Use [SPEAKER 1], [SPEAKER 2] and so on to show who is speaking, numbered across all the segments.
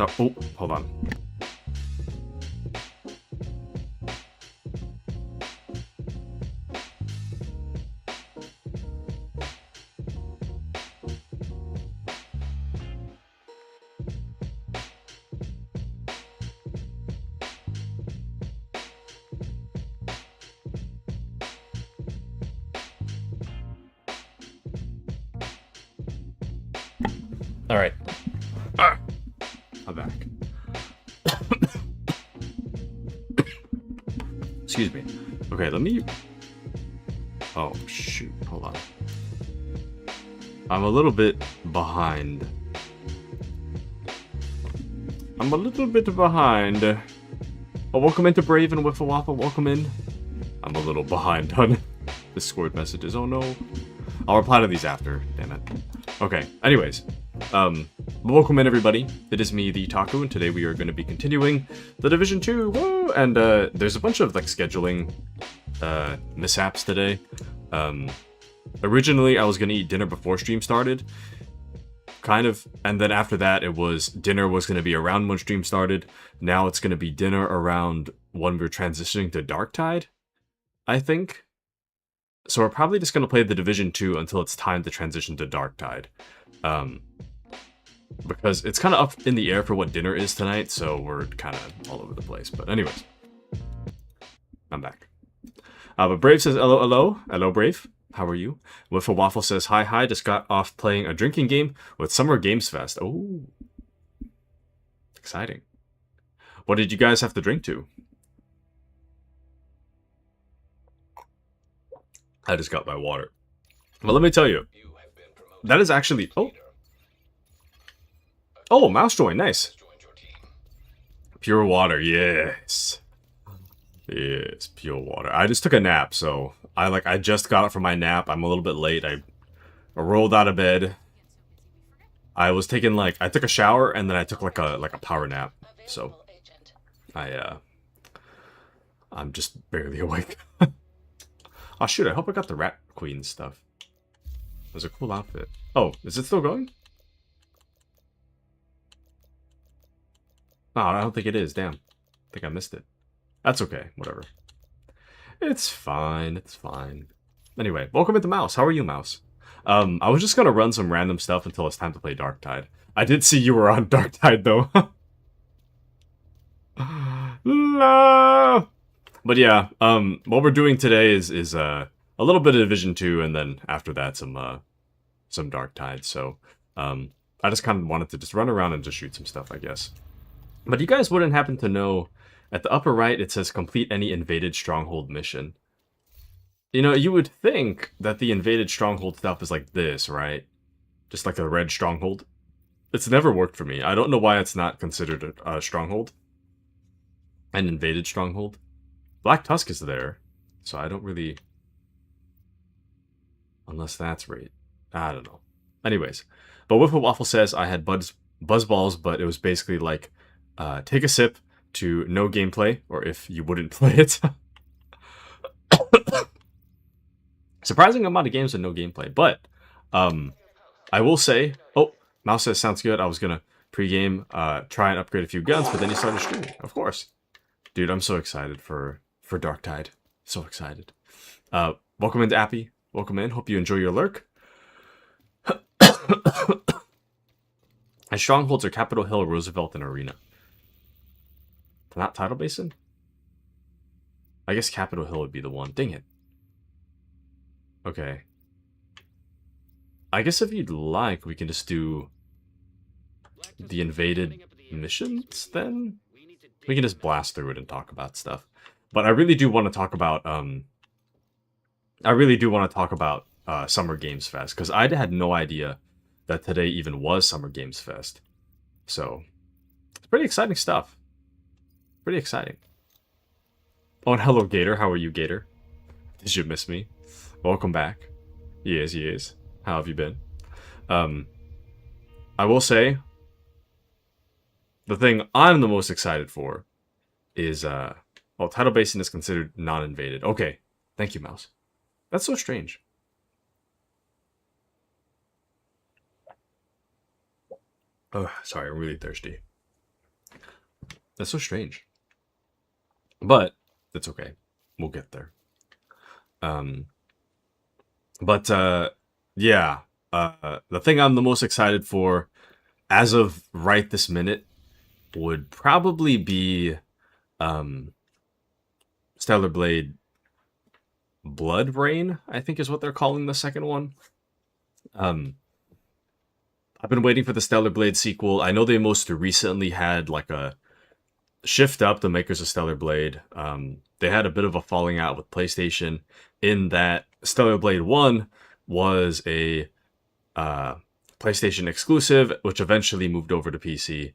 [SPEAKER 1] Oh, hold on. All right. I'm back. Excuse me. Okay, let me... Oh, shoot. Hold on. I'm a little bit behind. Oh, welcome into Brave and Wiffle Waffle. Welcome in. I'm a little behind on Discord messages. Oh, no. I'll reply to these after. Damn it. Okay. Anyways. Welcome in, everybody. It is me, the Taku, and today we are going to be continuing the Division 2. Woo! And, there's a bunch of, like, scheduling, mishaps today. Originally, I was going to eat dinner before stream started. Kind of. And then after that, it was dinner was going to be around when stream started. Now it's going to be dinner around when we're transitioning to Darktide, I think. So we're probably just going to play the Division 2 until it's time to transition to Darktide. Because it's kind of up in the air for what dinner is tonight, so we're kind of all over the place. But anyways, I'm back. But Brave says, hello, hello. Hello, Brave. How are you? Wiffle Waffle says, hi, hi. Just got off playing a drinking game with Summer Games Fest. Oh, exciting. What did you guys have to drink to? I just got my water. Well, let me tell you, that is actually... Oh, mouse join, nice. Pure water, yes. Yes, pure water. I just took a nap, so I just got up from my nap. I'm a little bit late. I rolled out of bed. I was taking I took a shower and then I took like a power nap. So I'm just barely awake. Oh shoot, I hope I got the Rat Queen stuff. It was a cool outfit. Oh, is it still going? Oh, I don't think it is. Damn. I think I missed it. That's okay. Whatever. It's fine. It's fine. Anyway, welcome into Mouse. How are you, Mouse? I was just gonna run some random stuff until it's time to play Darktide. I did see you were on Darktide, though. No! But yeah, what we're doing today is a little bit of Division 2, and then after that, some Darktide. So, I just kind of wanted to just run around and just shoot some stuff, I guess. But you guys wouldn't happen to know, at the upper right, it says complete any invaded stronghold mission. You know, you would think that the invaded stronghold stuff is like this, right? Just like a red stronghold. It's never worked for me. I don't know why it's not considered a stronghold. An invaded stronghold. Black Tusk is there, so I don't really... Unless that's right. I don't know. Anyways, but Wiffle Waffle says I had buzzballs, but it was basically like... take a sip to no gameplay, or if you wouldn't play it. Surprising amount of games with no gameplay, but I will say, oh, Mouse says sounds good. I was gonna pre-game, try and upgrade a few guns, but then you started streaming, of course. Dude, I'm so excited for Darktide. So excited. Welcome into Appy. Welcome in. Hope you enjoy your lurk. My strongholds are Capitol Hill, Roosevelt, and Arena. Not Tidal Basin? I guess Capitol Hill would be the one. Dang it. Okay. I guess if you'd like, we can just do the invaded missions, then? We can just blast through it and talk about stuff. But I really do want to talk about, Summer Games Fest, because I had no idea that today even was Summer Games Fest. So, it's pretty exciting stuff. Pretty exciting. Oh, and hello, Gator. How are you, Gator? Did you miss me? Welcome back. Yes, yes. How have you been? I will say, the thing I'm the most excited for is, well, Tidal Basin is considered non-invaded. Okay. Thank you, Mouse. That's so strange. Oh, sorry, I'm really thirsty. That's so strange. But that's okay. We'll get there. Yeah. The thing I'm the most excited for, as of right this minute, would probably be Stellar Blade Blood Rain, I think is what they're calling the second one. I've been waiting for the Stellar Blade sequel. I know they most recently had like a Shift Up, the makers of Stellar Blade. They had a bit of a falling out with PlayStation in that Stellar Blade 1 was a PlayStation exclusive, which eventually moved over to PC.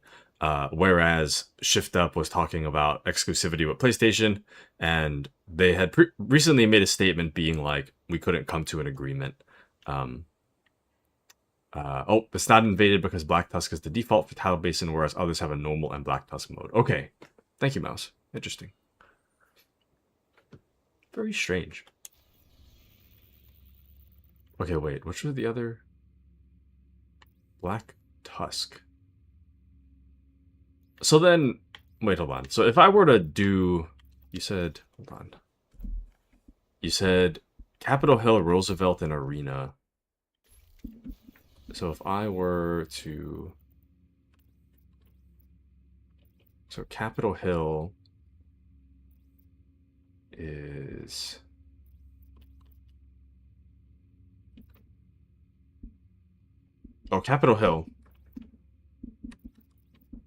[SPEAKER 1] Whereas Shift Up was talking about exclusivity with PlayStation, and they had recently made a statement being like, we couldn't come to an agreement. It's not invaded because Black Tusk is the default for Tile Basin, whereas others have a normal and Black Tusk mode. Okay. Thank you, Mouse. Interesting. Very strange. Okay, wait. Which was the other? Black Tusk. So then, wait, hold on. So if I were to do, you said, hold on. You said Capitol Hill, Roosevelt, and Arena. So if I were to, so Capitol Hill is, Capitol Hill,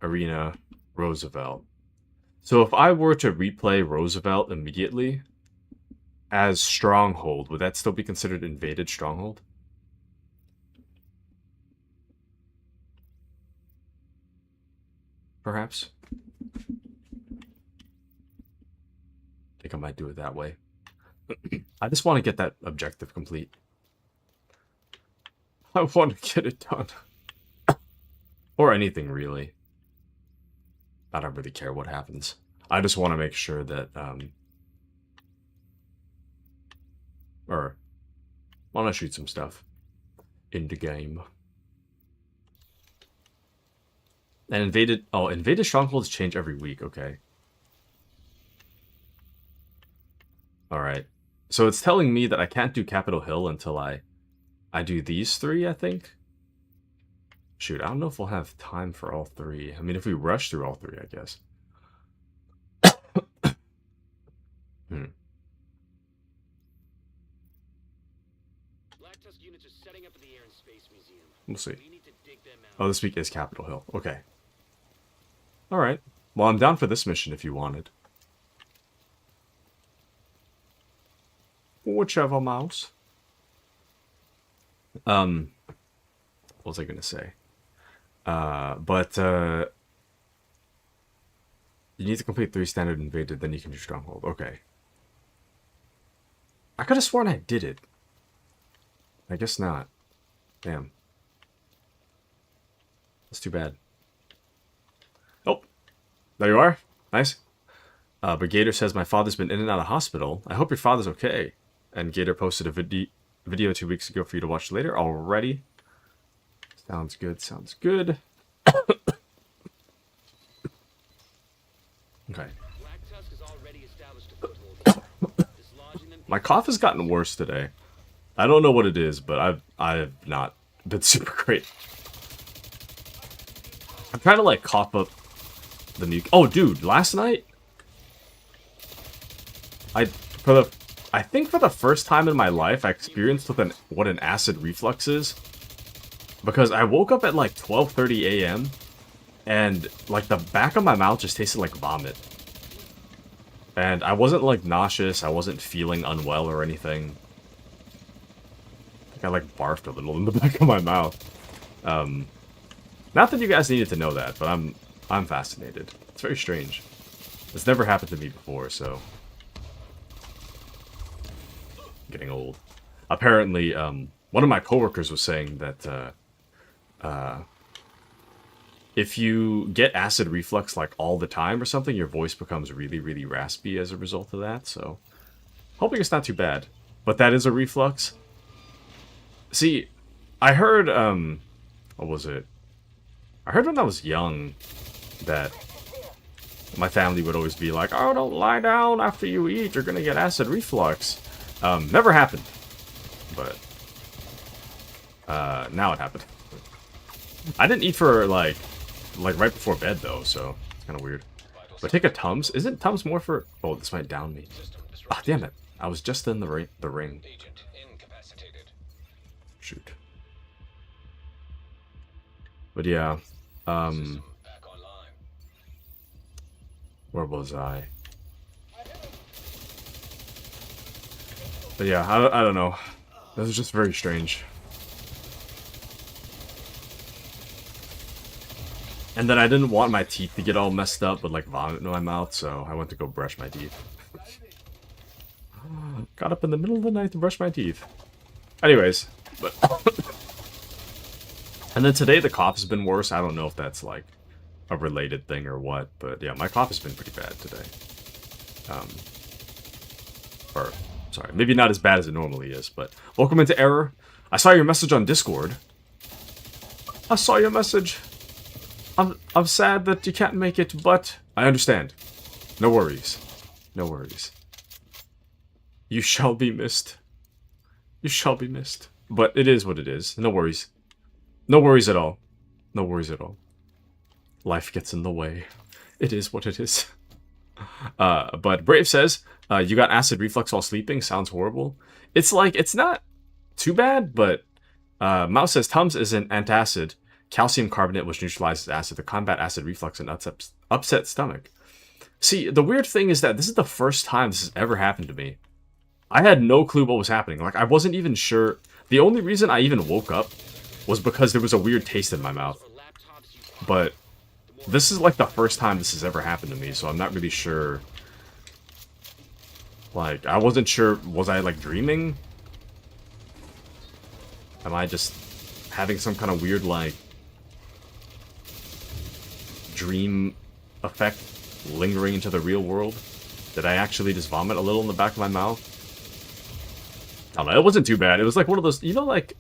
[SPEAKER 1] Arena, Roosevelt. So if I were to replay Roosevelt immediately as Stronghold, would that still be considered invaded Stronghold? Perhaps. I think I might do it that way. I just want to get that objective complete. I want to get it done. Or anything, really. I don't really care what happens. I just want to make sure that, or, I want to shoot some stuff in the game. And invaded strongholds change every week, okay. Alright. So it's telling me that I can't do Capitol Hill until I do these three, I think. Shoot, I don't know if we'll have time for all three. I mean, if we rush through all three, I guess.
[SPEAKER 2] Black Tusk units are setting up in the Air and Space Museum.
[SPEAKER 1] We'll see.
[SPEAKER 2] We need to dig them out.
[SPEAKER 1] Oh, this week is Capitol Hill. Okay. Alright. Well, I'm down for this mission if you wanted. Whichever, Mouse. What was I gonna say? You need to complete 3 standard invaded, then you can do Stronghold. Okay. I could have sworn I did it. I guess not. Damn. That's too bad. Oh. There you are. Nice. But Gator says, my father's been in and out of hospital. I hope your father's okay. And Gator posted a video 2 weeks ago for you to watch later already. Sounds good, sounds good. Okay. My cough has gotten worse today. I don't know what it is, but I've not been super great. I'm trying to like cough up the new. Oh, dude! Last night, I think for the first time in my life, I experienced what an acid reflux is. Because I woke up at like 12:30 a.m. and like the back of my mouth just tasted like vomit. And I wasn't like nauseous, I wasn't feeling unwell or anything. I think I like barfed a little in the back of my mouth. Not that you guys needed to know that, but I'm fascinated. It's very strange. It's never happened to me before, so getting old. Apparently, one of my coworkers was saying that if you get acid reflux like all the time or something, your voice becomes really, really raspy as a result of that. So, hoping it's not too bad. But that is a reflux. See, I heard, what was it? I heard when I was young that my family would always be like, "Oh, don't lie down after you eat. You're gonna get acid reflux." Never happened, but now it happened. I didn't eat for like right before bed though, so it's kind of weird. But take a Tums. Isn't Tums more for? Oh, this might down me. Ah, damn it! I was just in the ring. Shoot. But yeah, where was I? But yeah, I don't know. This is just very strange. And then I didn't want my teeth to get all messed up with like vomit in my mouth, so I went to go brush my teeth. Got up in the middle of the night to brush my teeth. Anyways, but and then today the cough has been worse. I don't know if that's like a related thing or what, but yeah, my cough has been pretty bad today. Or sorry, maybe not as bad as it normally is, but welcome into Error. I saw your message on Discord. I saw your message. I'm sad that you can't make it, but I understand. No worries. No worries. You shall be missed. You shall be missed. But it is what it is. No worries. No worries at all. No worries at all. Life gets in the way. It is what it is. But Brave says, you got acid reflux while sleeping? Sounds horrible. It's like, it's not too bad, but Mouse says Tums is an antacid. Calcium carbonate, which neutralizes acid to combat acid reflux and upset stomach. See, the weird thing is that this is the first time this has ever happened to me. I had no clue what was happening. Like, I wasn't even sure. The only reason I even woke up was because there was a weird taste in my mouth. But this is like the first time this has ever happened to me, so I'm not really sure. Like, I wasn't sure, was I like dreaming? Am I just having some kind of weird like dream effect lingering into the real world? Did I actually just vomit a little in the back of my mouth? I don't know, it wasn't too bad. It was like one of those, you know, like,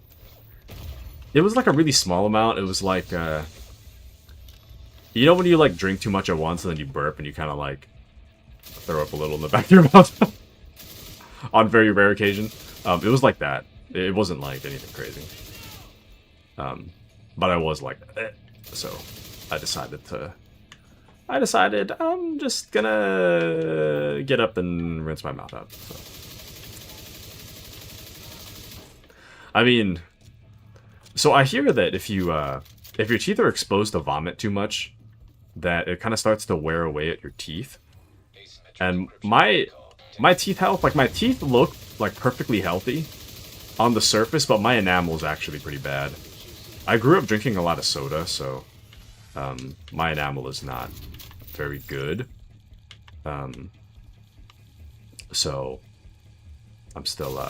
[SPEAKER 1] it was like a really small amount. It was like, you know when you like drink too much at once and then you burp and you kind of like throw up a little in the back of your mouth? On very rare occasion. It was like that. It wasn't like anything crazy. But I was like, so I decided I'm just gonna get up and rinse my mouth out. So. I mean, so I hear that if your teeth are exposed to vomit too much, that it kind of starts to wear away at your teeth. And my teeth health, like my teeth look like perfectly healthy on the surface, but my enamel is actually pretty bad. I grew up drinking a lot of soda, so my enamel is not very good. So I'm still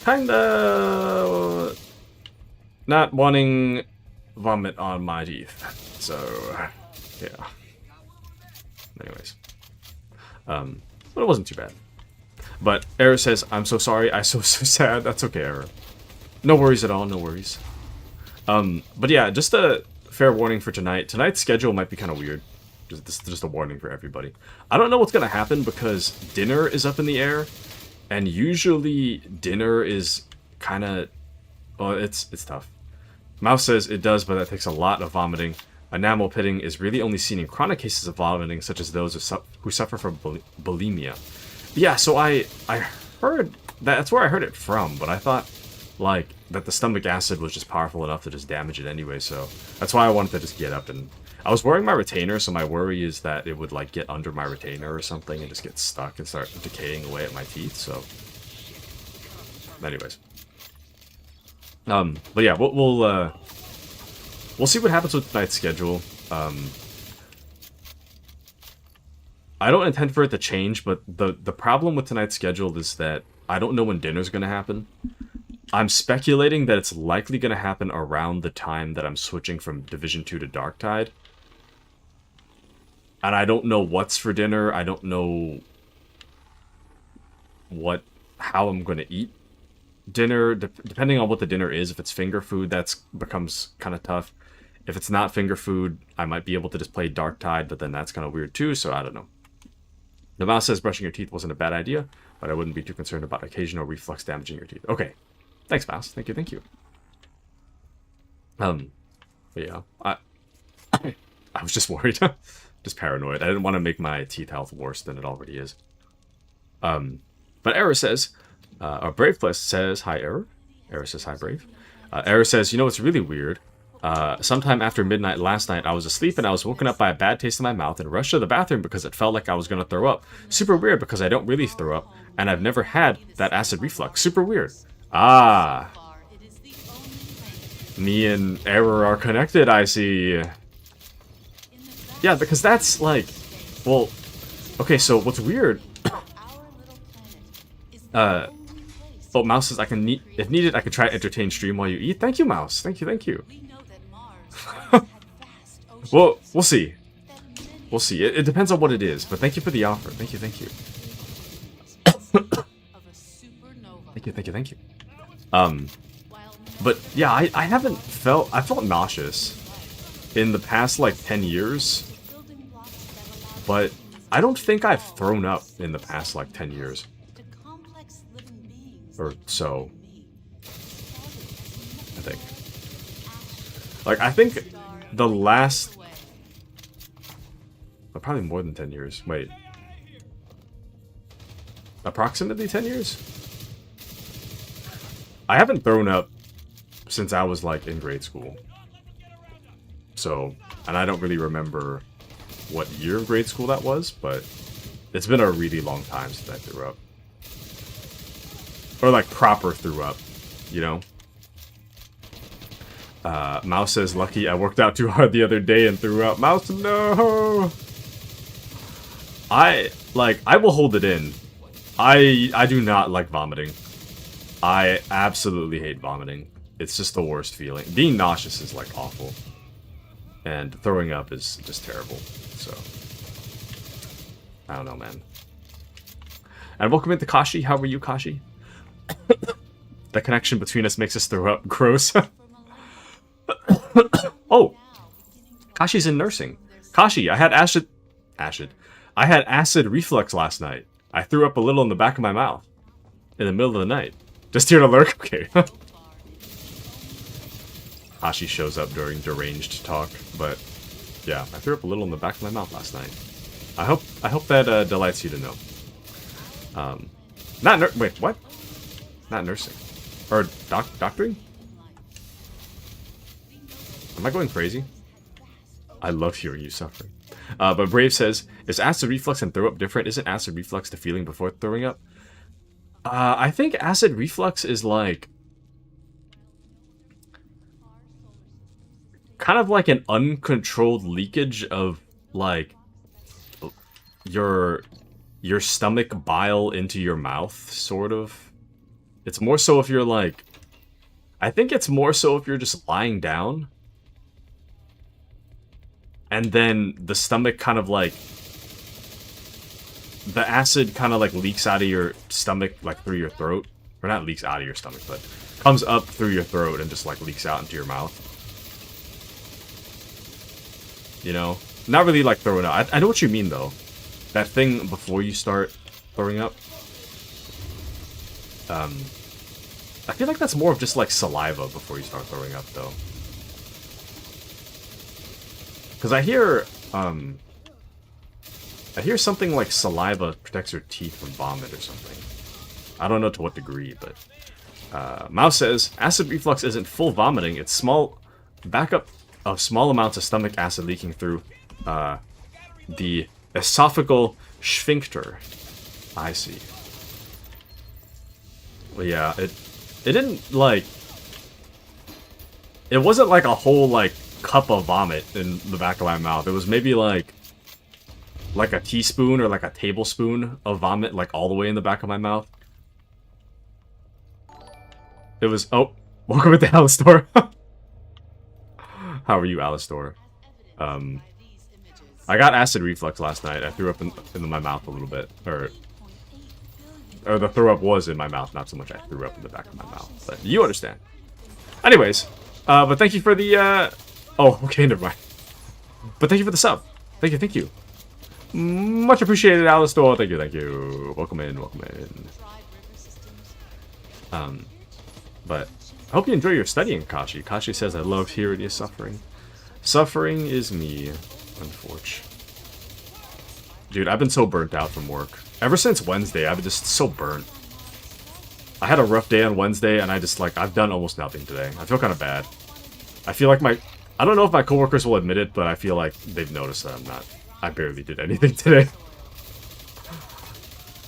[SPEAKER 1] kinda not wanting vomit on my teeth. So yeah. Anyways. But it wasn't too bad. But Era says, I'm so sorry, I'm so sad. That's okay, Era. No worries at all, no worries. But yeah, just a fair warning for tonight. Tonight's schedule might be kind of weird. Just a warning for everybody. I don't know what's gonna happen because dinner is up in the air, and usually dinner is kind of, well, it's tough. Mouse says it does, but that takes a lot of vomiting. Enamel pitting is really only seen in chronic cases of vomiting, such as those who suffer from bulimia. Yeah, so I heard that's where I heard it from, but I thought like that the stomach acid was just powerful enough to just damage it anyway. So that's why I wanted to just get up, and I was wearing my retainer, so my worry is that it would like get under my retainer or something and just get stuck and start decaying away at my teeth. So, anyways, but yeah, we'll see what happens with tonight's schedule. I don't intend for it to change, but the problem with tonight's schedule is that I don't know when dinner's going to happen. I'm speculating that it's likely going to happen around the time that I'm switching from Division 2 to Darktide. And I don't know what's for dinner. I don't know how I'm going to eat dinner. Depending on what the dinner is, if it's finger food, that becomes kind of tough. If it's not finger food, I might be able to just play Darktide, but then that's kind of weird too, so I don't know. The mouse says brushing your teeth wasn't a bad idea, but I wouldn't be too concerned about occasional reflux damaging your teeth. Okay. Thanks, mouse. Thank you, thank you. But yeah, I was just worried. Just paranoid. I didn't want to make my teeth health worse than it already is. But Error says, or Brave Plus says, hi, Error. Error says, hi, Brave. Error says, you know, it's really weird. Sometime after midnight last night, I was asleep and I was woken up by a bad taste in my mouth and rushed to the bathroom because it felt like I was going to throw up. Super weird because I don't really throw up, and I've never had that acid reflux. Super weird. Ah. Me and Error are connected, I see. Yeah, because that's like... Well, okay, so what's weird... Oh, Mouse says, if needed, I could try to entertain stream while you eat. Thank you, Mouse. Thank you, thank you. Well, we'll see. We'll see. It depends on what it is, but thank you for the offer. Thank you, thank you. Thank you, thank you, thank you. But yeah, I haven't felt... I felt nauseous in the past, like, 10 years. But I don't think I've thrown up in the past, like, 10 years. Or so. I think. Like, I think the last... probably more than 10 years. Wait. Approximately 10 years? I haven't thrown up since I was, like, in grade school. So, and I don't really remember what year of grade school that was, but it's been a really long time since I threw up. Or, like, proper threw up, you know? Mouse says, lucky I worked out too hard the other day and threw up. Mouse, no! I will hold it in. I do not like vomiting. I absolutely hate vomiting. It's just the worst feeling. Being nauseous is, like, awful. And throwing up is just terrible. So, I don't know, man. And welcome into Kashi. How are you, Kashi? The connection between us makes us throw up. Gross. Oh! Kashi's in nursing. Kashi, I had acid... I had acid reflux last night. I threw up a little in the back of my mouth. In the middle of the night. Just here to lurk? Okay. Kashi shows up during deranged talk, but... yeah, I threw up a little in the back of my mouth last night. I hope that delights you to know. Wait, what? Not nursing. Or doctoring? Am I going crazy? I love hearing you suffering. But Brave says, is acid reflux and throw up different? Isn't acid reflux the feeling before throwing up? I think acid reflux is like... kind of like an uncontrolled leakage of, like... your stomach bile into your mouth, sort of. It's more so if you're like... I think it's more so if you're just lying down. And then the stomach kind of like... the acid kind of like leaks out of your stomach, like through your throat. Or not leaks out of your stomach, but comes up through your throat and just like leaks out into your mouth. You know? Not really like throwing up. I know what you mean though. That thing before you start throwing up. I feel like that's more of just like saliva before you start throwing up though. Because I hear something like saliva protects your teeth from vomit or something. I don't know to what degree, but... Mouse says, acid reflux isn't full vomiting, it's small backup of small amounts of stomach acid leaking through the esophageal sphincter. I see. Well, yeah, it didn't, like... it wasn't like a whole, like, cup of vomit in the back of my mouth. It was maybe, like a teaspoon or, like, a tablespoon of vomit, like, all the way in the back of my mouth. It was... oh, welcome to Alistor. How are you, Alistor? I got acid reflux last night. I threw up in my mouth a little bit. Or the throw up was in my mouth, not so much I threw up in the back of my mouth. But you understand. Anyways, but thank you for the Oh, okay, never mind. But thank you for the sub. Thank you, thank you. Much appreciated, Alistor. Thank you, thank you. Welcome in, welcome in. But I hope you enjoy your studying, Kashi. Kashi says, I love hearing you suffering. Suffering is me, unfortunately. Dude, I've been so burnt out from work. Ever since Wednesday, I've been just so burnt. I had a rough day on Wednesday, and I just, like, I've done almost nothing today. I feel kind of bad. I feel like I don't know if my coworkers will admit it, but I feel like they've noticed that I barely did anything today.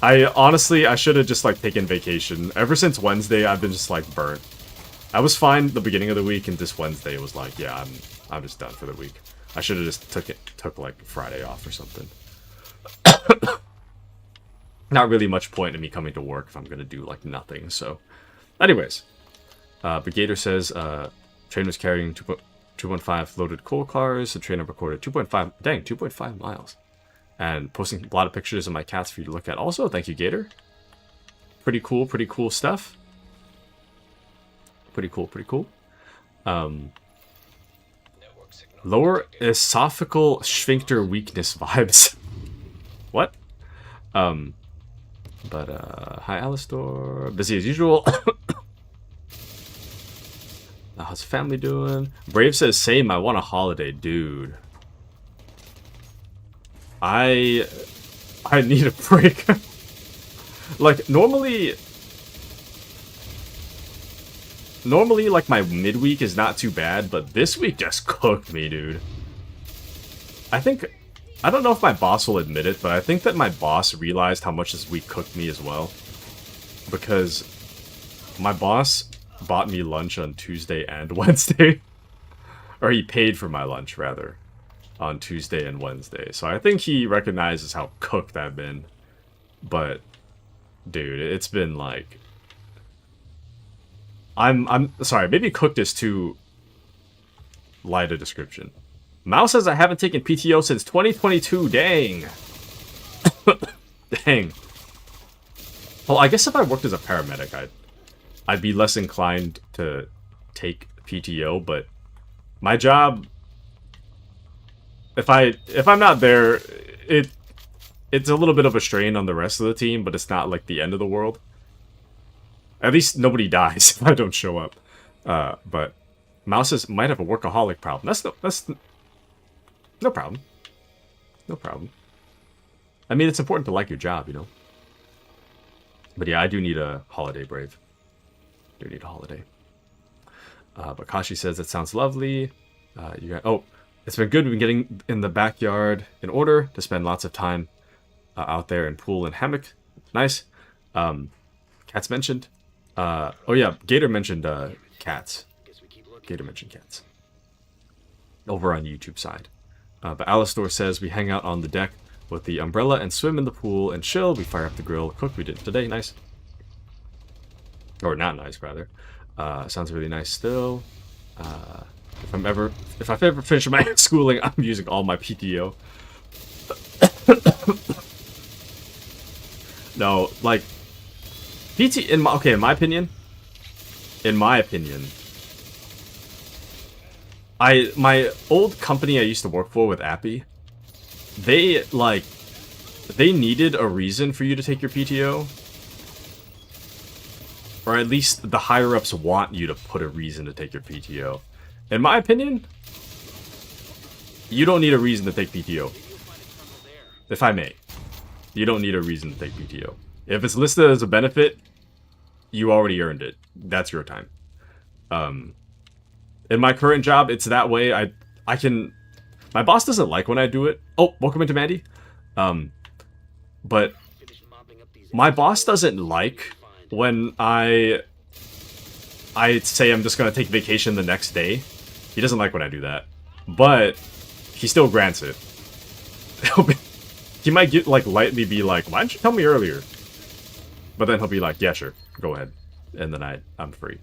[SPEAKER 1] I should have just, like, taken vacation. Ever since Wednesday, I've been just, like, burnt. I was fine the beginning of the week, and this Wednesday was like, yeah, I'm just done for the week. I should have just took like Friday off or something. Not really much point in me coming to work if I'm gonna do like nothing. So, anyways, but Gator says train was carrying 2.5 loaded coal cars. The train recorded 2.5 miles, and posting a lot of pictures of my cats for you to look at. Also, thank you, Gator. Pretty cool stuff. Pretty cool. Lower esophageal sphincter weakness vibes. What? But hi Alistor. Busy as usual. How's family doing? Brave says same, I want a holiday, dude. I need a break. Like normally like my midweek is not too bad, but this week just cooked me, dude. I don't know if my boss will admit it, but I think that my boss realized how much this week cooked me as well. Because my boss bought me lunch on Tuesday and Wednesday. Or he paid for my lunch, rather, on Tuesday and Wednesday. So I think he recognizes how cooked I've been. But, dude, it's been like... I'm sorry, maybe cooked is too light a description. Mouse says I haven't taken PTO since 2022. Dang. Dang. Well, I guess if I worked as a paramedic, I'd be less inclined to take PTO, but my job, if I'm not there, it's a little bit of a strain on the rest of the team, but it's not like the end of the world. At least nobody dies if I don't show up. But Mouses might have a workaholic problem. That's no problem. No problem. I mean, it's important to like your job, you know? But yeah, I do need a holiday, Brave. Do need a holiday. But Kashi says that sounds lovely. Oh, it's been good. We've been getting in the backyard in order to spend lots of time out there in pool and hammock. Nice. Cats mentioned. Oh yeah, Gator mentioned cats. Gator mentioned cats. Over on YouTube side. But Alistor says we hang out on the deck with the umbrella and swim in the pool and chill. We fire up the grill, cook. We did it today. Nice. Or not nice, rather. Sounds really nice still. If I've ever finished my schooling, I'm using all my PTO. No, like in my opinion, my old company I used to work for with Appy, they needed a reason for you to take your PTO. Or at least the higher-ups want you to put a reason to take your PTO. In my opinion, you don't need a reason to take PTO. If I may. You don't need a reason to take PTO. If it's listed as a benefit, you already earned it. That's your time. In my current job, it's that way. I can... My boss doesn't like when I do it. Oh, welcome into Mandy. But my boss doesn't like when I say I'm just going to take vacation the next day. He doesn't like when I do that. But he still grants it. He might lightly be like, why didn't you tell me earlier? But then he'll be like, yeah, sure, go ahead. And then I'm free.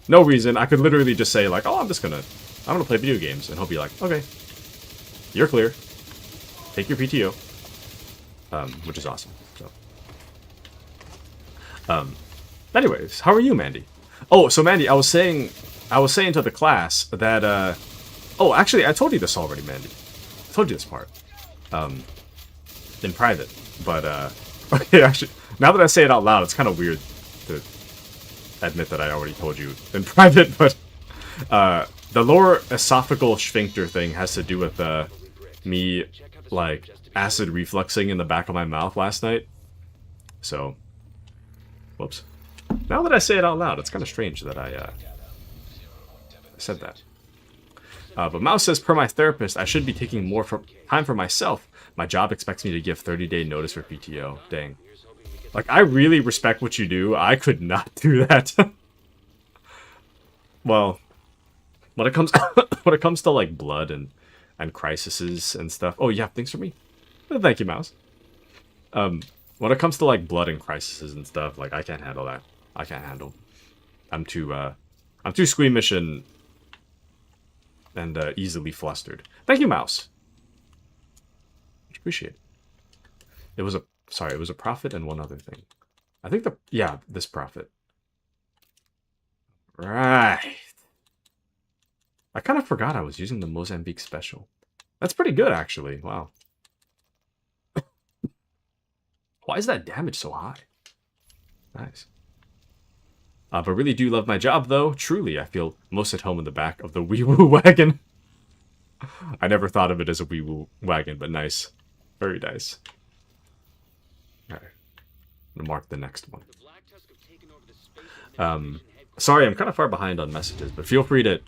[SPEAKER 1] No reason. I could literally just say like, oh, I'm gonna play video games. And he'll be like, okay, you're clear. Take your PTO. Which is awesome. So. Anyways, how are you, Mandy? Oh, so Mandy, I was saying to the class that Oh, actually, I told you this already, Mandy. I told you this part. In private. But, okay, actually, now that I say it out loud, it's kind of weird to admit that I already told you in private, but, the lower esophageal sphincter thing has to do with, me, like, acid refluxing in the back of my mouth last night. So, whoops. Now that I say it out loud, it's kind of strange that I said that. But Mouse says, per my therapist, I should be taking more time for myself. My job expects me to give 30-day notice for PTO. Dang. Like, I really respect what you do. I could not do that. Well, when it comes when it comes to like blood and crises and stuff. Oh, you have things for me? Thank you, Mouse. When it comes to like blood and crises and stuff, like I can't handle that. I can't handle. I'm too squeamish and easily flustered. Thank you, Mouse. Much appreciate it. It was a prophet and one other thing. I think this prophet. Right. I kind of forgot I was using the Mozambique special. That's pretty good, actually. Wow. Why is that damage so high? Nice. But really do love my job, though. Truly, I feel most at home in the back of the wee-woo wagon. I never thought of it as a wee-woo wagon, but nice. Very nice. Alright. I'm gonna mark the next one. Sorry, I'm kind of far behind on messages, but feel free to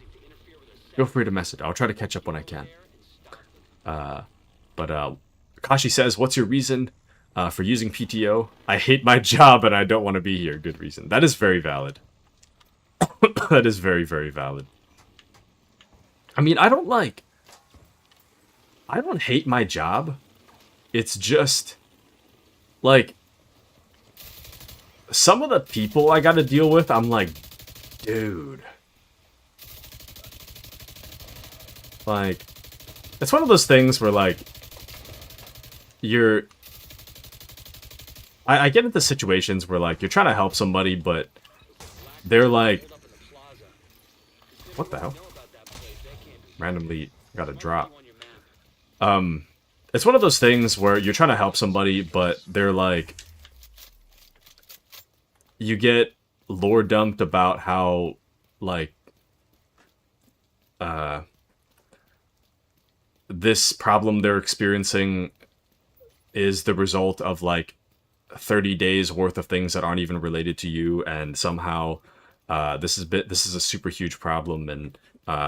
[SPEAKER 1] message. I'll try to catch up when I can. But Kashi says, what's your reason for using PTO? I hate my job and I don't want to be here. Good reason. That is very valid. That is very, very valid. I mean, I don't hate my job. It's just, like, some of the people I gotta deal with, I'm like, dude. Like, it's one of those things where, like, I get into situations where, like, you're trying to help somebody, but they're like, what the hell? Randomly got a drop. It's one of those things where you're trying to help somebody, but they're like, you get lore dumped about how, like, this problem they're experiencing is the result of, like, 30 days worth of things that aren't even related to you, and somehow this is a super huge problem, and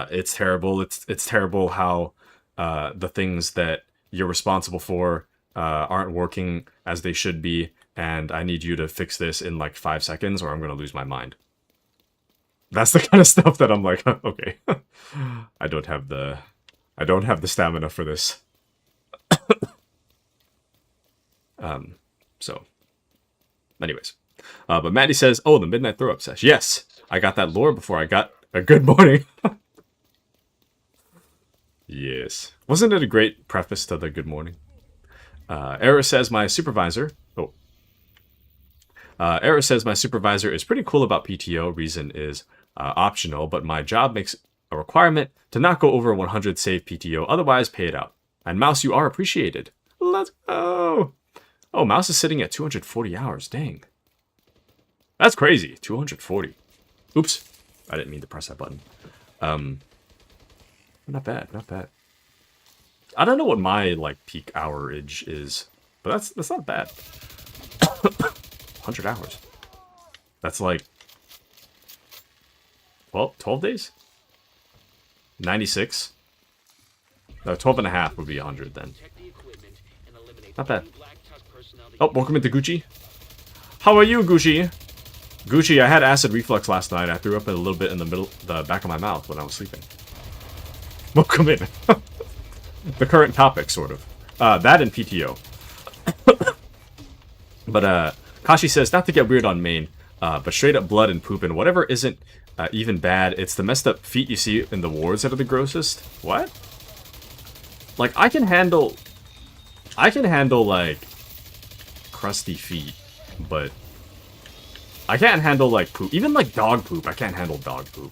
[SPEAKER 1] it's terrible. It's terrible how the things that you're responsible for aren't working as they should be, and I need you to fix this in like 5 seconds or I'm gonna lose my mind. That's the kind of stuff that I'm like, okay, I don't have the stamina for this. So, anyways, but Maddie says, oh, the midnight throw up sesh. Yes, I got that lore before I got a good morning. Yes, wasn't it a great preface to the good morning? Era says my supervisor. Oh, Era says my supervisor is pretty cool about PTO. Reason is optional, but my job makes a requirement to not go over 100 save PTO. Otherwise, pay it out. And Mouse, you are appreciated. Let's go. Oh, Mouse is sitting at 240 hours. Dang. That's crazy. 240. Oops. I didn't mean to press that button. Not bad. Not bad. I don't know what my, like, peak hourage is, but that's not bad. 100 hours. That's like, well, 12 days? 96? No, 12 and a half would be 100 then. Not bad. Oh, welcome into Gucci. How are you, Gucci? Gucci, I had acid reflux last night. I threw up a little bit in the back of my mouth when I was sleeping. Welcome in. The current topic, sort of. That and PTO. But, Kashi says, not to get weird on main, but straight up blood and poop and whatever isn't even bad. It's the messed up feet you see in the wards that are the grossest. What? Like, I can handle, like, crusty feet, but I can't handle, like, poop. Even, like, dog poop. I can't handle dog poop.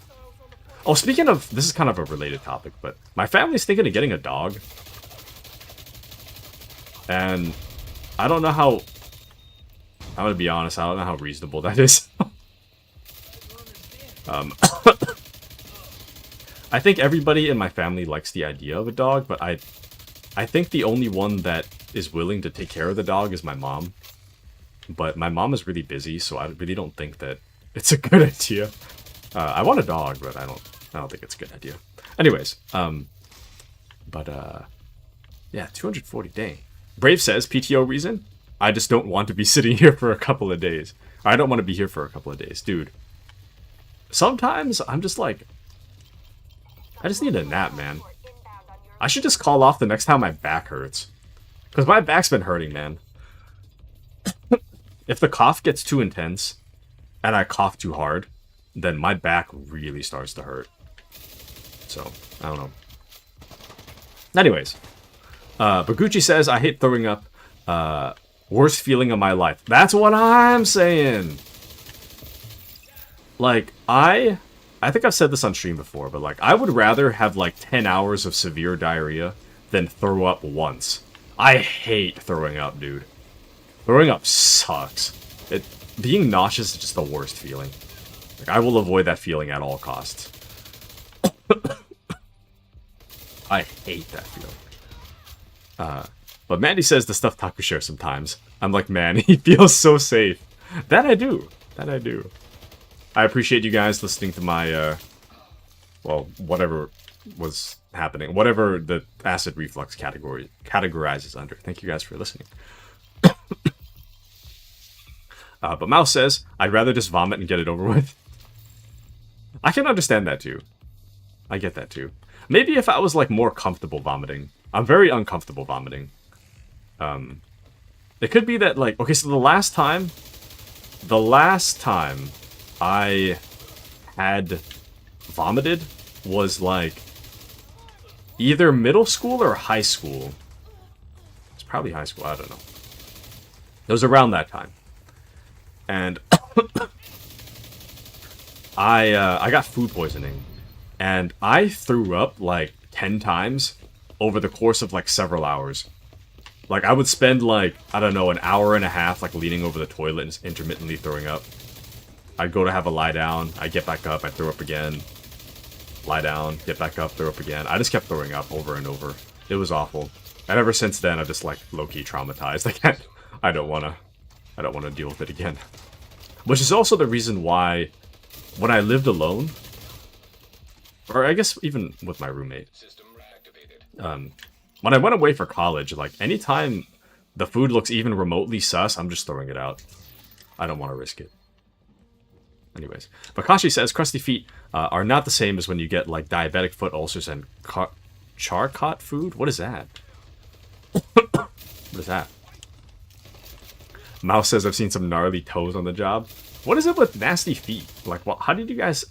[SPEAKER 1] Oh, speaking of, this is kind of a related topic, but my family's thinking of getting a dog. And I don't know how, I'm gonna be honest, I don't know how reasonable that is. I think everybody in my family likes the idea of a dog, but I think the only one that is willing to take care of the dog is my mom. But my mom is really busy, so I really don't think that it's a good idea. I want a dog, but I don't think it's a good idea. Anyways, yeah, 240, dang. Brave says, PTO reason? I just don't want to be sitting here for a couple of days. I don't want to be here for a couple of days. Dude, sometimes I'm just like, I just need a nap, man. I should just call off the next time my back hurts. Because my back's been hurting, man. If the cough gets too intense, and I cough too hard, then my back really starts to hurt. So, I don't know. Anyways. Baguchi says, I hate throwing up. Worst feeling of my life. That's what I'm saying! Like, I think I've said this on stream before, but like, I would rather have like 10 hours of severe diarrhea than throw up once. I hate throwing up, dude. Throwing up sucks. Being nauseous is just the worst feeling. Like, I will avoid that feeling at all costs. I hate that feeling. But Mandy says the stuff Taku shares sometimes. I'm like, man, he feels so safe. That I do. That I do. I appreciate you guys listening to my, well, whatever was happening. Whatever the acid reflux category categorizes under. Thank you guys for listening. But Mouse says, I'd rather just vomit and get it over with. I can understand that too. I get that too. Maybe if I was like more comfortable vomiting. I'm very uncomfortable vomiting. It could be that like, okay, so the last time I had vomited was like either middle school or high school. It's probably high school, I don't know. It was around that time. And I got food poisoning. And I threw up like 10 times over the course of like several hours. Like I would spend like, I don't know, an hour and a half like leaning over the toilet and intermittently throwing up. I'd go to have a lie down, I'd get back up, I'd throw up again. Lie down, get back up, throw up again. I just kept throwing up over and over. It was awful. And ever since then, I'm just like low-key traumatized. I don't wanna deal with it again. Which is also the reason why when I lived alone, or I guess even with my roommate, when I went away for college, like anytime the food looks even remotely sus, I'm just throwing it out. I don't want to risk it. Anyways, Bakashi says crusty feet are not the same as when you get like diabetic foot ulcers and charcot food. What is that? What is that? Mouse says I've seen some gnarly toes on the job. What is it with nasty feet? Like, what? How did you guys?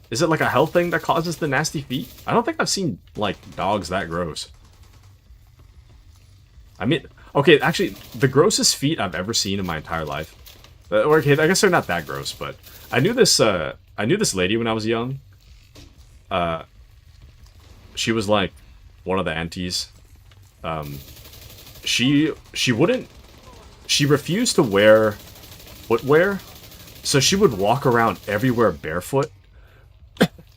[SPEAKER 1] Is it like a health thing that causes the nasty feet? I don't think I've seen like dogs that gross. I mean, okay, actually, the grossest feet I've ever seen in my entire life. Okay, I guess they're not that gross, but I knew this lady when I was young. She was like one of the aunties. She refused to wear footwear, so she would walk around everywhere barefoot.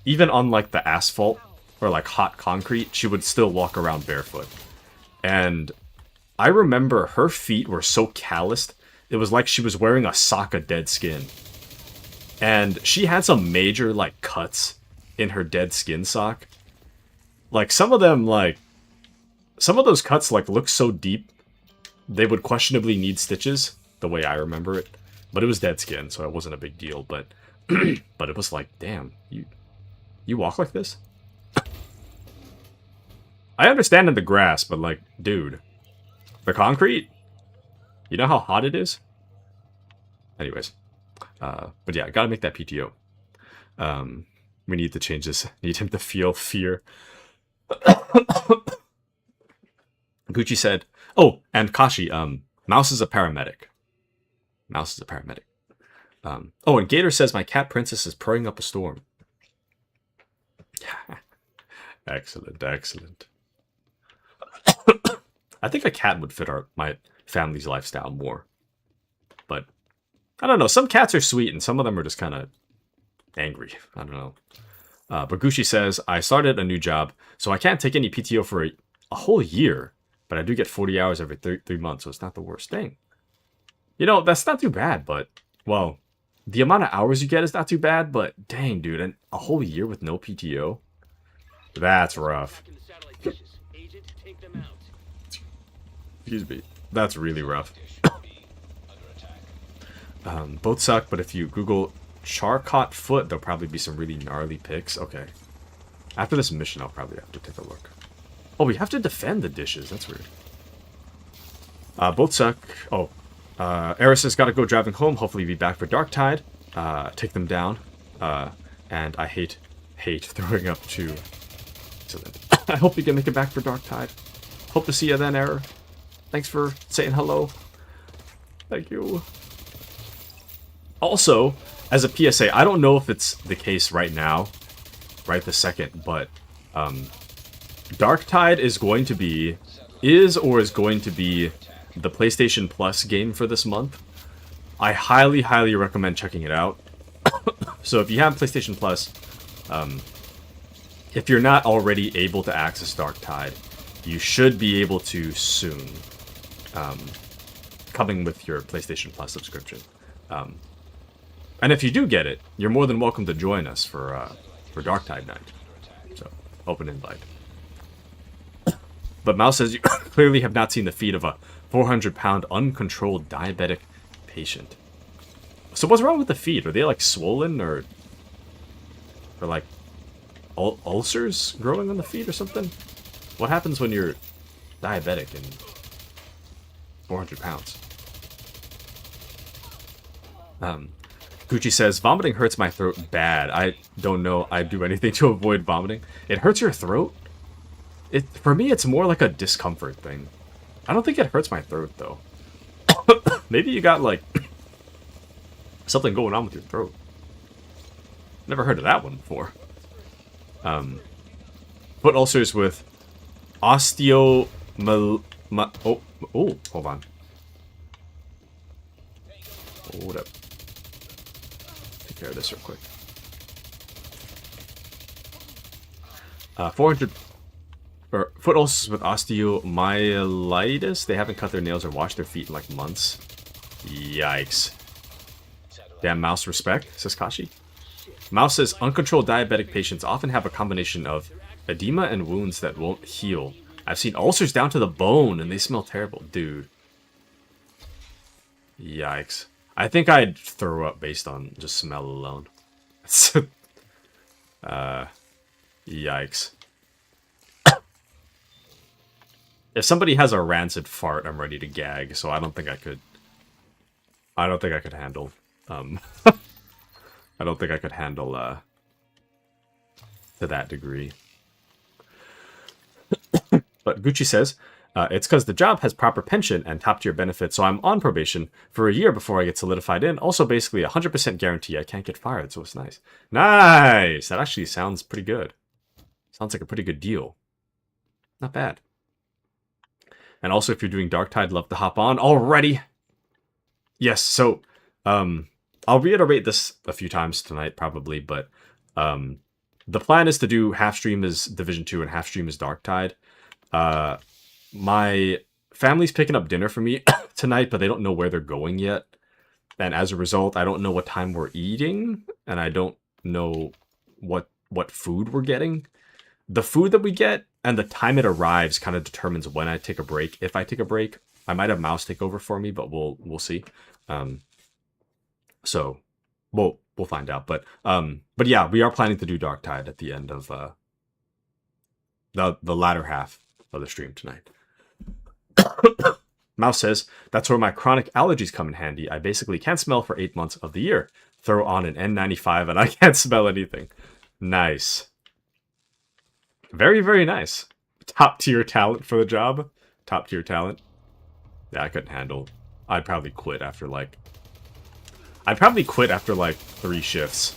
[SPEAKER 1] Even on like the asphalt or like hot concrete, she would still walk around barefoot. And I remember her feet were so calloused, it was like she was wearing a sock of dead skin. And she had some major like cuts in her dead skin sock. Like some of those cuts like look so deep, they would questionably need stitches, the way I remember it. But it was dead skin, so it wasn't a big deal. But but it was like, damn, you walk like this? I understand in the grass, but like, dude, the concrete? You know how hot it is? Anyways, but yeah, gotta make that PTO. We need to change this. Need him to feel fear. Gucci said, oh, and Kashi, Mouse is a paramedic. Mouse is a paramedic. Oh, and Gator says, my cat princess is purring up a storm. Excellent, excellent. I think a cat would fit my family's lifestyle more. But, I don't know. Some cats are sweet, and some of them are just kind of angry. I don't know. But Gucci says, I started a new job, so I can't take any PTO for a whole year. But I do get 40 hours every 3 months, so it's not the worst thing. You know, that's not too bad, but, well, the amount of hours you get is not too bad, but dang, dude, and a whole year with no PTO? That's rough.
[SPEAKER 2] Tracking the satellite dishes. Agent, take them out.
[SPEAKER 1] Excuse me. That's really rough. Both suck, but if you Google Charcot Foot, there'll probably be some really gnarly pics. Okay. After this mission, I'll probably have to take a look. Oh, we have to defend the dishes. That's weird. Both suck. Oh. Eris has got to go driving home. Hopefully be back for Darktide. Take them down. And I hate throwing up too. Excellent. I hope you can make it back for Darktide. Hope to see you then, Error. Thanks for saying hello. Thank you. Also, as a PSA, I don't know if it's the case right now, right this second, but Darktide is going to be the PlayStation Plus game for this month. I highly, highly recommend checking it out. So if you have PlayStation Plus, if you're not already able to access Darktide, you should be able to soon, coming with your PlayStation Plus subscription. And if you do get it, you're more than welcome to join us for Darktide night. So, open invite. But Mouse says you clearly have not seen the feet of a 400-pound uncontrolled diabetic patient. So what's wrong with the feet? Are they like swollen or like ulcers growing on the feet or something? What happens when you're diabetic and 400 pounds? Gucci says, vomiting hurts my throat bad. I don't know I do anything to avoid vomiting. It hurts your throat? For me, it's more like a discomfort thing. I don't think it hurts my throat, though. Maybe you got, like, something going on with your throat. Never heard of that one before. Foot ulcers with oh, hold on. Hold up. Take care of this real quick. 400... Or foot ulcers with osteomyelitis. They haven't cut their nails or washed their feet in like months. Yikes. Damn, Mouse respect, says Kashi. Mouse says, uncontrolled diabetic patients often have a combination of edema and wounds that won't heal. I've seen ulcers down to the bone and they smell terrible. Dude. Yikes. I think I'd throw up based on just smell alone. Yikes. If somebody has a rancid fart, I'm ready to gag, so I don't think I could handle, I don't think I could handle, to that degree. But Gucci says, it's because the job has proper pension and top-tier benefits, so I'm on probation for a year before I get solidified in. Also, basically, 100% guarantee I can't get fired, so it's nice. Nice! That actually sounds pretty good. Sounds like a pretty good deal. Not bad. And also, if you're doing Darktide, love to hop on already. Yes, so I'll reiterate this a few times tonight, probably, but the plan is to do half stream as Division 2 and half stream as Darktide. My family's picking up dinner for me tonight, but they don't know where they're going yet. And as a result, I don't know what time we're eating, and I don't know what food we're getting. The food that we get and the time it arrives kind of determines when I take a break. If I take a break, I might have Mouse take over for me, but we'll see. So we'll find out. But yeah, we are planning to do Darktide at the end of the latter half of the stream tonight. Mouse says, that's where my chronic allergies come in handy. I basically can't smell for 8 months of the year. Throw on an N95 and I can't smell anything. Nice. Very, very nice. Top tier talent for the job. Top tier talent. Yeah, I couldn't handle. I'd probably quit after like 3 shifts.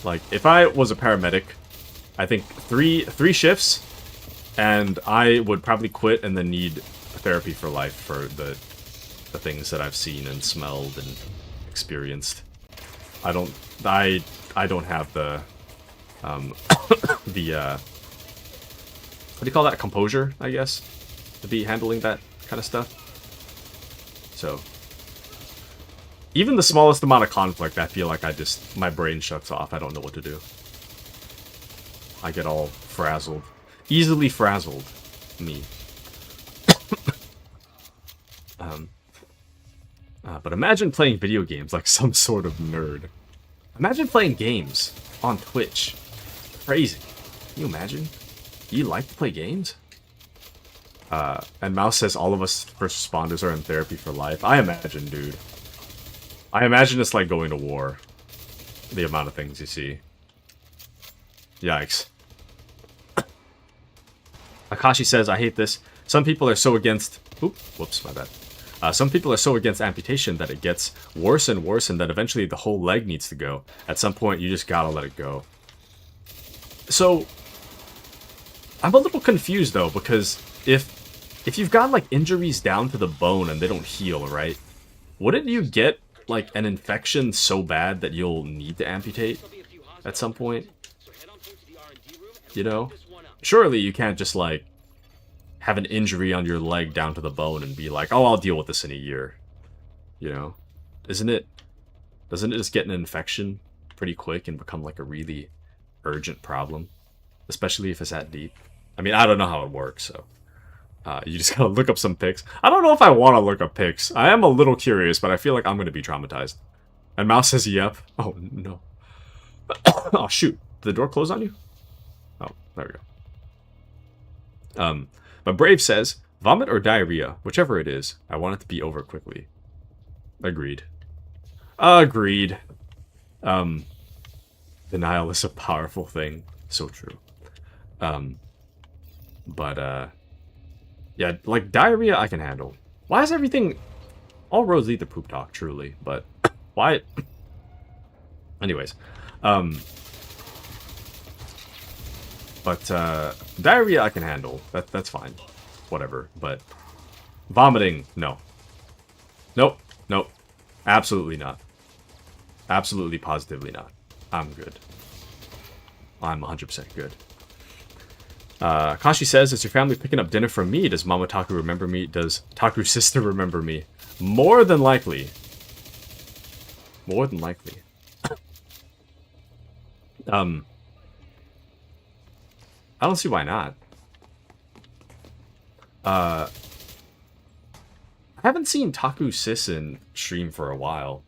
[SPEAKER 1] Like, if I was a paramedic, I think three shifts, and I would probably quit and then need therapy for life for the things that I've seen and smelled and experienced. I don't have the the what do you call that? Composure, I guess, to be handling that kind of stuff. So even the smallest amount of conflict, I feel like my brain shuts off. I don't know what to do. I get all frazzled. Easily frazzled. Me. But imagine playing video games like some sort of nerd. Imagine playing games on Twitch. Crazy. Can you imagine? You like to play games? And Mouse says all of us first responders are in therapy for life. I imagine, dude. I imagine it's like going to war. The amount of things you see. Yikes. Akashi says, I hate this. Some people are so against... Oop, whoops, my bad. Some people are so against amputation that it gets worse and worse and that eventually the whole leg needs to go. At some point, you just gotta let it go. So, I'm a little confused, though, because if you've got, like, injuries down to the bone and they don't heal, right? Wouldn't you get, like, an infection so bad that you'll need to amputate at some point? You know? Surely you can't just, like, have an injury on your leg down to the bone and be like, oh, I'll deal with this in a year. You know? Doesn't it just get an infection pretty quick and become, like, a really urgent problem? Especially if it's that deep. I mean, I don't know how it works, so... you just gotta look up some pics. I don't know if I want to look up pics. I am a little curious, but I feel like I'm gonna be traumatized. And Mouse says, yep. Oh, no. Oh, shoot. Did the door close on you? Oh, there we go. But Brave says, vomit or diarrhea, whichever it is, I want it to be over quickly. Agreed. Agreed. Denial is a powerful thing. So true. Yeah, like, diarrhea I can handle. Why is everything... All roads lead to poop talk, truly, but... Why... Anyways. Diarrhea I can handle. That's fine. Whatever, but... Vomiting, no. Nope, nope. Absolutely not. Absolutely, positively not. I'm good. I'm 100% good. Kashi says, is your family picking up dinner from me? Does Mama Taku remember me? Does Taku's sister remember me? More than likely. More than likely. I don't see why not. I haven't seen Taku Sis in stream for a while.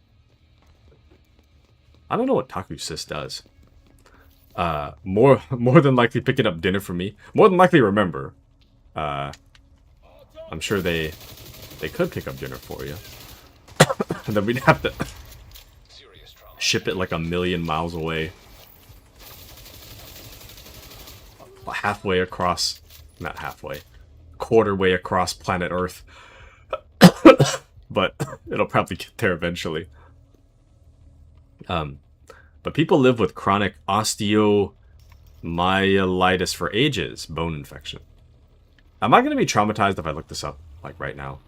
[SPEAKER 1] I don't know what Taku Sis does. More than likely picking up dinner for me. More than likely remember. I'm sure they could pick up dinner for you. And then we'd have to ship it like 1,000,000 miles away. Halfway across... Not halfway. Quarter way across planet Earth. But it'll probably get there eventually. But people live with chronic osteomyelitis for ages. Bone infection. Am I going to be traumatized if I look this up, like, right now?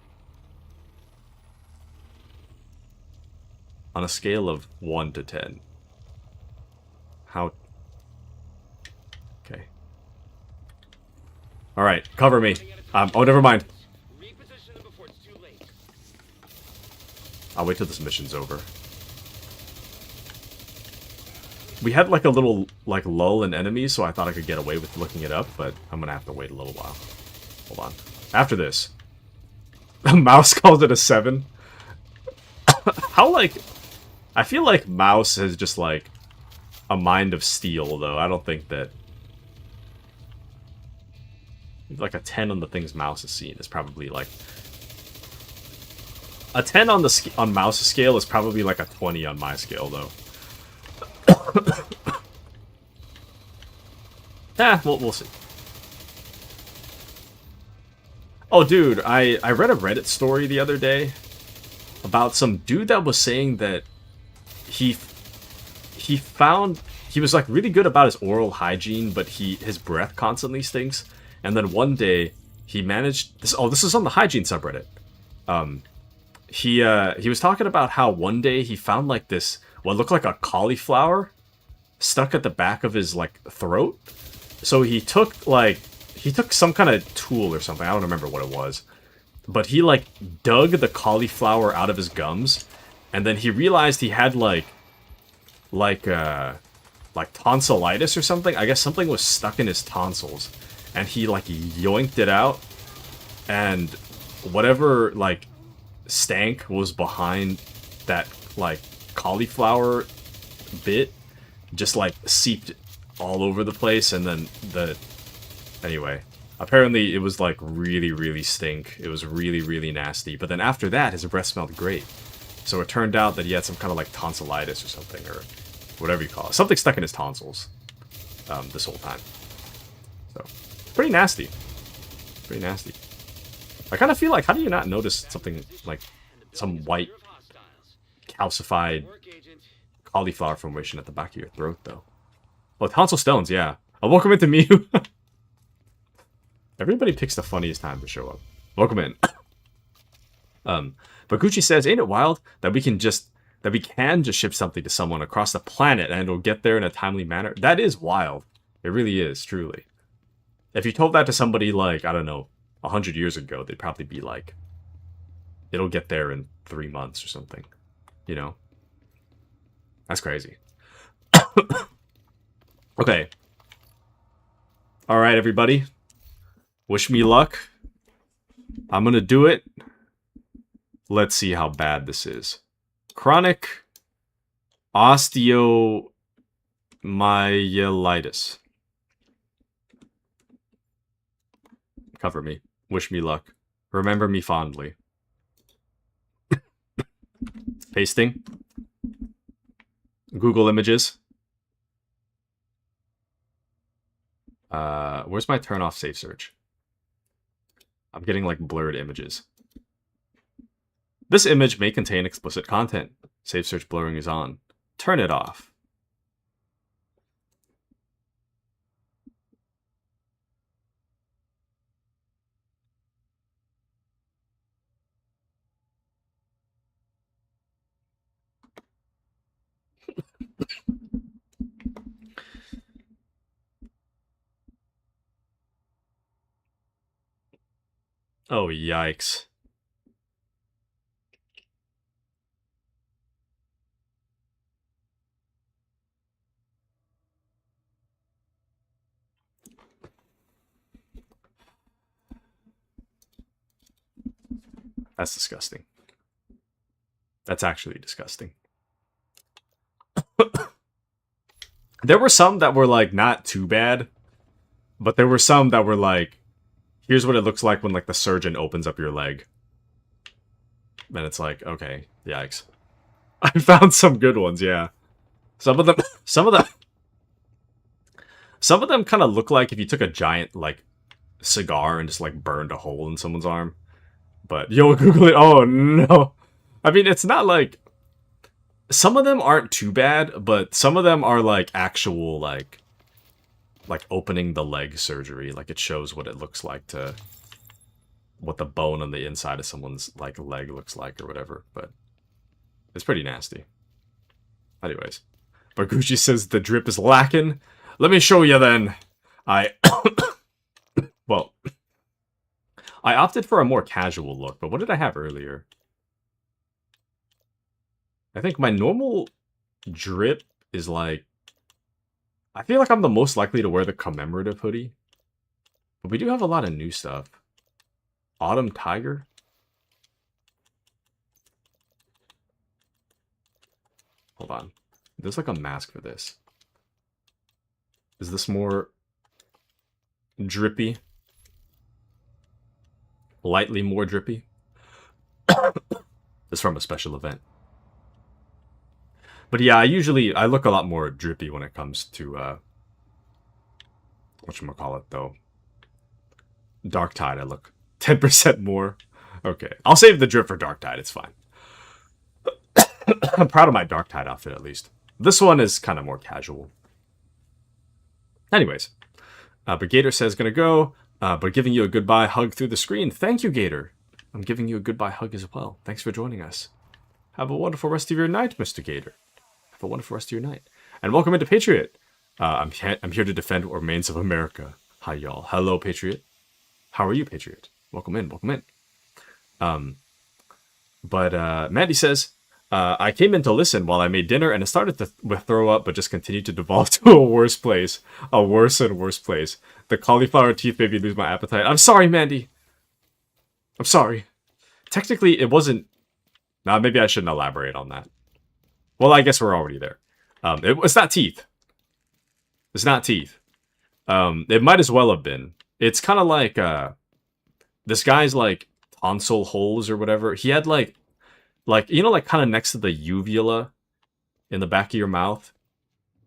[SPEAKER 1] On a scale of 1 to 10. How... Okay. Alright, cover me. Oh, never mind. I'll wait till this mission's over. We had, like, a little, like, lull in enemies, so I thought I could get away with looking it up, but I'm gonna have to wait a little while. Hold on. After this. Mouse calls it a 7. How, like... I feel like Mouse has just, like, a mind of steel, though. I don't think that... Like, a 10 on the things Mouse has seen is probably, like... A 10 on the on Mouse's scale is probably, like, a 20 on my scale, though. We'll see. Oh, dude, I read a Reddit story the other day about some dude that was saying that he found he was like really good about his oral hygiene, but his breath constantly stinks. And then one day he managed this. Oh, this is on the hygiene subreddit. He was talking about how one day he found like this what looked like a cauliflower stuck at the back of his like throat. So he took some kind of tool or something. I don't remember what it was. But he like dug the cauliflower out of his gums, and then he realized he had like tonsillitis or something. I guess something was stuck in his tonsils, and he like yoinked it out, and whatever like stank was behind that like cauliflower bit just like seeped all over the place, and then anyway, apparently it was like really, really stink. It was really, really nasty. But then after that, his breath smelled great. So it turned out that he had some kind of like tonsillitis or something, or whatever you call it. Something stuck in his tonsils this whole time. So, pretty nasty. Pretty nasty. I kind of feel like, how do you not notice something like some white calcified cauliflower formation at the back of your throat, though? Well, tonsil stones, yeah. Welcome into Mew. Everybody picks the funniest time to show up. Welcome in. But Gucci says, ain't it wild that we can just ship something to someone across the planet and it'll get there in a timely manner? That is wild. It really is, truly. If you told that to somebody like, I don't know, 100 years ago, they'd probably be like, it'll get there in 3 months or something. You know? That's crazy. Okay. Alright, everybody. Wish me luck. I'm gonna do it. Let's see how bad this is. Chronic osteomyelitis. Cover me. Wish me luck. Remember me fondly. Pasting. Google Images. Where's my turn off safe search? I'm getting like blurred images. This image may contain explicit content. Safe search blurring is on. Turn it off. Oh, yikes. That's disgusting. That's actually disgusting. There were some that were like not too bad, but there were some that were like, here's what it looks like when like the surgeon opens up your leg. And it's like, okay, yikes. I found some good ones, yeah. Some of them kind of look like if you took a giant like cigar and just like burned a hole in someone's arm. But yo, Google it. Oh no. I mean, it's not like, some of them aren't too bad, but some of them are like actual like opening the leg surgery. Like it shows what it looks like to, what the bone on the inside of someone's like leg looks like or whatever. But it's pretty nasty. Anyways, but Gucci says the drip is lacking. Let me show you then. Well, I opted for a more casual look, but what did I have earlier? I think my normal drip is like, I feel like I'm the most likely to wear the commemorative hoodie. But we do have a lot of new stuff. Autumn Tiger. Hold on. There's like a mask for this. Is this more drippy? Lightly more drippy? It's from a special event. But yeah, I look a lot more drippy when it comes to, whatchamacallit, though. Darktide, I look 10% more. Okay, I'll save the drip for Darktide, it's fine. I'm proud of my Darktide outfit, at least. This one is kind of more casual. Anyways, but Gator says gonna go, but giving you a goodbye hug through the screen. Thank you, Gator. I'm giving you a goodbye hug as well. Thanks for joining us. Have a wonderful rest of your night, Mr. Gator. Have a wonderful rest of your night. And welcome into Patriot. I'm here to defend what remains of America. Hi, y'all. Hello, Patriot. How are you, Patriot? Welcome in. Welcome in. But Mandy says, I came in to listen while I made dinner, and it started with throw up, but just continued to devolve to a worse place. A worse and worse place. The cauliflower teeth made me lose my appetite. I'm sorry, Mandy. I'm sorry. Technically, it wasn't... Nah, maybe I shouldn't elaborate on that. Well, I guess we're already there. It's not teeth. It's not teeth. It might as well have been. It's kind of like... this guy's, like, tonsil holes or whatever. He had, like, you know, like, kind of next to the uvula in the back of your mouth?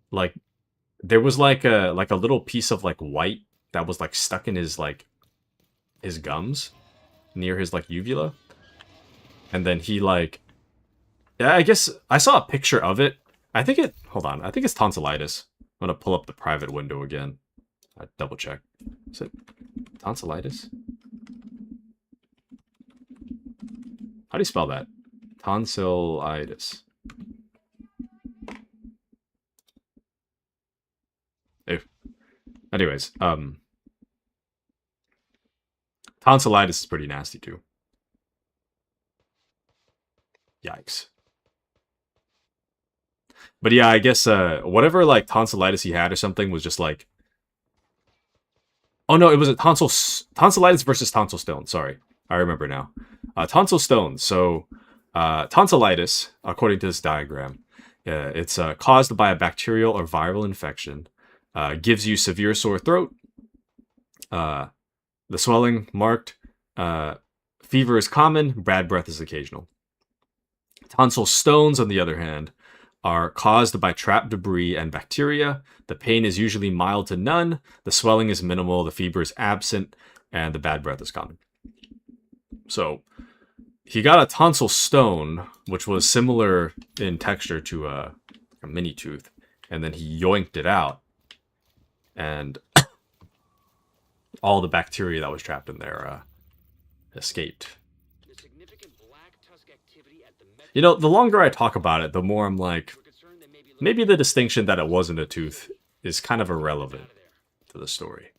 [SPEAKER 1] Like, there was, like a little piece of, like, white that was, like, stuck in his, like, his gums near his, like, uvula. And then he, like... Yeah, I guess I saw a picture of it. I think it... Hold on. I think it's tonsillitis. I'm going to pull up the private window again. Double check. Is it tonsillitis? How do you spell that? Tonsillitis. Anyways, tonsillitis is pretty nasty too. Yikes. But yeah, I guess whatever like tonsillitis he had or something was just like... Oh no, it was a tonsillitis versus tonsil stone. Sorry, I remember now. Tonsil stone. So tonsillitis, according to this diagram, it's caused by a bacterial or viral infection. Gives you severe sore throat. The swelling marked. Fever is common. Bad breath is occasional. Tonsil stones, on the other hand, are caused by trapped debris and bacteria. The pain is usually mild to none. The swelling is minimal. The fever is absent. And the bad breath is common. So, he got a tonsil stone, which was similar in texture to a mini tooth. And then he yoinked it out. And all the bacteria that was trapped in there escaped. You know, the longer I talk about it, the more I'm like, maybe the distinction that it wasn't a tooth is kind of irrelevant to the story.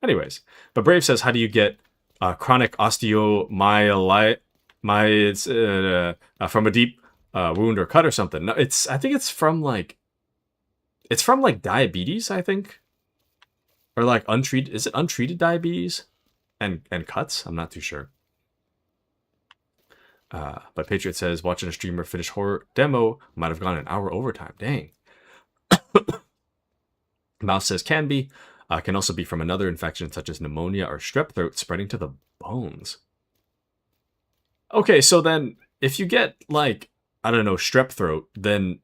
[SPEAKER 1] Anyways, but Brave says, how do you get chronic osteomyelitis from a deep wound or cut or something? No, I think it's from like diabetes, I think. Or like untreated, is it untreated diabetes and cuts? I'm not too sure. But Patriot says, watching a streamer finish horror demo might have gone an hour overtime. Dang. Mouse says, can be. Can also be from another infection such as pneumonia or strep throat spreading to the bones. Okay, so then if you get like, I don't know, strep throat, then...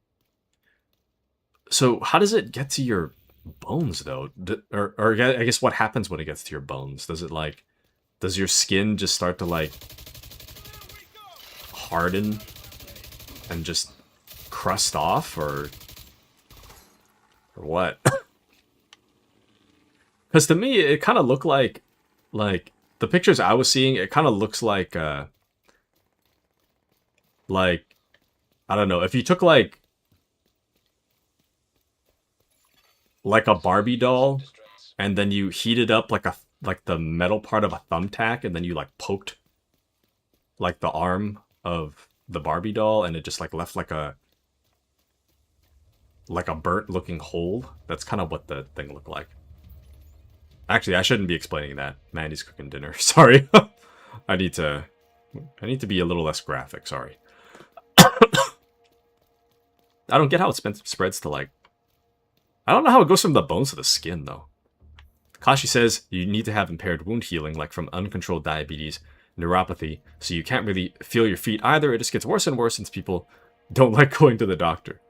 [SPEAKER 1] So how does it get to your bones though? Or I guess what happens when it gets to your bones? Does it like... Does your skin just start to like... harden and just crust off, or what? Because to me it kind of looked like the pictures I was seeing, it kind of looks like I don't know, if you took like a Barbie doll and then you heated up like the metal part of a thumbtack and then you like poked like the arm of the Barbie doll, and it just like left like a burnt looking hole. That's kind of what the thing looked like. Actually, I shouldn't be explaining that. Mandy's cooking dinner. Sorry. I need to be a little less graphic. Sorry. I don't get how it spreads to like... I don't know how it goes from the bones to the skin though. Kashi says you need to have impaired wound healing, like from uncontrolled diabetes, neuropathy, so you can't really feel your feet either. It just gets worse and worse since people don't like going to the doctor.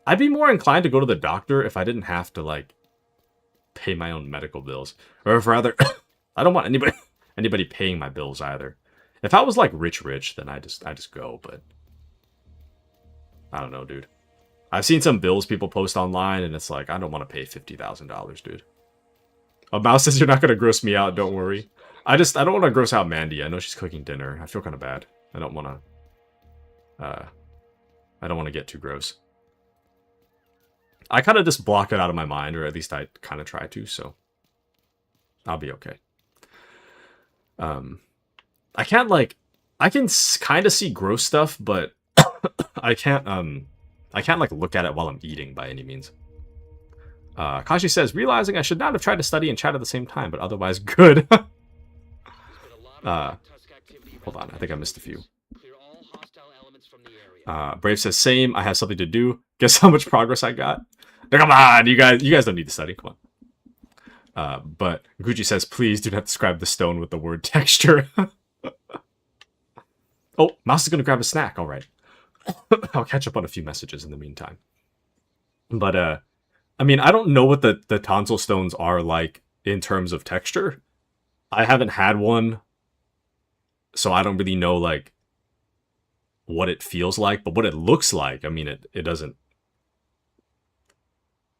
[SPEAKER 1] I'd be more inclined to go to the doctor if I didn't have to like pay my own medical bills, or if rather I don't want anybody paying my bills either. If I was like rich, then I just go, but I don't know, dude. I've seen some bills people post online, and it's like, I don't want to pay $50,000, dude. A mouse says you're not gonna gross me out. Don't worry. I don't want to gross out Mandy. I know she's cooking dinner. I feel kind of bad. I don't want to. I don't want to get too gross. I kind of just block it out of my mind, or at least I kind of try to. So I'll be okay. I can't like. I can kind of see gross stuff, but I can't like look at it while I'm eating by any means. Kashi says, realizing I should not have tried to study and chat at the same time, but otherwise good. Hold on, I think I missed a few. Brave says, same, I have something to do. Guess how much progress I got? Come on, you guys don't need to study, come on. But Gucci says, please do not describe the stone with the word texture. Oh, Mouse is going to grab a snack, alright. I'll catch up on a few messages in the meantime. But, I mean, I don't know what the tonsil stones are like in terms of texture. I haven't had one, so I don't really know, like, what it feels like. But what it looks like, I mean, it doesn't...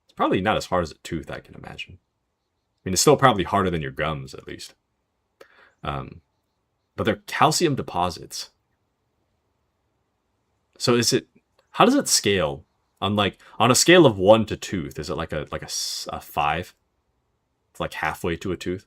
[SPEAKER 1] It's probably not as hard as a tooth, I can imagine. I mean, it's still probably harder than your gums, at least. But they're calcium deposits. So is it... How does it scale? On a scale of 1 to tooth, is it like a 5? It's like halfway to a tooth.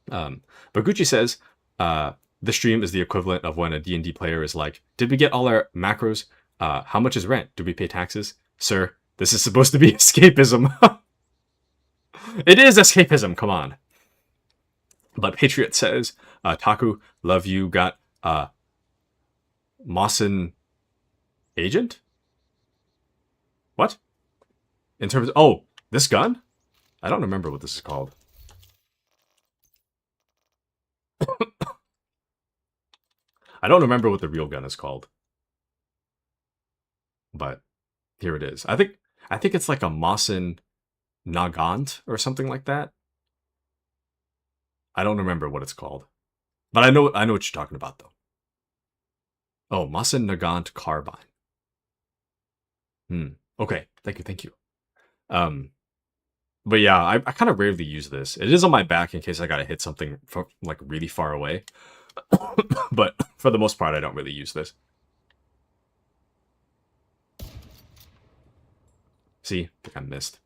[SPEAKER 1] But Gucci says, the stream is the equivalent of when a D&D player is like, did we get all our macros? How much is rent? Do we pay taxes? Sir, this is supposed to be escapism. It is escapism, come on. But Patriot says, Taku, love you, got Mawson agent? What? In terms of... Oh, this gun? I don't remember what this is called. I don't remember what the real gun is called. But here it is. I think it's like a Mawson Nagant or something like that. I don't remember what it's called. But I know what you're talking about, though. Oh, Mawson Nagant Carbine. Okay, thank you. But yeah, I kind of rarely use this. It is on my back in case I gotta hit something from, like, really far away. But for the most part, I don't really use this. See, I think I missed.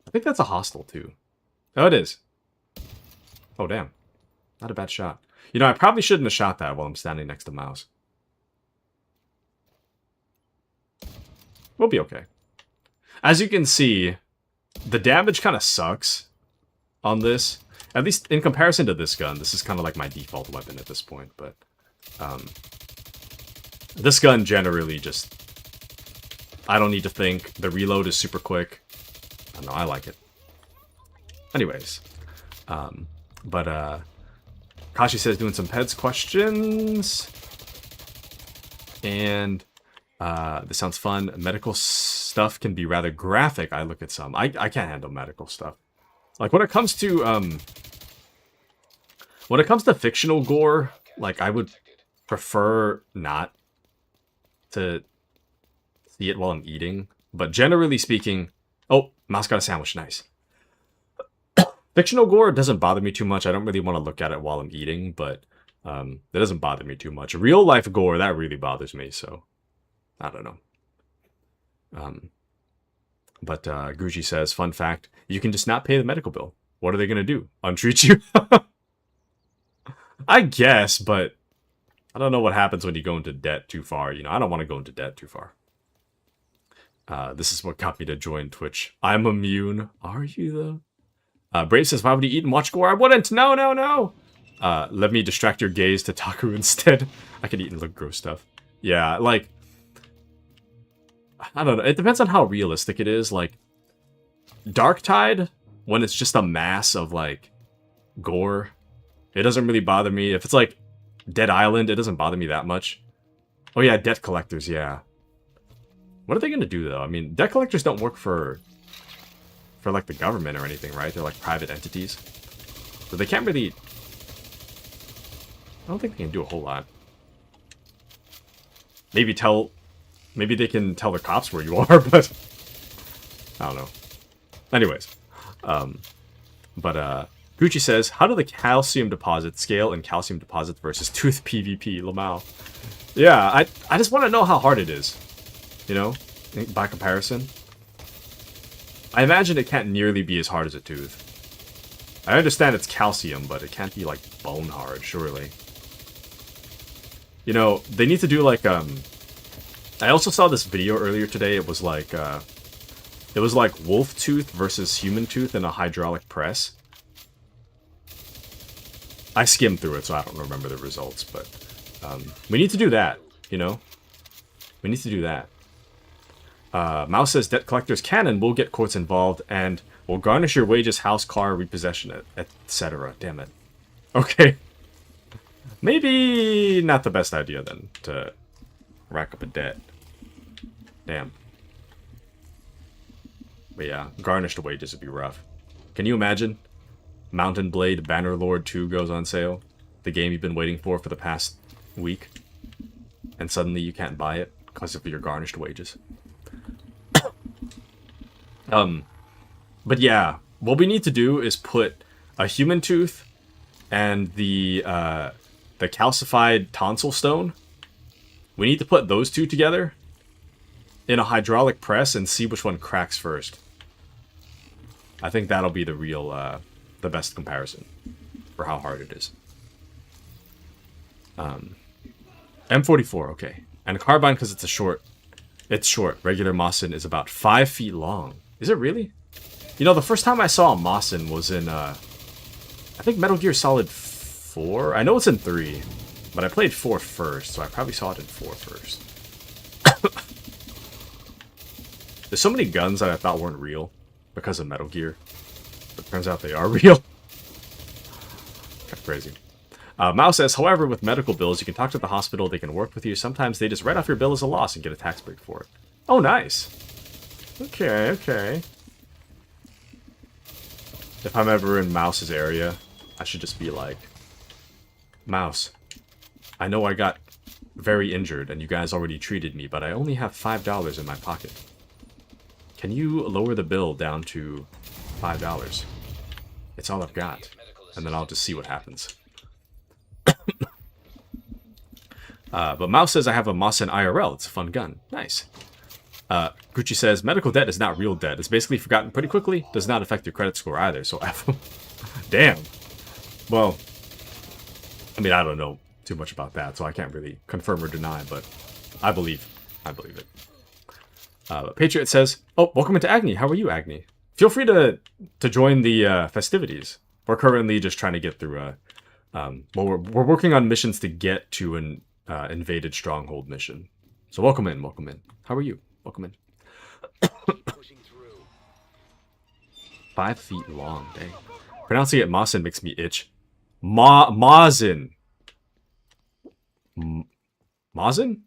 [SPEAKER 1] I think that's a hostile, too. Oh, it is. Oh, damn. Not a bad shot. You know, I probably shouldn't have shot that while I'm standing next to Mouse. We'll be okay. As you can see, the damage kind of sucks on this. At least in comparison to this gun. This is kind of like my default weapon at this point. But this gun generally just... I don't need to think. The reload is super quick. I don't know, I like it. Anyways. Kashi says doing some peds questions. And... this sounds fun. Medical stuff can be rather graphic. I look at some. I can't handle medical stuff. Like, when it comes to fictional gore, like, I would prefer not to see it while I'm eating. But generally speaking... Oh, Mouse got a sandwich. Nice. Fictional gore doesn't bother me too much. I don't really want to look at it while I'm eating, but that doesn't bother me too much. Real life gore, that really bothers me, so... I don't know. But Gucci says, fun fact, you can just not pay the medical bill. What are they going to do? Untreat you? I guess, but I don't know what happens when you go into debt too far. You know, I don't want to go into debt too far. This is what got me to join Twitch. I'm immune. Are you, though? Brave says, why would you eat and watch gore? I wouldn't. No. Let me distract your gaze to Taku instead. I can eat and look gross stuff. Yeah, like... I don't know. It depends on how realistic it is. Like, Darktide, when it's just a mass of, like, gore, it doesn't really bother me. If it's, like, Dead Island, it doesn't bother me that much. Oh, yeah, debt collectors, yeah. What are they going to do, though? I mean, debt collectors don't work for, like, the government or anything, right? They're, like, private entities. So they can't really... I don't think they can do a whole lot. Maybe tell Maybe they can tell the cops where you are, but I don't know. Anyways, Gucci says, how do the calcium deposits scale in calcium deposits versus tooth PvP, Lamau? Yeah, I just want to know how hard it is, you know, by comparison. I imagine it can't nearly be as hard as a tooth. I understand it's calcium, but it can't be, like, bone hard, surely. You know, they need to do, like, I also saw this video earlier today. It was like wolf tooth versus human tooth in a hydraulic press. I skimmed through it, so I don't remember the results, but we need to do that, you know? We need to do that. Mouse says debt collectors can and will get courts involved and will garnish your wages, house, car, repossession, etc. Damn it. Okay. Maybe not the best idea then to rack up a debt. Damn. But yeah, garnished wages would be rough. Can you imagine? Mountain Blade Bannerlord 2 goes on sale. The game you've been waiting for the past week. And suddenly you can't buy it because of your garnished wages. But yeah, what we need to do is put a human tooth and the calcified tonsil stone. We need to put those two together in a hydraulic press and see which one cracks first. I think that'll be the real, the best comparison for how hard it is. M44, okay. And a carbine because it's short. Regular Mosin is about 5 feet long. Is it really? You know, the first time I saw a Mosin was in, I think Metal Gear Solid 4? I know it's in 3, but I played 4 first, so I probably saw it in 4 first. There's so many guns that I thought weren't real because of Metal Gear. But it turns out they are real. Kind of crazy. Mao says, however, with medical bills, you can talk to the hospital, they can work with you. Sometimes they just write off your bill as a loss and get a tax break for it. Oh, nice. Okay, okay. If I'm ever in Mouse's area, I should just be like, Mouse, I know I got very injured and you guys already treated me, but I only have $5 in my pocket. Can you lower the bill down to $5? It's all I've got. And then I'll just see what happens. But Mouse says I have a Mosin IRL. It's a fun gun. Nice. Gucci says, medical debt is not real debt. It's basically forgotten pretty quickly. Does not affect your credit score either. So, damn. Well, I mean, I don't know too much about that, so I can't really confirm or deny, but I believe it. Patriot says, oh, welcome into Agni. How are you, Agni? Feel free to join the festivities. We're currently just trying to get through well, we're working on missions to get to an invaded stronghold mission. So welcome in. How are you? Welcome in. 5 feet long, dang. Pronouncing it Mosin makes me itch. Mazin. Mazin?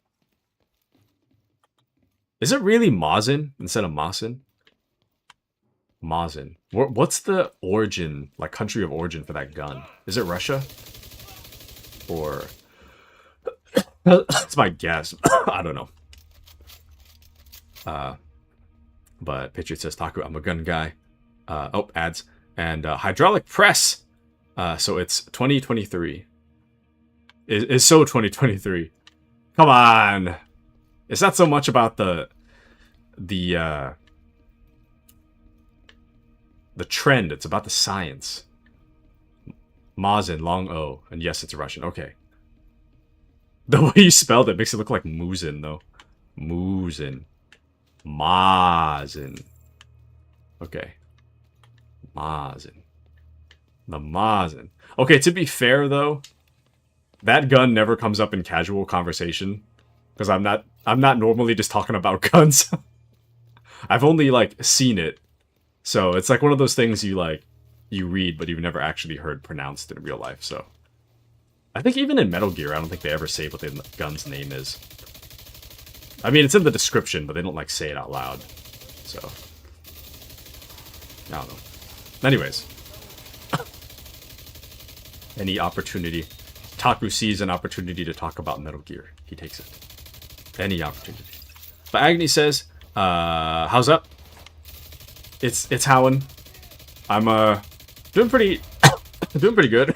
[SPEAKER 1] Is it really Mazin instead of Mosin? Mazin. What's the origin, like country of origin for that gun? Is it Russia? Or... That's my guess. I don't know. But Patriot says, Taku, I'm a gun guy. Oh, ads. And hydraulic press. So it's 2023. Is so 2023. Come on. It's not so much about the trend. It's about the science. Mazin, long O. And yes, it's Russian. Okay. The way you spelled it makes it look like Muzin, though. Muzin. Mazin. Okay. Mazin. The Mazin. Okay, to be fair, though, that gun never comes up in casual conversation. Because I'm not normally just talking about guns. I've only, like, seen it. So it's like one of those things you read, but you've never actually heard pronounced in real life, so... I think even in Metal Gear, I don't think they ever say what the gun's name is. I mean, it's in the description, but they don't, like, say it out loud. So. I don't know. Anyways. Any opportunity. Taku sees an opportunity to talk about Metal Gear. He takes it. Any opportunity. But Agni says, how's up? It's howin'. I'm doing pretty doing pretty good.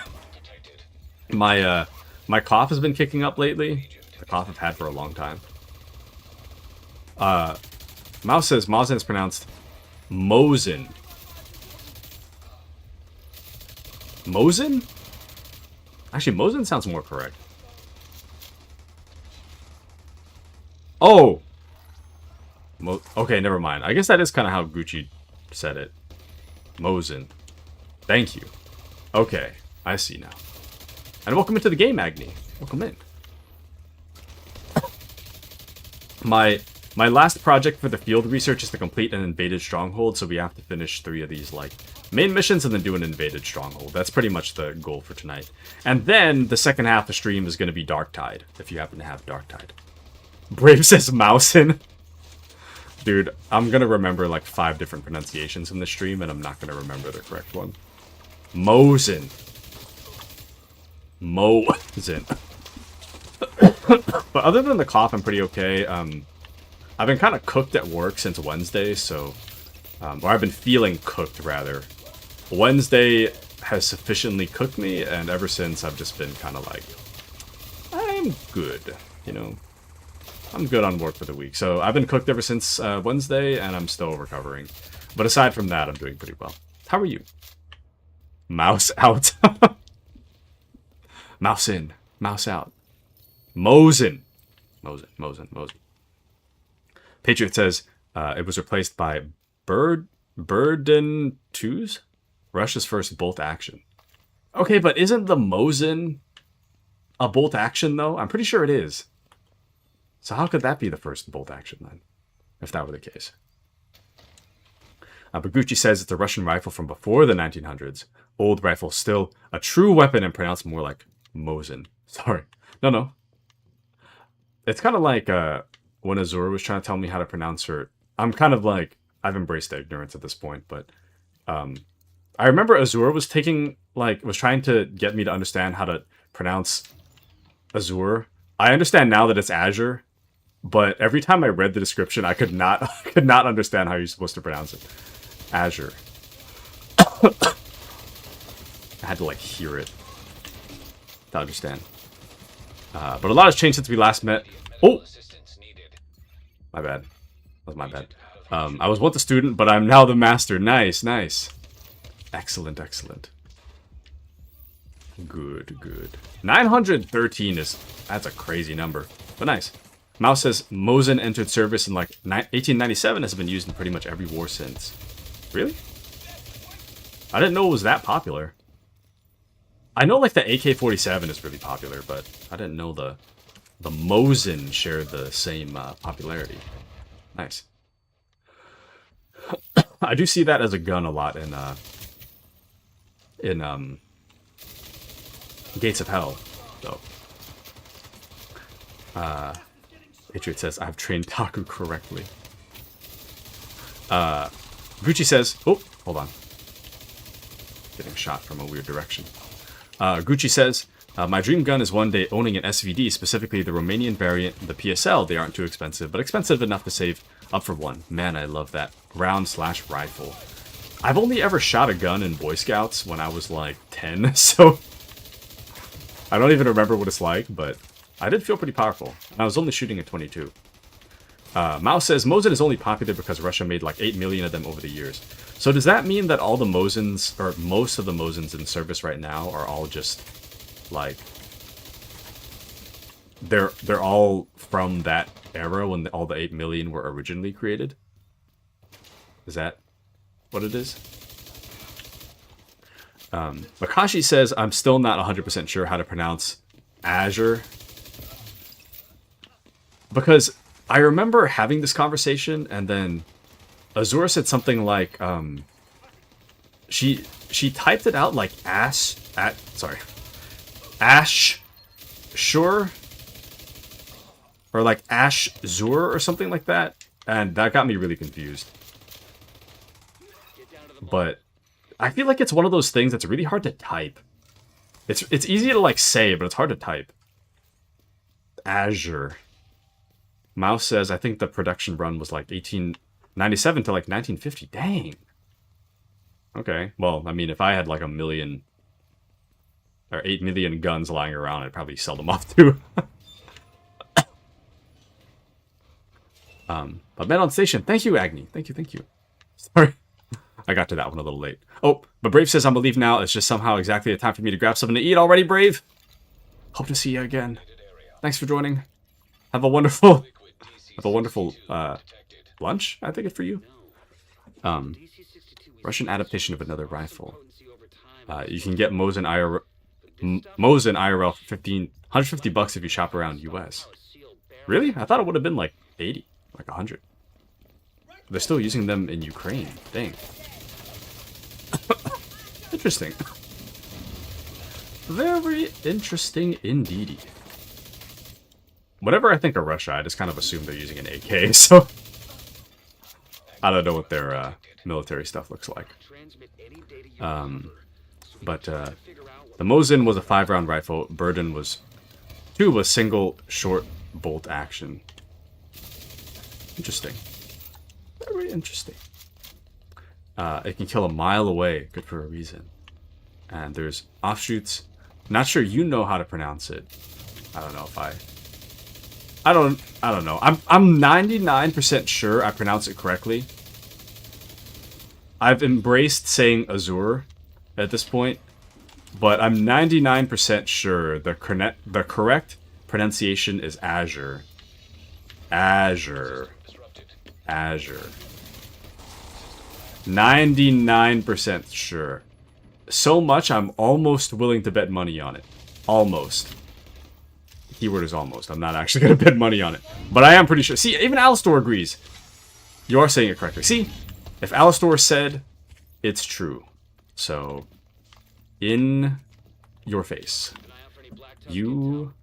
[SPEAKER 1] My cough has been kicking up lately. The cough I've had for a long time. Mouse says Mosin is pronounced Mosin. Mosin? Actually, Mosin sounds more correct. Oh! Okay, never mind. I guess that is kind of how Gucci said it. Mosin. Thank you. Okay, I see now. And welcome into the game, Agni. Welcome in. My last project for the field research is to complete an invaded stronghold, so we have to finish 3 of these, like, main missions and then do an invaded stronghold. That's pretty much the goal for tonight. And then the second half of the stream is going to be Darktide, if you happen to have Darktide. Brave says Mousin. Dude, I'm going to remember like 5 different pronunciations in the stream, and I'm not going to remember the correct one. Mosin. Mosin. But other than the cough, I'm pretty okay. I've been kind of cooked at work since Wednesday, so... or I've been feeling cooked, rather. Wednesday has sufficiently cooked me, and ever since I've just been kind of like... I'm good, you know? I'm good on work for the week. So I've been cooked ever since Wednesday, and I'm still recovering. But aside from that, I'm doing pretty well. How are you? Mouse out. Mouse in. Mouse out. Mosin. Mosin. Patriot says it was replaced by Burden 2's Russia's first bolt action. Okay, but isn't the Mosin a bolt action, though? I'm pretty sure it is. So how could that be the first bolt action, then? If that were the case. Baguchi says it's a Russian rifle from before the 1900s. Old rifle, still a true weapon and pronounced more like Mosin. Sorry. No. It's kind of like when Azura was trying to tell me how to pronounce her. I'm kind of like, I've embraced the ignorance at this point, but I remember Azura was trying to get me to understand how to pronounce Azure. I understand now that it's Azure, but every time I read the description, I could not understand how you're supposed to pronounce it. Azure. I had to like hear it to understand. But a lot has changed since we last met. Oh, my bad. That was my bad. I was once a student, but I'm now the master. Nice. Excellent. Good. 913 that's a crazy number, but nice. Mouse says Mosin entered service in like 1897, has been used in pretty much every war since. Really? I didn't know it was that popular. I know like the AK-47 is really popular, but I didn't know the Mosin shared the same popularity. Nice. I do see that as a gun a lot in Gates of Hell, though. Patriot says, I've trained Taku correctly. Gucci says, oh, hold on. Getting shot from a weird direction. Gucci says, my dream gun is one day owning an SVD, specifically the Romanian variant, the PSL. They aren't too expensive, but expensive enough to save up for one. Man, I love that. Round/rifle. I've only ever shot a gun in Boy Scouts when I was like 10, so I don't even remember what it's like, but I did feel pretty powerful. And I was only shooting at 22. Mao says, Mosin is only popular because Russia made like 8 million of them over the years. So does that mean that all the Mosins, or most of the Mosins in service right now, are all just, like, they're all from that era when all the 8 million were originally created? Is that what it is? Makashi says, I'm still not 100% sure how to pronounce Azure. Because I remember having this conversation, and then Azura said something like, she typed it out like Ash, Sure, or like Ash Zur or something like that, and that got me really confused. But I feel like it's one of those things that's really hard to type. It's easy to like say, but it's hard to type. Azure. Mouse says, I think the production run was like 1897 to like 1950. Dang. Okay. Well, I mean, if I had like 1 million or 8 million guns lying around, I'd probably sell them off too. But Men on Station, thank you, Agni. Thank you. Sorry. I got to that one a little late. Oh, but Brave says I'm gonna leave now. It's just somehow exactly the time for me to grab something to eat already, Brave. Hope to see you again. Thanks for joining. Have a wonderful lunch, I think it's for you. Russian adaptation of another rifle. You can get Mosin IRL for 150 bucks if you shop around US. Really? I thought it would have been like 80, like 100. They're still using them in Ukraine. Dang. Interesting. Very interesting indeed. Whenever I think of Russia, I just kind of assume they're using an AK, so I don't know what their military stuff looks like. But the Mosin was a 5-round rifle. Burden was 2 was single short bolt action. Interesting. Very interesting. It can kill a mile away. Good for a reason. And there's offshoots. Not sure you know how to pronounce it. I don't know if I don't know. I'm 99% sure I pronounce it correctly. I've embraced saying Azure at this point, but I'm 99% sure the correct pronunciation is Azure. Azure. 99% sure. So much I'm almost willing to bet money on it. Almost. The keyword is almost. I'm not actually going to bet money on it. But I am pretty sure. See, even Alistor agrees. You are saying it correctly. See, if Alistor said, it's true. So, in your face. You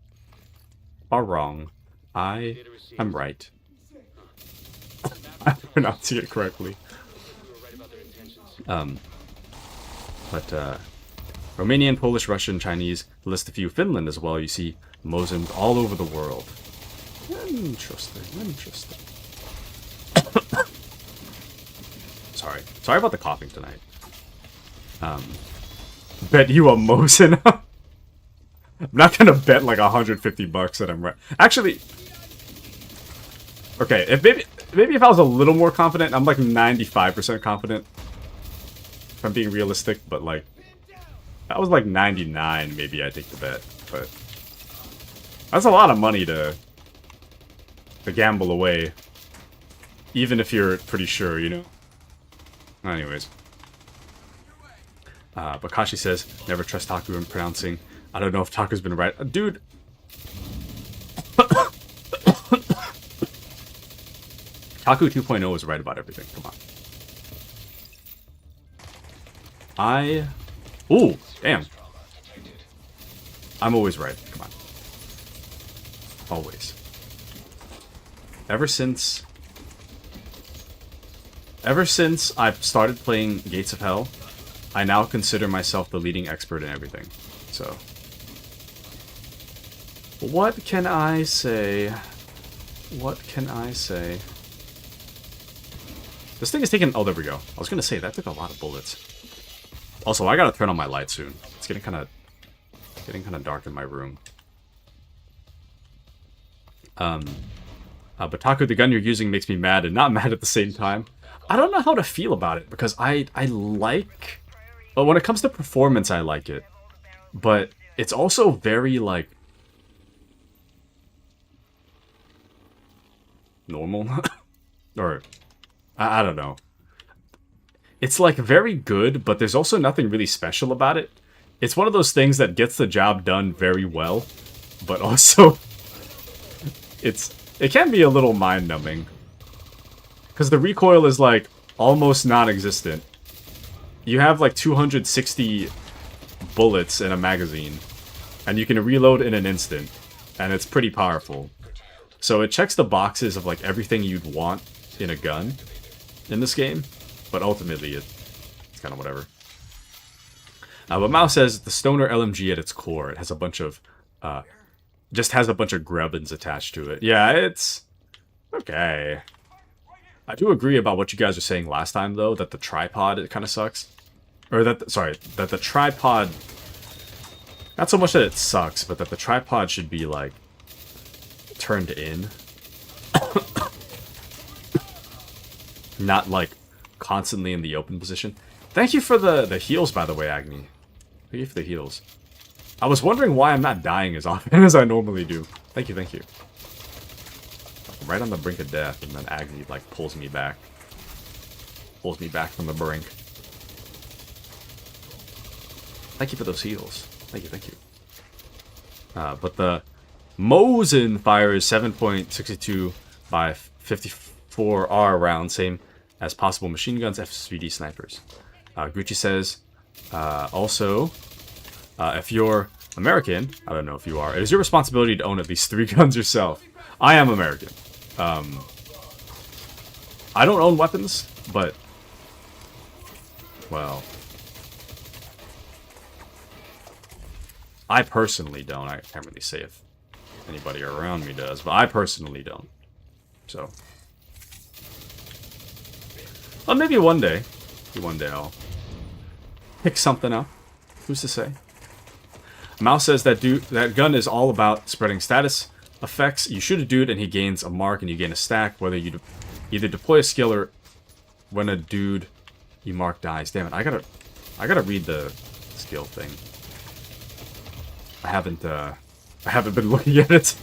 [SPEAKER 1] are wrong. I am right. I'm pronouncing it correctly. Romanian, Polish, Russian, Chinese, to list a few, Finland as well. You see Mosins all over the world. Interesting. Sorry about the coughing tonight. Bet you a Mosin. I'm not gonna bet like 150 bucks that I'm right. Actually, okay, maybe if I was a little more confident, I'm like 95% confident. If I'm being realistic, but like, I was like 99, maybe I take the bet, but that's a lot of money to gamble away, even if you're pretty sure, you know? Anyways. Bakashi says, never trust Taku in pronouncing. I don't know if Taku's been right. Dude! Taku 2.0 is right about everything, come on. Ooh, damn. I'm always right. Come on. Always. Ever since I've started playing Gates of Hell, I now consider myself the leading expert in everything. So, what can I say? What can I say? This thing is taking... Oh, there we go. I was gonna say, that took a lot of bullets. Also, I gotta turn on my light soon. It's getting kind of dark in my room. But Taku, the gun you're using makes me mad and not mad at the same time. I don't know how to feel about it, because I like... But when it comes to performance, I like it. But it's also very, like... normal? Or... I don't know. It's, like, very good, but there's also nothing really special about it. It's one of those things that gets the job done very well, but also... It can be a little mind-numbing. Because the recoil is, like, almost non-existent. You have, like, 260 bullets in a magazine, and you can reload in an instant, and it's pretty powerful. So it checks the boxes of, like, everything you'd want in a gun in this game, but ultimately it's kind of whatever. But Mao says the Stoner LMG at its core, it has a bunch of, just has a bunch of grubbins attached to it. Yeah, it's Okay. I do agree about what you guys were saying last time, though, that the tripod, it kind of sucks. Or that, sorry, that the tripod... Not so much that it sucks, but that the tripod should be, like, turned in. Not, like, constantly in the open position. Thank you for the heals, by the way, Agni. Thank you for the heals. I was wondering why I'm not dying as often as I normally do. Thank you, thank you. Right on the brink of death, and then Agni, like, pulls me back. Pulls me back from the brink. Thank you for those heals. Thank you, thank you. But the Mosin fires 7.62 by 54R round, same as possible machine guns, FSVD snipers. Gucci says, also, if you're American, I don't know if you are, it is your responsibility to own at least 3 guns yourself. I am American. I don't own weapons, but, well, I personally don't. I can't really say if anybody around me does, but I personally don't. So, well, maybe one day. Maybe one day I'll pick something up. Who's to say? Mouse says that that gun is all about spreading status effects. You shoot a dude and he gains a mark and you gain a stack, whether you either deploy a skill or when a dude you mark dies. Damn it, I gotta read the skill thing. I haven't been looking at it.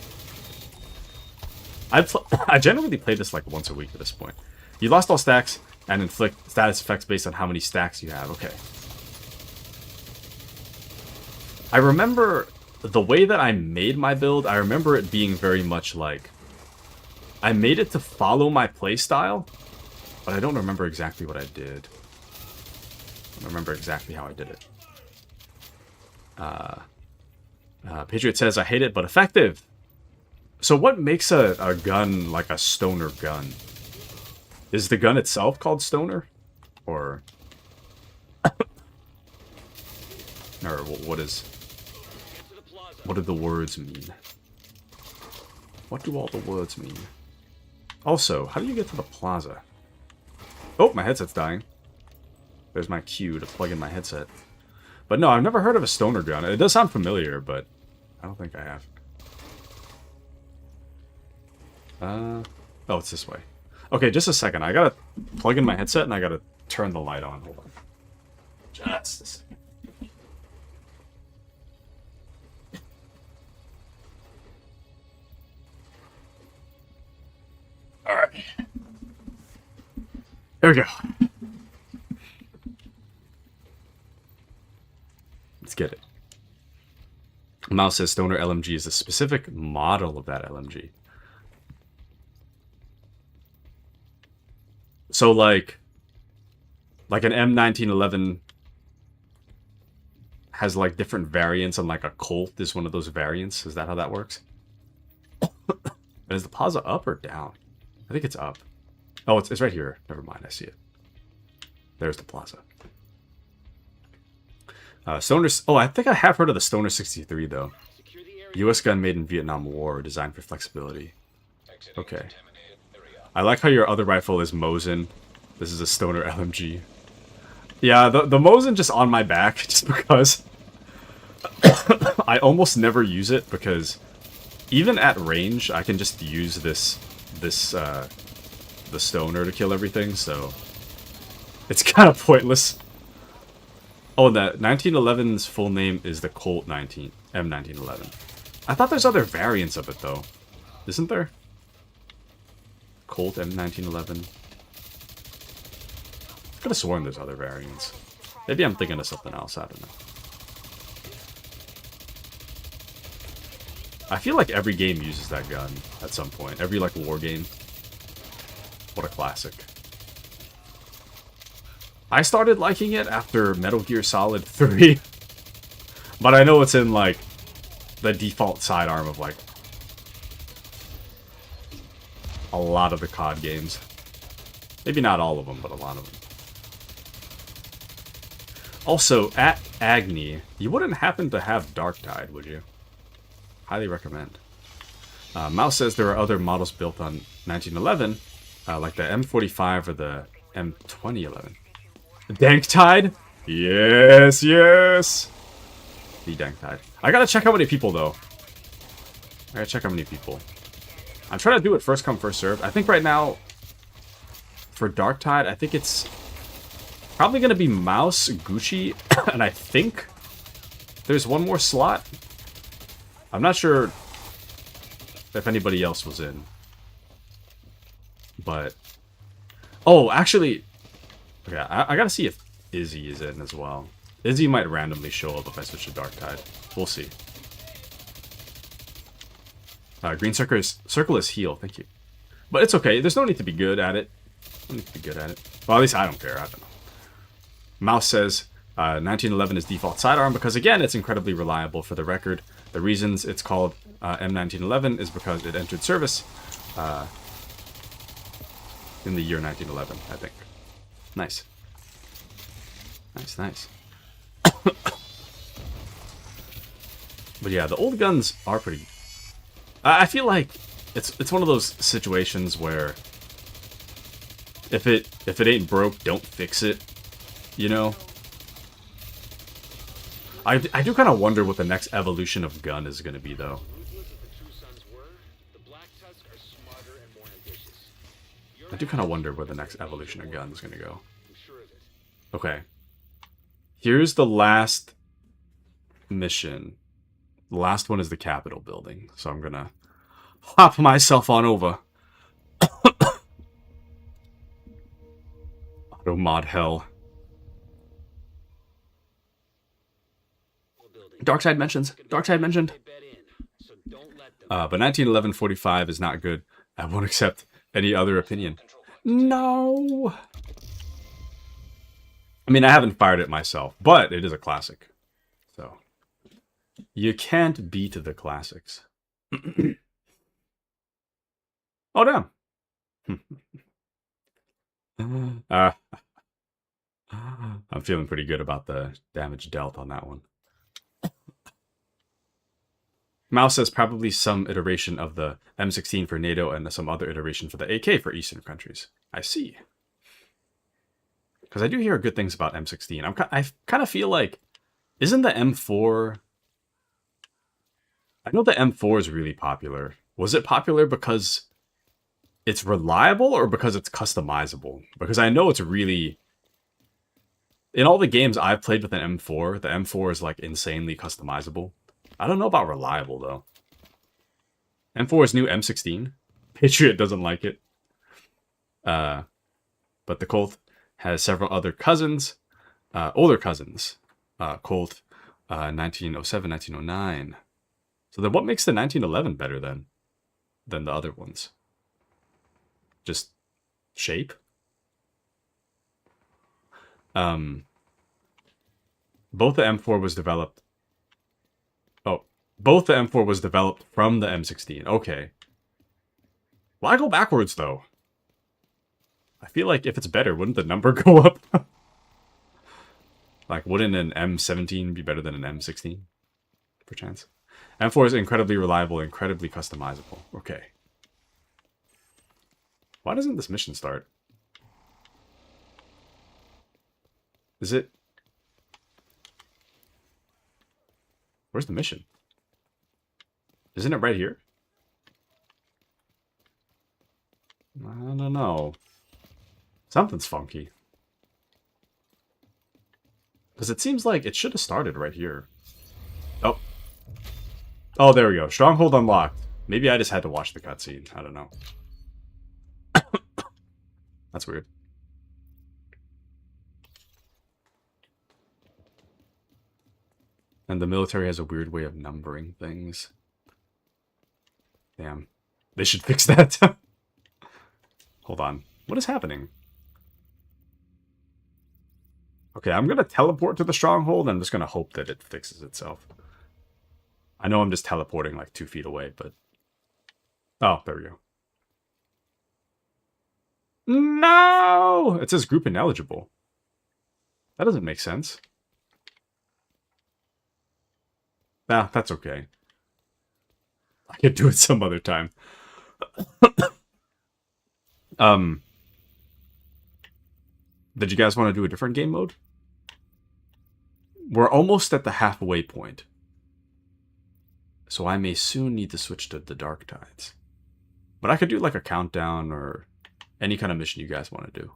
[SPEAKER 1] I generally play this like once a week at this point. You lost all stacks and inflict status effects based on how many stacks you have. Okay. I remember the way that I made my build, I remember it being very much like... I made it to follow my playstyle, but I don't remember exactly what I did. I don't remember exactly how I did it. Patriot says, I hate it, but effective. So what makes a gun like a stoner gun? Is the gun itself called stoner? Or... or what is... What do the words mean? What do all the words mean? Also, how do you get to the plaza? Oh, my headset's dying. There's my cue to plug in my headset. But no, I've never heard of a stoner gun. It does sound familiar, but I don't think I have. Oh, it's this way. Okay, just a second. I gotta plug in my headset and I gotta turn the light on. Hold on. Just a second. Alright. There we go. Let's get it. Mouse says Stoner LMG is a specific model of that LMG. So like an M1911 has like different variants, and like a Colt is one of those variants. Is that how that works? Is the plaza up or down? I think it's up. Oh, it's right here. Never mind, I see it. There's the plaza. Stoner... Oh, I think I have heard of the Stoner 63, though. U.S. gun made in Vietnam War, designed for flexibility. Okay. I like how your other rifle is Mosin. This is a Stoner LMG. Yeah, the Mosin just on my back, just because... I almost never use it, because even at range, I can just use the Stoner to kill everything, so... It's kind of pointless. Oh, that 1911's full name is the Colt M1911. I thought there's other variants of it, though. Isn't there? Colt M1911. I could have sworn there's other variants. Maybe I'm thinking of something else, I don't know. I feel like every game uses that gun at some point. Every, like, war game. What a classic. I started liking it after Metal Gear Solid 3. But I know it's in, like, the default sidearm of, like, a lot of the COD games. Maybe not all of them, but a lot of them. Also, at Agni, you wouldn't happen to have Darktide, would you? Highly recommend. Mouse says there are other models built on 1911, like the M45 or the M2011. Darktide? Yes, yes! The Darktide. I gotta check how many people, though. I gotta check how many people. I'm trying to do it first come, first serve. I think right now, for Darktide, I think it's probably gonna be Mouse, Gucci, and I think there's one more slot. I'm not sure if anybody else was in. But... Oh, actually... Okay, I gotta see if Izzy is in as well. Izzy might randomly show up if I switch to Darktide. We'll see. Green circle is heal, thank you. But it's okay, there's no need to be good at it. No need to be good at it. Well, at least I don't care, I don't know. Mouse says 1911 is default sidearm because, again, it's incredibly reliable. For the record, the reasons it's called M1911 is because it entered service in the year 1911, I think. Nice. Nice, nice. But yeah, the old guns are pretty... I feel like it's one of those situations where if it ain't broke, don't fix it. You know? I do kind of wonder what the next evolution of gun is going to be, though. I do kind of wonder where the next evolution of gun is going to go. Okay. Here's the last mission. The last one is the Capitol building, so I'm going to hop myself on over. Auto mod hell. Darktide mentions. Darktide mentioned. But 1911-45 is not good. I won't accept any other opinion. No! I mean, I haven't fired it myself, but it is a classic. So, you can't beat the classics. Oh, damn. I'm feeling pretty good about the damage dealt on that one. Mouse says probably some iteration of the M16 for NATO and some other iteration for the AK for Eastern countries. I see. Because I do hear good things about M16. I kind of feel like, isn't the M4... I know the M4 is really popular. Was it popular because it's reliable or because it's customizable? Because I know it's really... In all the games I've played with an M4, the M4 is like insanely customizable. I don't know about reliable, though. M4 is new M16. Patriot doesn't like it. But the Colt has several other cousins. Older cousins. Colt, 1907, 1909. So then what makes the 1911 better, then? Than the other ones? Just shape? Both the M4 was developed... Oh, both the M4 was developed from the M16. Okay. Why go backwards, though? I feel like if it's better, wouldn't the number go up? Like, wouldn't an M17 be better than an M16? Perchance. M4 is incredibly reliable, incredibly customizable. Okay. Why doesn't this mission start? Is it... Where's the mission? Isn't it right here? I don't know. Something's funky. Because it seems like it should have started right here. Oh. Oh, there we go. Stronghold unlocked. Maybe I just had to watch the cutscene. I don't know. That's weird. And the military has a weird way of numbering things. Damn. They should fix that. Hold on. What is happening? Okay, I'm going to teleport to the stronghold, and I'm just going to hope that it fixes itself. I know I'm just teleporting like 2 feet away, but... Oh, there we go. No! It says group ineligible. That doesn't make sense. Nah, that's okay. I could do it some other time. Did you guys want to do a different game mode? We're almost at the halfway point. So I may soon need to switch to the Darktides. But I could do like a countdown or any kind of mission you guys want to do.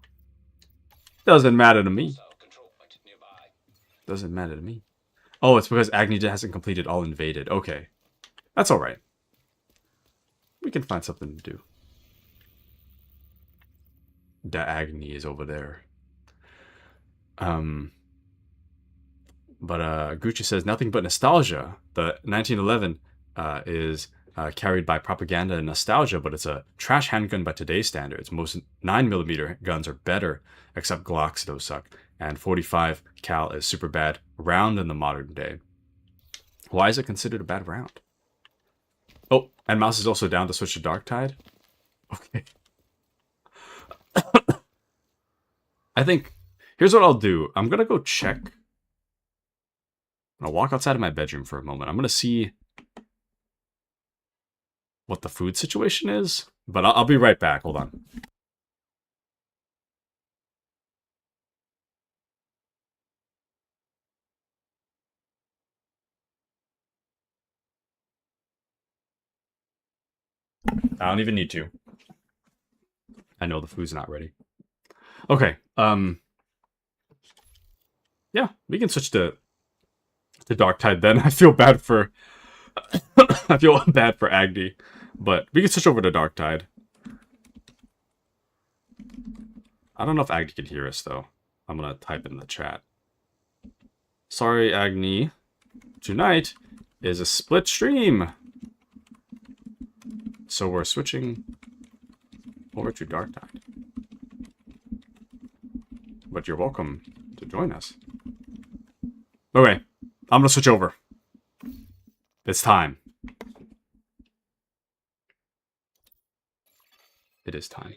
[SPEAKER 1] Doesn't matter to me. Doesn't matter to me. Oh, it's because Agni hasn't completed All Invaded. Okay. That's alright. We can find something to do. The Agni is over there. But Gucci says, nothing but nostalgia. The 1911 is carried by propaganda and nostalgia, but it's a trash handgun by today's standards. Most 9mm guns are better, except Glocks, those suck. And 45 cal is super bad round in the modern day. Why is it considered a bad round? Oh, and Mouse is also down to switch to Darktide? Okay. I think, here's what I'll do. I'm going to go check. I'll walk outside of my bedroom for a moment. I'm going to see what the food situation is, but I'll be right back. Hold on. I don't even need to. I know the food's not ready. Okay. Yeah, we can switch to Darktide then. I feel bad for I feel bad for Agni, but we can switch over to Darktide. I don't know if Agni can hear us though. I'm gonna type in the chat. Sorry, Agni. Tonight is a split stream. So we're switching over to Darktide. But you're welcome to join us. Okay, I'm gonna switch over. It's time. It is time.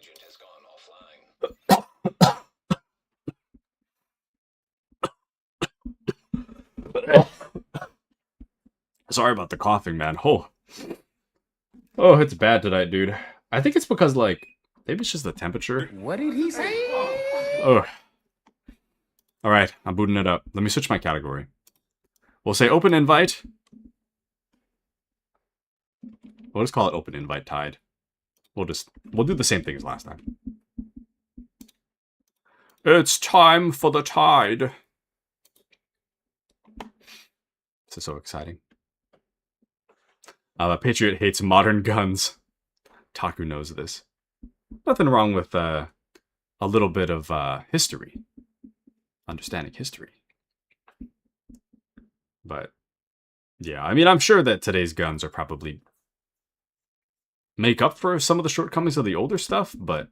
[SPEAKER 1] Sorry about the coughing, man. Oh, it's bad tonight, dude. I think it's because, like, maybe it's just the temperature.
[SPEAKER 3] What did he say?
[SPEAKER 1] Oh. Alright, I'm booting it up. Let me switch my category. We'll say open invite. We'll just call it open invite tide. We'll do the same thing as last time. It's time for the tide. This is so exciting. Patriot hates modern guns. Taku knows this. Nothing wrong with a little bit of history. Understanding history. But, yeah, I mean, I'm sure that today's guns are probably make up for some of the shortcomings of the older stuff, but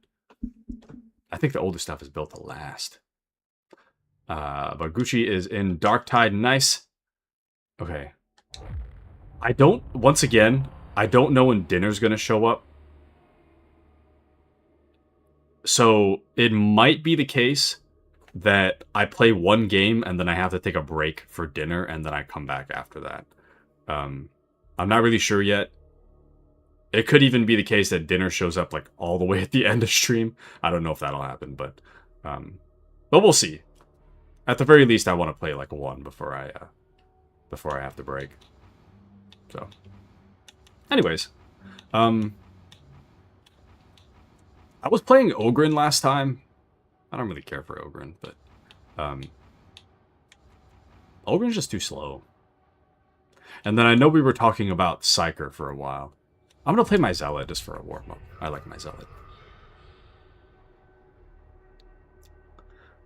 [SPEAKER 1] I think the older stuff is built to last. But Gucci is in Darktide. Nice. Okay. Once again, I don't know when dinner's gonna show up. So, it might be the case that I play one game and then I have to take a break for dinner and then I come back after that. I'm not really sure yet. It could even be the case that dinner shows up like all the way at the end of stream. I don't know if that'll happen, but we'll see. At the very least, I want to play like one before I have to break. So, anyways, I was playing Ogren last time. I don't really care for Ogren, but Ogren's just too slow. And then I know we were talking about Psyker for a while. I'm going to play my Zealot just for a warm-up. I like my Zealot.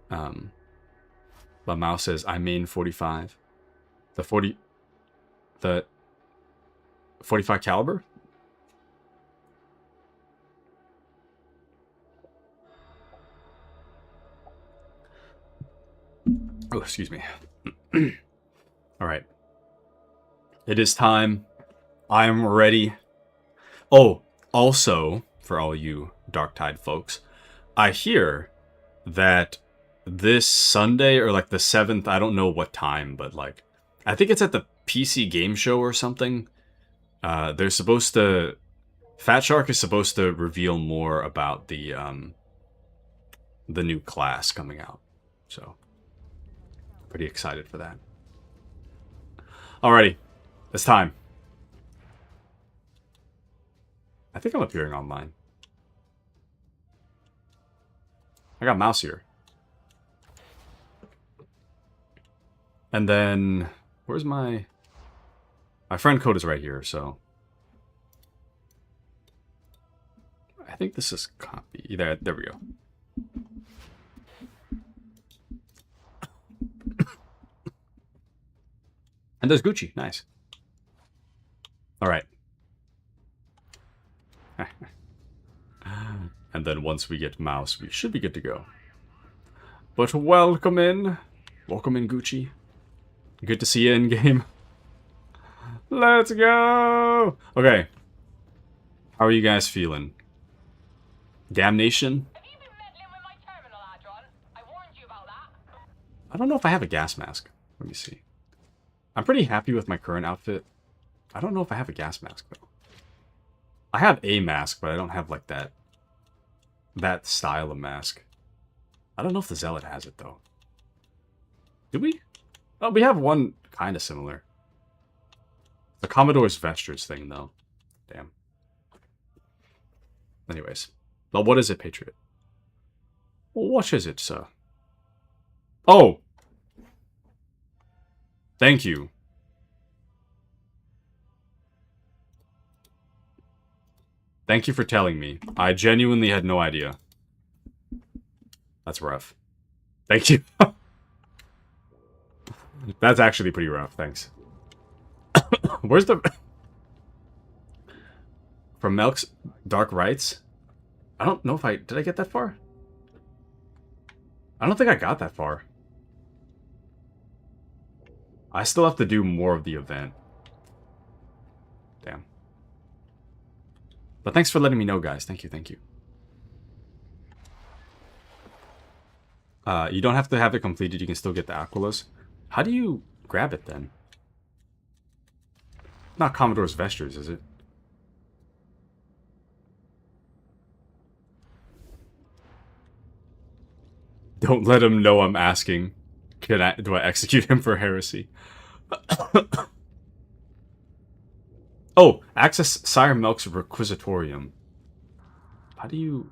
[SPEAKER 1] But Mao says, I main 45. The 45 caliber? Oh, excuse me. Alright. It is time. I am ready. Oh, also, for all you Darktide folks, I hear that this Sunday, or like the 7th, I don't know what time, but like, I think it's at the PC Game Show or something, They're supposed to... Fat Shark is supposed to reveal more about the new class coming out. So, pretty excited for that. Alrighty, it's time. I think I'm appearing online. I got mouse here. And then, where's my... My friend code is right here, so... I think this is copy. There we go. And there's Gucci. Nice. Alright. And then once we get mouse, we should be good to go. But welcome in. Welcome in, Gucci. Good to see you in game. Let's go! Okay. How are you guys feeling? Damnation?
[SPEAKER 3] Have you been meddling with my terminal, Adron? I warned you about that.
[SPEAKER 1] I don't know if I have a gas mask. Let me see. I'm pretty happy with my current outfit. I don't know if I have a gas mask, though. I have a mask, but I don't have, like, that style of mask. I don't know if the Zealot has it, though. Do we? Oh, we have one kind of similar. The Commodore's Vestures thing, though. Damn. Anyways. Well, what is it, Patriot? What is it, sir? Oh! Thank you. Thank you for telling me. I genuinely had no idea. That's rough. Thank you. That's actually pretty rough, thanks. Where's the... From Melk's Dark Rites? I don't know if I... Did I get that far? I don't think I got that far. I still have to do more of the event. Damn. But thanks for letting me know, guys. Thank you, thank you. You don't have to have it completed. You can still get the Aquilas. How do you grab it, then? Not Commodore's Vestures, is it? Don't let him know I'm asking. Do I execute him for heresy? Oh, access Sire Melk's Requisitorium. How do you...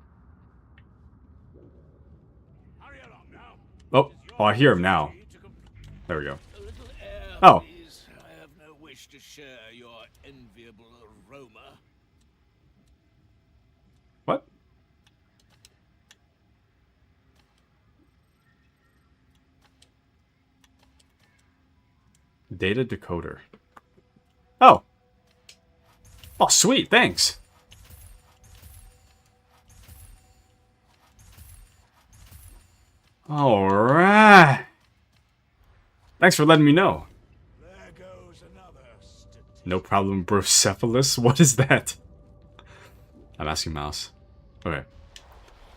[SPEAKER 1] Oh, I hear him now. There we go. Oh.
[SPEAKER 2] I have no wish to share your enviable aroma.
[SPEAKER 1] What? Data decoder. Oh. Oh, sweet. Thanks. All right. Thanks for letting me know.
[SPEAKER 2] There goes another statistic.
[SPEAKER 1] No problem, Brocephalus. What is that? I'm asking Mouse. Okay.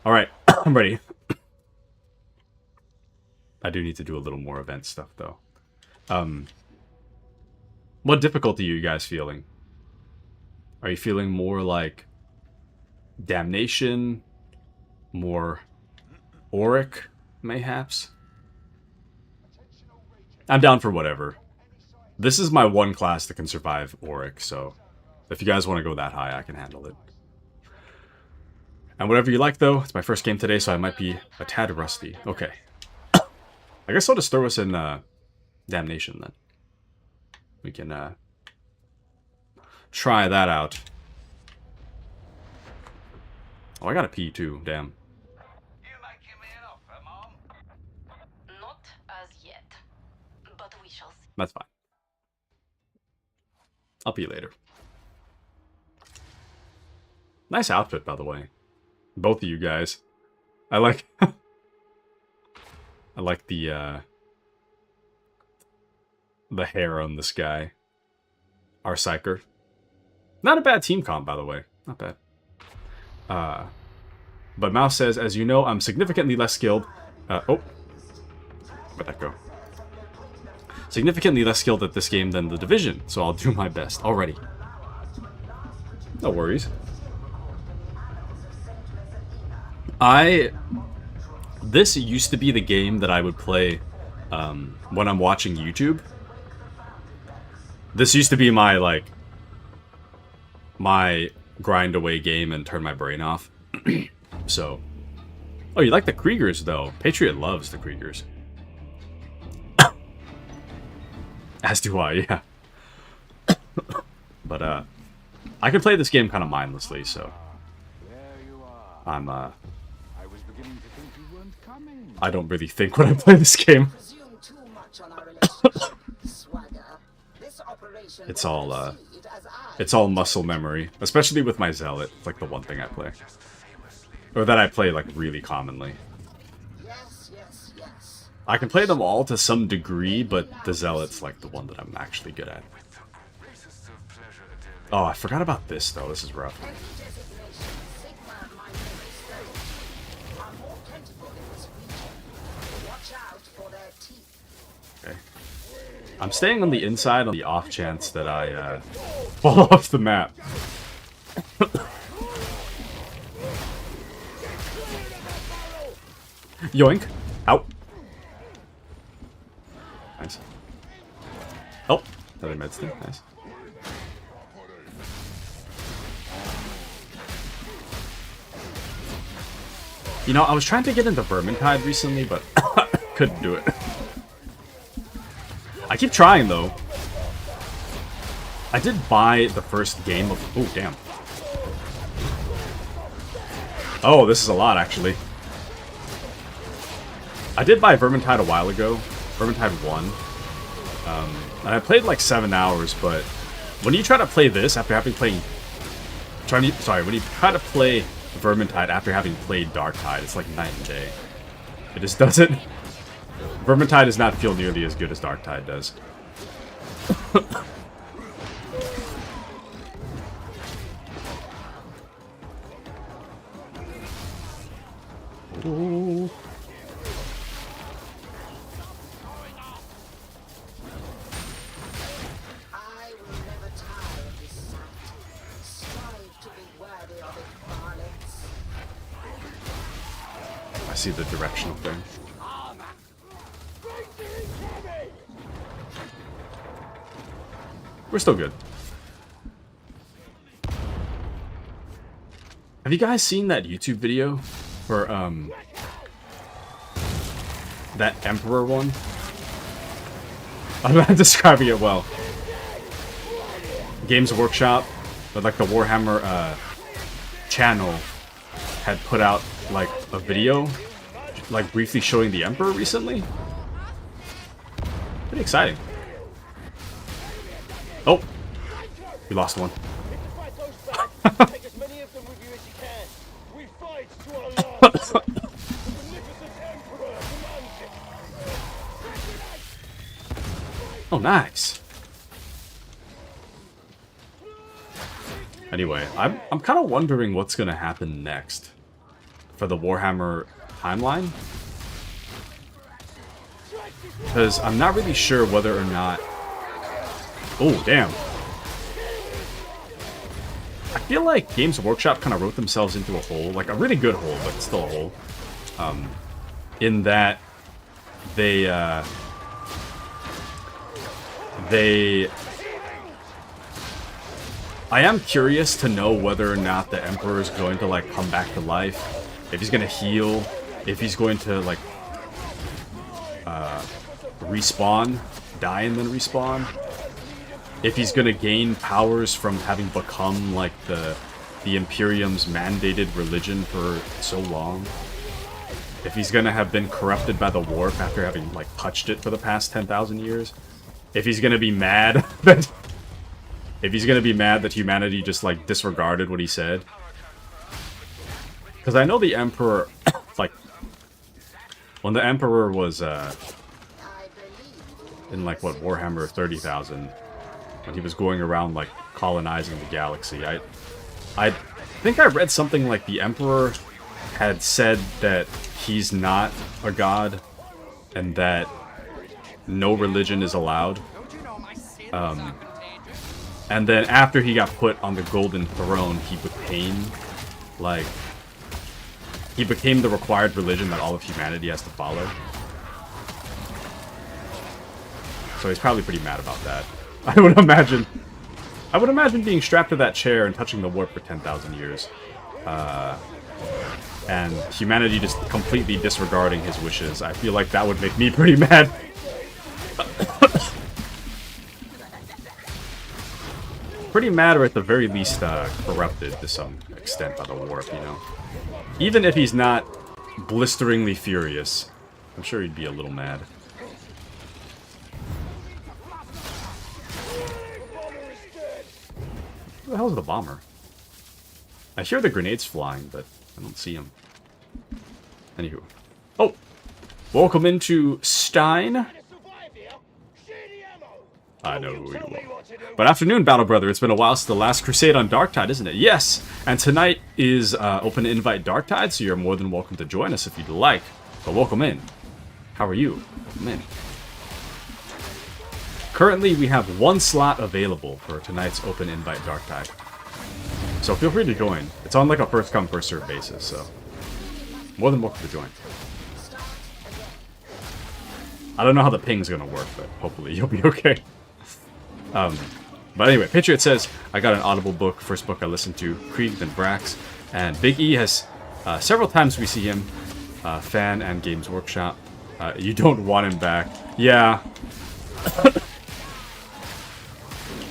[SPEAKER 1] All right. I'm ready. I do need to do a little more event stuff, though. What difficulty are you guys feeling? Are you feeling more like Damnation? More Auric, mayhaps? I'm down for whatever. This is my one class that can survive Auric, so if you guys want to go that high, I can handle it. And whatever you like, though, it's my first game today, so I might be a tad rusty. Okay. I guess I'll just throw us in Damnation, then. We can try that out. Oh, I got a pee, too. Damn.
[SPEAKER 3] You making me an offer, Mom? Not as yet, but we shall see.
[SPEAKER 1] That's fine. I'll pee later. Nice outfit, by the way. Both of you guys. I like... I like the hair on this guy. Our Psyker. Not a bad team comp, by the way. Not bad. But Mouse says, as you know, I'm significantly less skilled. Oh. Where'd that go? Significantly less skilled at this game than The Division, so I'll do my best. Already. No worries. This used to be the game that I would play when I'm watching YouTube. This used to be my, like, my grind away game and turn my brain off. So. Oh, you like the Kriegers, though. Patriot loves the Kriegers. As do I, yeah. But, I can play this game kind of mindlessly, so. I'm,
[SPEAKER 4] I was beginning to think you weren't coming.
[SPEAKER 1] I don't really think when I play this game.
[SPEAKER 5] Presume too much on our relationship, swagger. This operation
[SPEAKER 1] It's
[SPEAKER 5] will
[SPEAKER 1] all,
[SPEAKER 5] proceed as I
[SPEAKER 1] It's all muscle memory. Especially with my Zealot. It's like the one thing I play. Or that I play, like, really commonly.
[SPEAKER 5] Yes, yes, yes.
[SPEAKER 1] I can play them all to some degree, but the Zealot's, like, the one that I'm actually good at. Oh, I forgot about this, though. This is rough.
[SPEAKER 5] Any designation, Sigma minority stones are more plentiful in this region. Watch out for their teeth.
[SPEAKER 1] Okay. I'm staying on the inside on the off chance that I, fall off the map. Yoink. Out. Nice. Oh, another med stick. Nice. You know, I was trying to get into Vermintide recently, but couldn't do it. I keep trying, though. I did buy the first game of... Oh, damn. Oh, this is a lot, actually. I did buy Vermintide a while ago. Vermintide 1. And I played like 7 hours, but when you try to play this after having played... when you try to play Vermintide after having played Darktide, it's like night and day. It just doesn't... Vermintide does not feel nearly as good as Darktide does. Ooh.
[SPEAKER 5] I will never tire of this sight. Strive to be worthy of it, varlets.
[SPEAKER 1] I see the directional thing. We're still good. Have you guys seen that YouTube video for, that Emperor one? I'm not describing it well. Games Workshop, but like the Warhammer, channel had put out, like, a video, like, briefly showing the Emperor recently. Pretty exciting. Oh! We lost one.
[SPEAKER 2] Take as many of them with you as you can. We fight to our lives. The magnificent Emperor commands it.
[SPEAKER 1] Oh, nice. Anyway, I'm kind of wondering what's going to happen next for the Warhammer timeline. Because I'm not really sure whether or not... Oh, damn. I feel like Games Workshop kind of wrote themselves into a hole. Like, a really good hole, but still a hole. In that they... I am curious to know whether or not the Emperor is going to, like, come back to life. If he's going to heal. If he's going to, like, respawn. Die and then respawn. If he's going to gain powers from having become, like, the Imperium's mandated religion for so long. If he's going to have been corrupted by the warp after having, like, touched it for the past 10,000 years. If he's going to be mad that... If he's going to be mad that humanity just, like, disregarded what he said. Because I know the Emperor, like... When the Emperor was, in, like, what, Warhammer 30,000... When he was going around, like, colonizing the galaxy. I think I read something like the Emperor had said that he's not a god, and that no religion is allowed. And then after he got put on the golden throne, he became, like... He became the required religion that all of humanity has to follow. So he's probably pretty mad about that. I would imagine being strapped to that chair and touching the warp for 10,000 years. And humanity just completely disregarding his wishes. I feel like that would make me pretty mad. Pretty mad, or at the very least corrupted to some extent by the warp, you know. Even if he's not blisteringly furious, I'm sure he'd be a little mad. Who the hell is the bomber? I hear the grenades flying, but I don't see them. Anywho. Oh! Welcome into Stein. I know who you are. But afternoon, Battle Brother. It's been a while since the last crusade on Darktide, isn't it? Yes! And tonight is open to invite Darktide, so you're more than welcome to join us if you'd like. But welcome in. How are you? Welcome in. Currently, we have one slot available for tonight's open invite Darktide. So feel free to join. It's on like a first come, first serve basis, so more than welcome to join. I don't know how the ping's gonna work, but hopefully you'll be okay. But anyway, Patriot says, I got an Audible book, first book I listened to, Krieg, then Brax, and Big E has, several times we see him, fan and Games Workshop. You don't want him back. Yeah.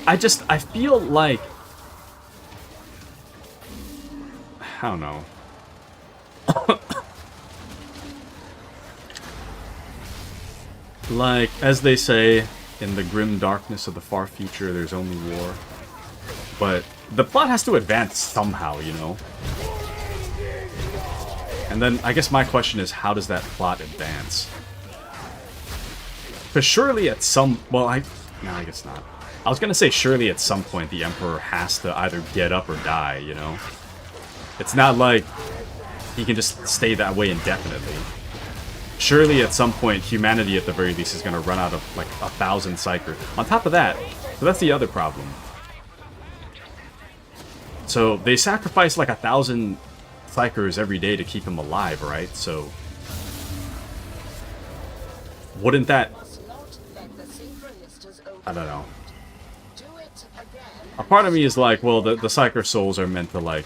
[SPEAKER 1] I feel like, I don't know. Like, as they say, in the grim darkness of the far future, there's only war. But the plot has to advance somehow, you know? And then, I guess my question is, how does that plot advance? Because surely at some... Well, no, I guess not. I was gonna say surely at some point the Emperor has to either get up or die, you know? It's not like he can just stay that way indefinitely. Surely at some point humanity at the very least is gonna run out of like 1,000 psychers. On top of that, so that's the other problem. So they sacrifice like 1,000 psychers every day to keep him alive, right? So wouldn't that... I don't know. A part of me is like, well, the Psyker souls are meant to, like,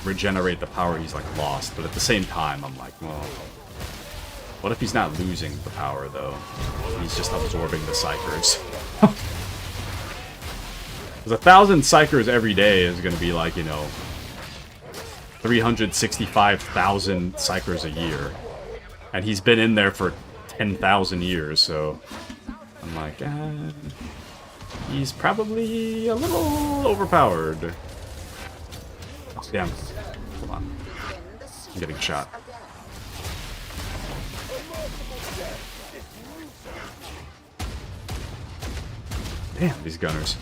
[SPEAKER 1] regenerate the power he's, like, lost. But at the same time, I'm like, well, what if he's not losing the power, though? He's just absorbing the Psykers. Because 1,000 Psykers every day is going to be, like, you know, 365,000 Psykers a year. And he's been in there for 10,000 years, so... I'm like, he's probably a little overpowered. Oh, damn. Hold on. I'm getting shot. Damn, these gunners.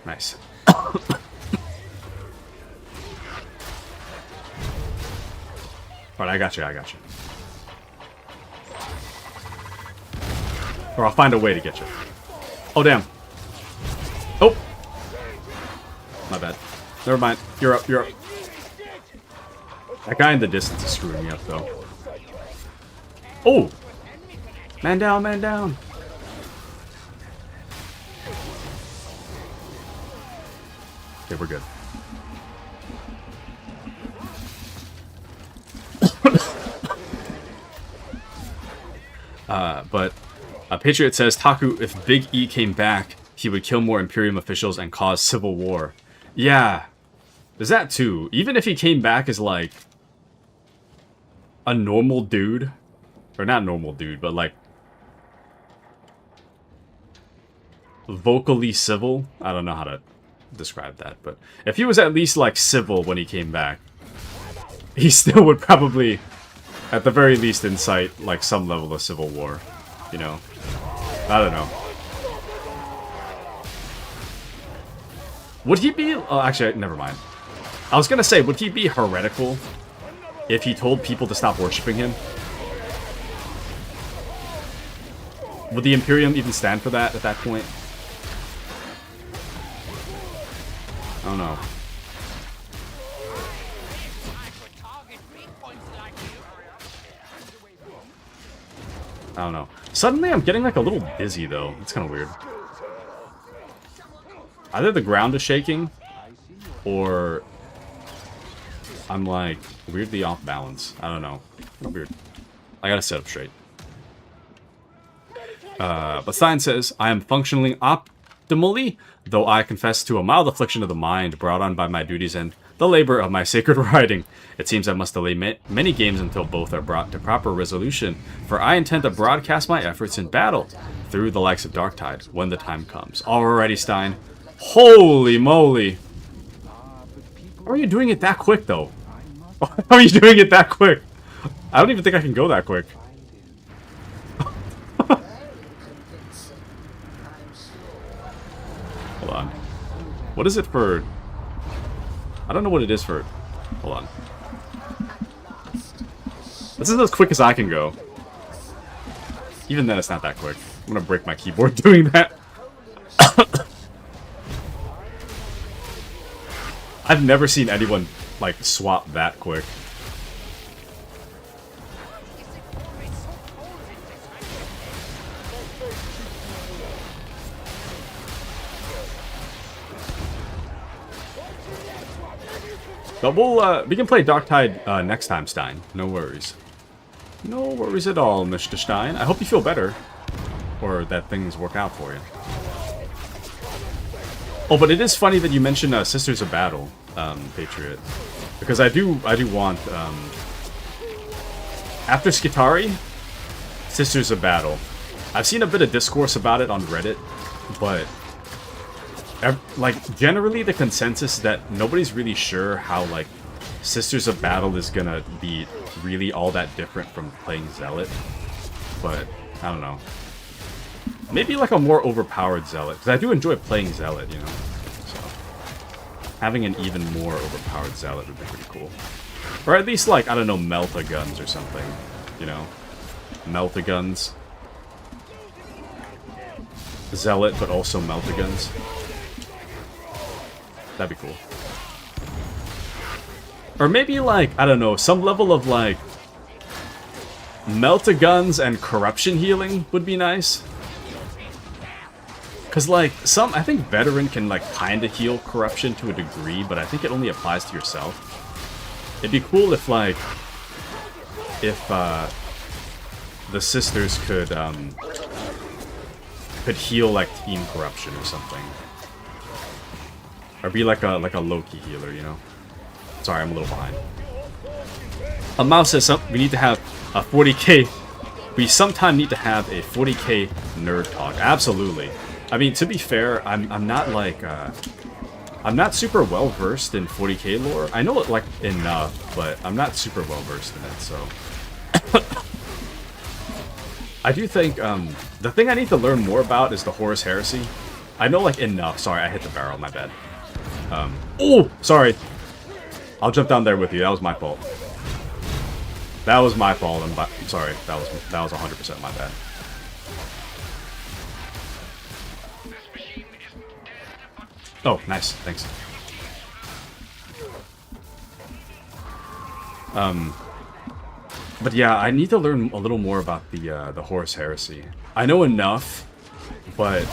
[SPEAKER 1] Nice. Alright, I got you, I got you. Or I'll find a way to get you. Oh, damn. Oh! My bad. Never mind. You're up, you're up. That guy in the distance is screwing me up, though. Oh! Man down, man down. Okay, we're good. But Patriot says, Taku, if Big E came back, he would kill more Imperium officials and cause civil war. Yeah, there's that too. Even if he came back as, like, a normal dude, or not normal dude, but, like, vocally civil. I don't know how to describe that, but if he was at least, like, civil when he came back, he still would probably, at the very least, incite, like, some level of civil war, you know? I don't know. Would he be... Oh, actually, never mind. I was gonna say, would he be heretical if he told people to stop worshipping him? Would the Imperium even stand for that at that point? I don't know. I don't know. Suddenly I'm getting like a little dizzy though. It's kind of weird. Either the ground is shaking, or I'm like weirdly off balance. I don't know. Weird. I gotta sit up straight. But Stein says, I am functioning optimally, though I confess to a mild affliction of the mind brought on by my duties and the labor of my sacred writing. It seems I must delay many games until both are brought to proper resolution, for I intend to broadcast my efforts in battle through the likes of Darktide when the time comes. Alrighty, Stein. Holy moly! How are you doing it that quick, though? How are you doing it that quick? I don't even think I can go that quick. Hold on. What is it for... I don't know what it is for... Hold on. This is as quick as I can go. Even then, it's not that quick. I'm gonna break my keyboard doing that. I've never seen anyone, like, swap that quick. But we can play Darktide next time, Stein. No worries. No worries at all, Mr. Stein. I hope you feel better. Or that things work out for you. Oh, but it is funny that you mentioned Sisters of Battle, Patriot. Because I do want, after Skitari, Sisters of Battle. I've seen a bit of discourse about it on Reddit, but... like, generally the consensus is that nobody's really sure how, like, Sisters of Battle is gonna be really all that different from playing Zealot. But, I don't know. Maybe, like, a more overpowered Zealot. Because I do enjoy playing Zealot, you know? So, having an even more overpowered Zealot would be pretty cool. Or at least, like, I don't know, Melta-Guns or something. You know? Melta-Guns. Zealot, but also Melta-Guns. That'd be cool. Or maybe, like, I don't know, some level of, like, Melta-Guns and corruption healing would be nice. Because, like, I think Veteran can, like, kinda heal corruption to a degree, but I think it only applies to yourself. It'd be cool if, like, the sisters could heal, like, team corruption or something. Or be like a Loki healer, you know? Sorry, I'm a little behind. A mouse says we need to have a 40k. We sometime need to have a 40k nerd talk. Absolutely. I mean, to be fair, I'm not like I'm not super well versed in 40k lore. I know it like enough, but I'm not super well versed in it. So I do think the thing I need to learn more about is the Horus Heresy. I know like enough. Sorry, I hit the barrel. My bad. Oh, sorry. I'll jump down there with you. That was my fault. That was my fault. I'm sorry. That was 100% my bad. Oh, nice. Thanks. But yeah, I need to learn a little more about the Horus Heresy. I know enough, but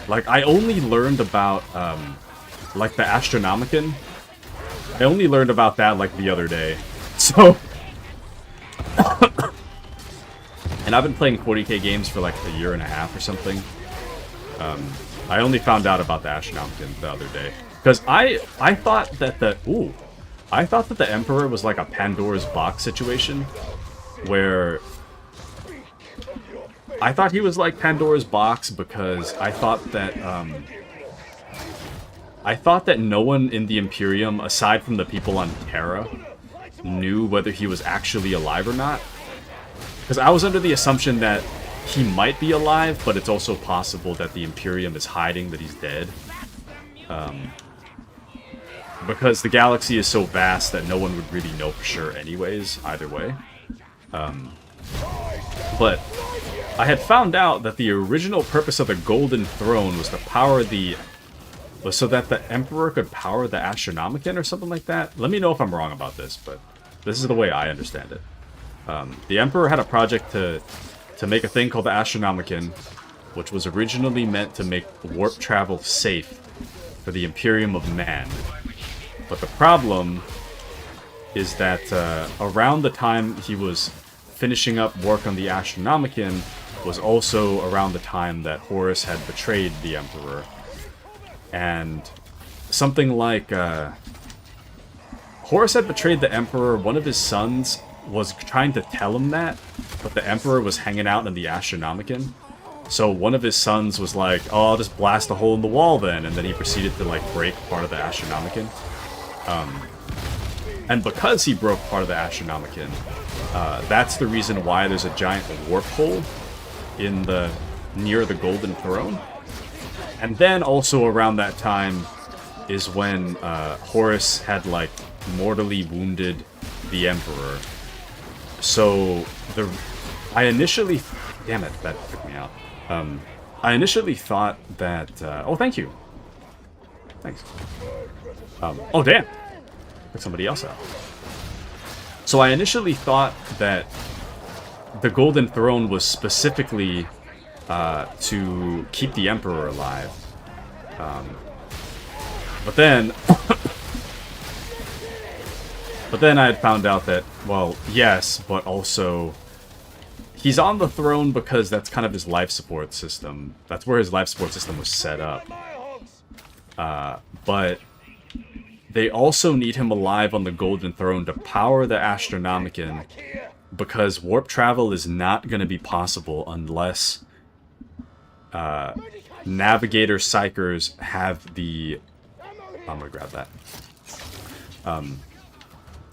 [SPEAKER 1] like I only learned about like the Astronomicon. I only learned about that like the other day. So and I've been playing 40k games for like a year and a half or something. I only found out about the Astronomicon the other day because I thought that the Emperor was like a Pandora's box situation where I thought he was like Pandora's box because I thought that no one in the Imperium aside from the people on Terra knew whether he was actually alive or not. Because I was under the assumption that he might be alive, but it's also possible that the Imperium is hiding that he's dead. because the galaxy is so vast that no one would really know for sure anyways, either way. But I had found out that the original purpose of the Golden Throne was to power was so that the Emperor could power the Astronomicon or something like that. Let me know if I'm wrong about this, but this is the way I understand it. The Emperor had a project to make a thing called the Astronomicon, which was originally meant to make warp travel safe for the Imperium of Man. But the problem is that around the time he was finishing up work on the Astronomicon was also around the time that Horus had betrayed the Emperor. And something like Horus had betrayed the Emperor. One of his sons was trying to tell him that, but the Emperor was hanging out in the Astronomicon. So one of his sons was like, oh, I'll just blast a hole in the wall then, and then he proceeded to like break part of the Astronomicon. And because he broke part of the Astronomicon, that's the reason why there's a giant warp hole in near the Golden Throne. And then also around that time is when Horus had like mortally wounded the Emperor. So I initially, damn it, that took me out. I initially thought that, oh, thank you. Thanks. Oh, damn. Took somebody else out. So I initially thought that the Golden Throne was specifically to keep the Emperor alive. But then I had found out that, well, yes, but also he's on the throne because that's kind of his life support system. That's where his life support system was set up. But they also need him alive on the Golden Throne to power the Astronomicon, because warp travel is not going to be possible unless Navigator Psychers have the... I'm going to grab that.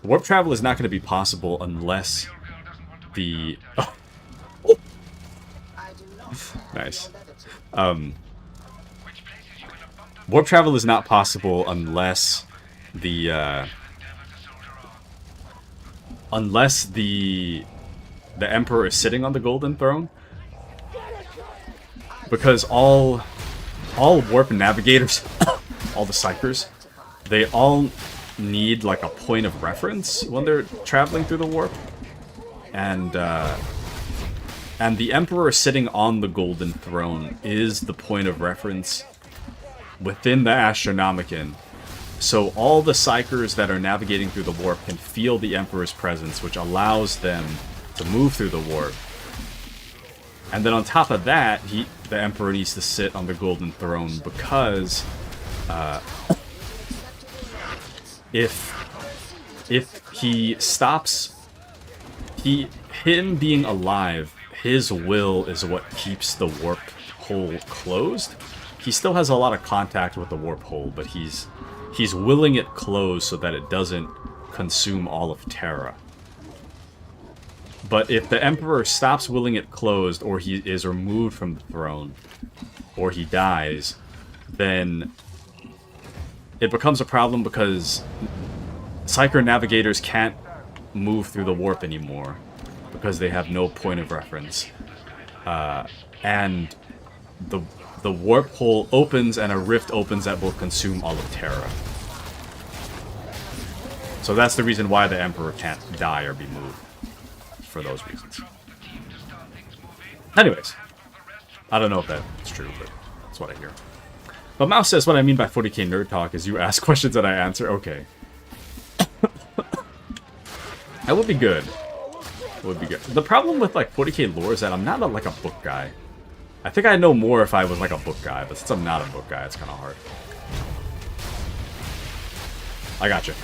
[SPEAKER 1] Warp travel is not going to be possible unless the... Oh. Nice. Warp travel is not possible unless the Emperor is sitting on the Golden Throne, because all warp navigators, all the Psychers, they all need like a point of reference when they're traveling through the warp, and the Emperor sitting on the Golden Throne is the point of reference within the Astronomicon. So all the Psychers that are navigating through the warp can feel the Emperor's presence, which allows them to move through the warp. And then on top of that, the Emperor needs to sit on the Golden Throne because if he stops, him being alive, his will is what keeps the warp hole closed. He still has a lot of contact with the warp hole, but he's willing it closed so that it doesn't consume all of Terra. But if the Emperor stops willing it closed, or he is removed from the throne, or he dies, then it becomes a problem because Psyker navigators can't move through the warp anymore because they have no point of reference. And the warp hole opens and a rift opens that will consume all of Terra. So that's the reason why the Emperor can't die or be moved. For those reasons. Anyways, I don't know if that's true, but that's what I hear. But Mouse says what I mean by 40k nerd talk is you ask questions and I answer. Okay. That would be good. It would be good. The problem with like 40k lore is that I'm not like a book guy. I think I'd know more if I was like a book guy, but since I'm not a book guy, it's kind of hard. I gotcha.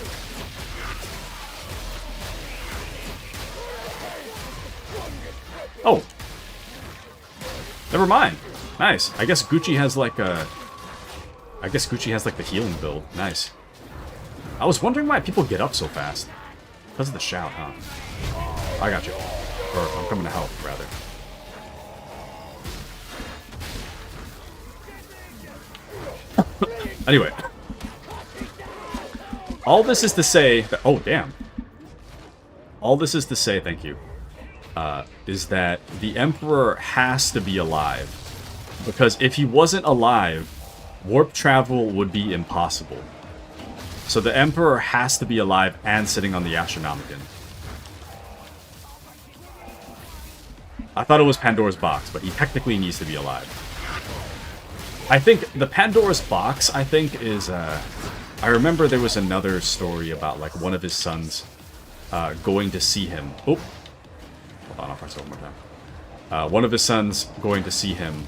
[SPEAKER 1] Oh. Never mind. Nice. I guess Gucci has like a... I guess Gucci has like the healing build. Nice. I was wondering why people get up so fast. Because of the shout, huh? I got you. Or I'm coming to help, rather. Anyway. All this is to say that, oh damn. All this is to say, thank you, is that the Emperor has to be alive. Because if he wasn't alive, warp travel would be impossible. So the Emperor has to be alive and sitting on the Astronomicon. I thought it was Pandora's box, but he technically needs to be alive. I think the Pandora's box, I think, is, I remember there was another story about, like, one of his sons going to see him. Oh! Hold on, I'll press it one more time. One of his sons going to see him.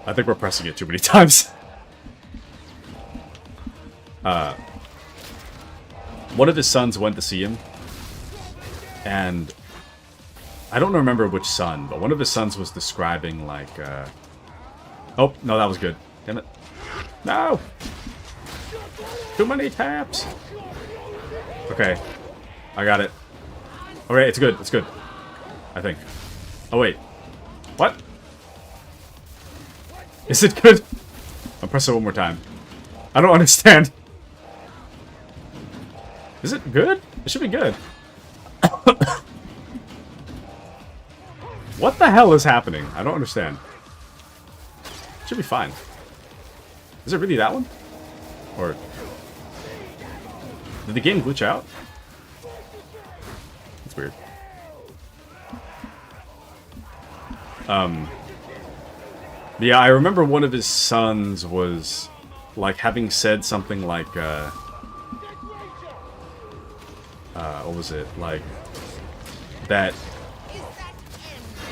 [SPEAKER 1] I think we're pressing it too many times. One of his sons went to see him, and I don't remember which son, but one of his sons was describing, like, oh, no, that was good. Damn it. No! Too many taps! Okay. I got it. Alright, it's good, it's good. I think. Oh, wait. What? Is it good? I'll press it one more time. I don't understand. Is it good? It should be good. What the hell is happening? I don't understand. It should be fine. Is it really that one? Or... did the game glitch out? That's weird. Yeah, I remember one of his sons was, like, having said something like, what was it? Like, that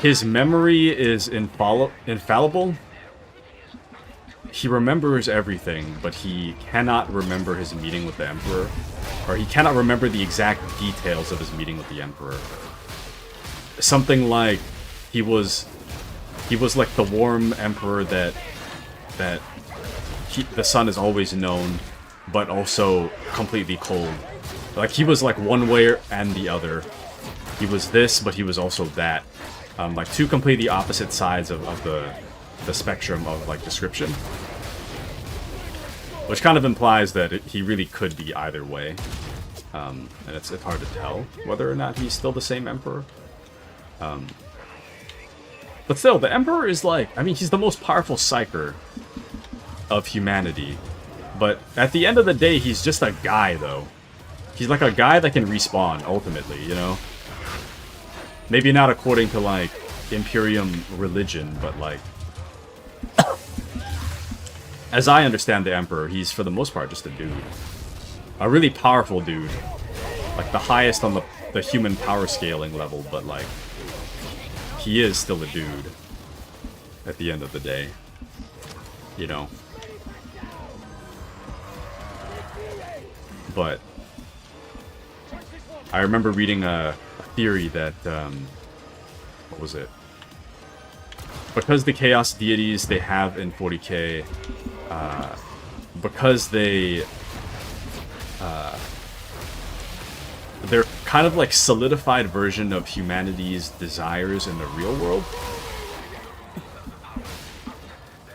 [SPEAKER 1] his memory is infallible. He remembers everything, but he cannot remember his meeting with the Emperor. Or he cannot remember the exact details of his meeting with the Emperor. Something like he was like the warm Emperor that the son has always known, but also completely cold. Like, he was like one way and the other. He was this, but he was also that. Like two completely opposite sides of the spectrum of, like, description. Which kind of implies that he really could be either way. And it's hard to tell whether or not he's still the same Emperor. But still, the Emperor is like, I mean, he's the most powerful psyker of humanity. But at the end of the day, he's just a guy, though. He's like a guy that can respawn, ultimately, you know? Maybe not according to, like, Imperium religion, but, like... as I understand the Emperor, he's, for the most part, just a dude. A really powerful dude. Like, the highest on the human power scaling level, but, like... he is still a dude. At the end of the day. You know? But... I remember reading a theory that, what was it? Because the Chaos Deities they have in 40k, because they're kind of like solidified version of humanity's desires in the real world.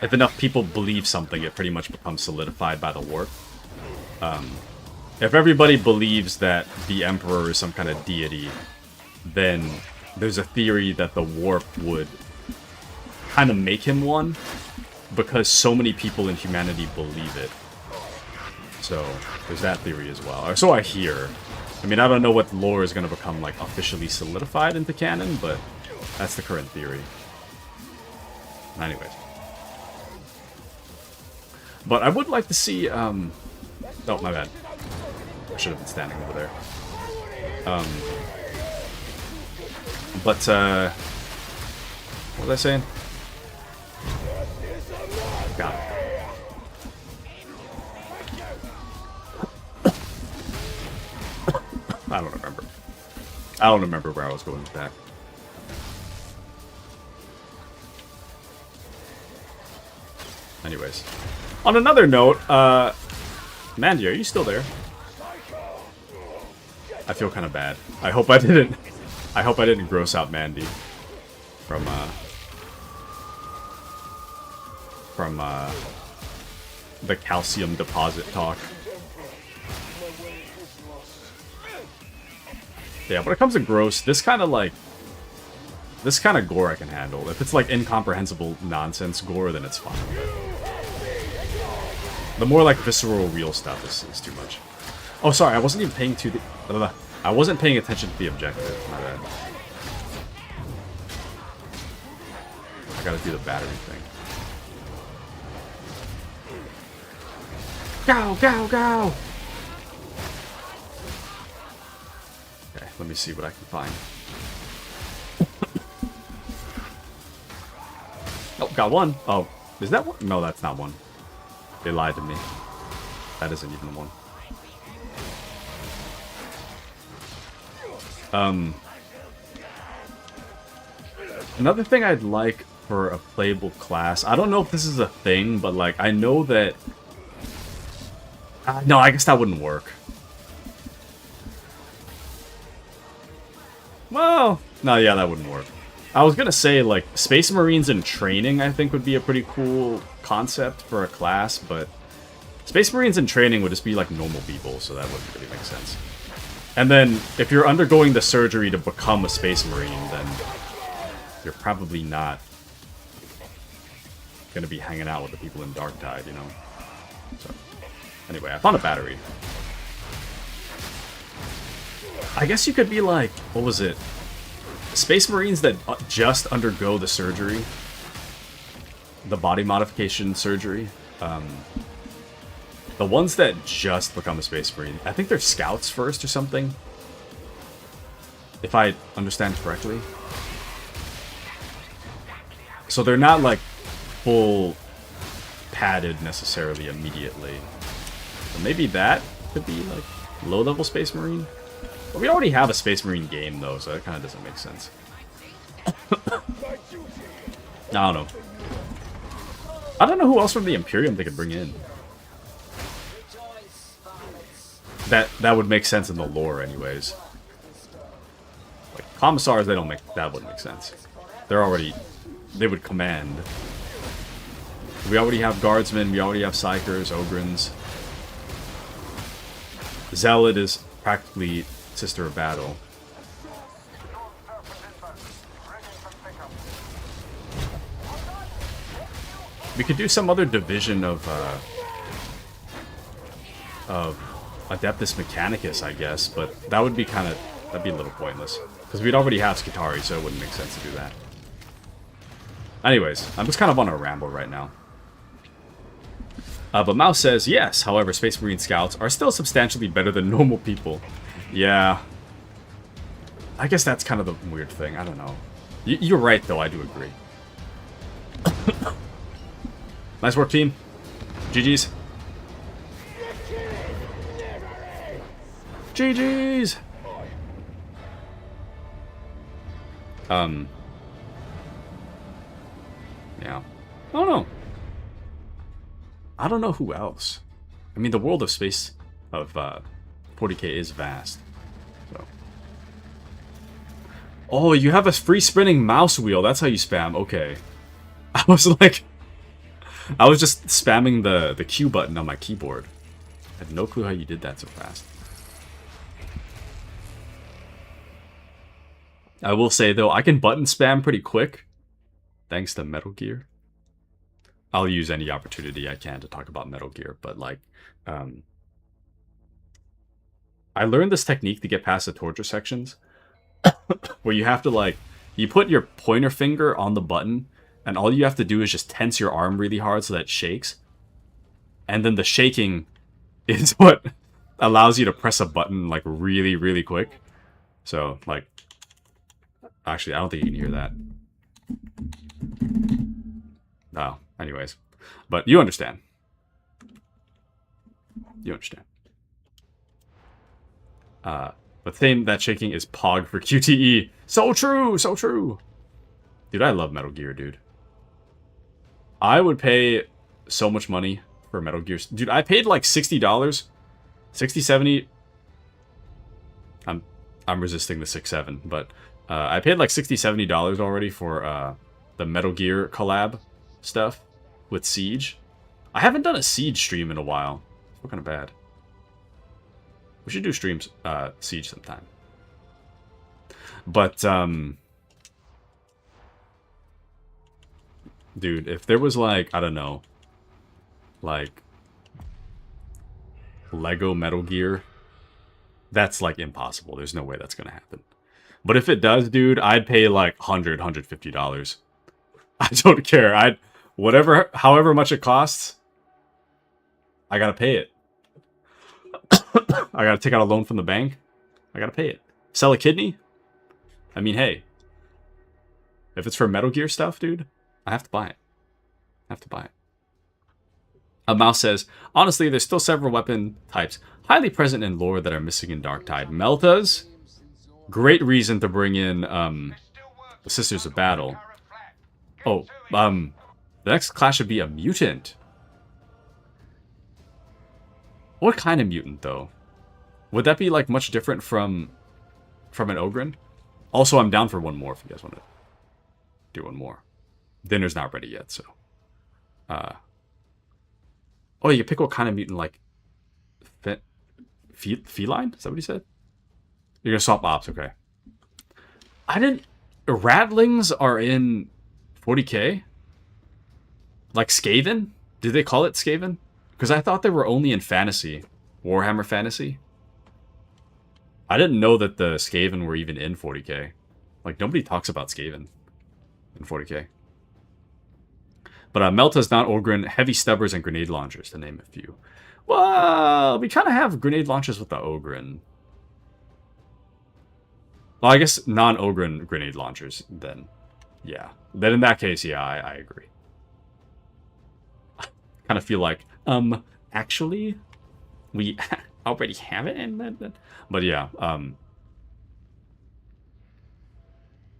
[SPEAKER 1] If enough people believe something, it pretty much becomes solidified by the warp. If everybody believes that the Emperor is some kind of deity, then there's a theory that the warp would kind of make him one, because so many people in humanity believe it. So, there's that theory as well. Or so I hear. I mean, I don't know what lore is going to become, like, officially solidified into canon, but that's the current theory. Anyways. But I would like to see, oh, my bad. I should have been standing over there. But, what was I saying? God. I don't remember. I don't remember where I was going with that. Anyways. On another note, Mandy, are you still there? I feel kind of bad. I hope I didn't gross out Mandy from the calcium deposit talk. Yeah, when it comes to gross, this kind of gore I can handle. If it's like incomprehensible nonsense gore, then it's fine. The more like visceral real stuff is too much. Oh, sorry, I wasn't even paying I wasn't paying attention to the objective. My bad. I gotta do the battery thing. Go, go, go! Okay, let me see what I can find. Oh, got one. Oh, is that one? No, that's not one. They lied to me. That isn't even one. Another thing I'd like for a playable class, I don't know if this is a thing, but like, I know that... no, I guess that wouldn't work. Well, no, yeah, that wouldn't work. I was gonna say, like, Space Marines in training, I think, would be a pretty cool concept for a class, but Space Marines in training would just be like normal people, so that wouldn't really make sense. And then, if you're undergoing the surgery to become a Space Marine, then you're probably not gonna be hanging out with the people in Darktide, you know? So, anyway, I found a battery. I guess you could be like, what was it? Space Marines that just undergo the surgery. The body modification surgery. The ones that just become a Space Marine. I think they're scouts first or something. If I understand correctly. So they're not like full padded necessarily immediately. So maybe that could be like low-level Space Marine. But we already have a Space Marine game though, so that kind of doesn't make sense. I don't know. I don't know who else from the Imperium they could bring in. That would make sense in the lore anyways. Like commissars, that wouldn't make sense. They would command. We already have guardsmen, we already have psychers, ogrins. Zealot is practically Sister of Battle. We could do some other division of Adeptus Mechanicus, I guess, but that would be that'd be a little pointless. Because we'd already have Skitarii, so it wouldn't make sense to do that. Anyways, I'm just kind of on a ramble right now. But Mouse says, yes, however, Space Marine Scouts are still substantially better than normal people. Yeah. I guess that's kind of the weird thing, I don't know. You're right, though, I do agree. Nice work, team. GG's. GG's! Yeah. I don't know. I don't know who else. I mean, the world of space of 40k is vast. So. Oh, you have a free spinning mouse wheel. That's how you spam. Okay. I was just spamming the Q button on my keyboard. I had no clue how you did that so fast. I will say, though, I can button spam pretty quick. Thanks to Metal Gear. I'll use any opportunity I can to talk about Metal Gear, but, like, I learned this technique to get past the torture sections, where you have to, like, you put your pointer finger on the button, and all you have to do is just tense your arm really hard so that it shakes. And then the shaking is what allows you to press a button, like, really, really quick. So, like, actually, I don't think you can hear that. Oh, anyways. But you understand. You understand. But same, that shaking is POG for QTE. So true, so true. Dude, I love Metal Gear, dude. I would pay so much money for Metal Gear. Dude, I paid like $60. 60, 70. I'm resisting the 6-7, but I paid like $60, $70 already for the Metal Gear collab stuff with Siege. I haven't done a Siege stream in a while. It's kind of bad. We should do streams Siege sometime. But, dude, if there was like, I don't know, like Lego Metal Gear, that's like impossible. There's no way that's gonna happen. But if it does, dude, I'd pay like $150. I don't care. However much it costs, I gotta pay it. I gotta take out a loan from the bank. I gotta pay it. Sell a kidney? I mean, hey. If it's for Metal Gear stuff, dude, I have to buy it. I have to buy it. A mouse says, honestly, there's still several weapon types highly present in lore that are missing in Darktide. Meltas? Great reason to bring in, the Sisters of Battle. Oh, the next class should be a mutant. What kind of mutant, though? Would that be, like, much different from an Ogren? Also, I'm down for one more if you guys want to do one more. Dinner's not ready yet, so. Oh, you can pick what kind of mutant, like, feline? Is that what he said? You're gonna swap ops, okay. Ratlings are in 40k? Like Skaven? Did they call it Skaven? Because I thought they were only in Fantasy. Warhammer Fantasy. I didn't know that the Skaven were even in 40k. Like, nobody talks about Skaven in 40k. But Melta's not Ogren, heavy stubbers, and grenade launchers, to name a few. Well, we kind of have grenade launchers with the Ogren. Well, I guess non-Ogren grenade launchers, then. Yeah. Then in that case, yeah, I agree. Kind of feel like, actually, we already have it in that. But yeah,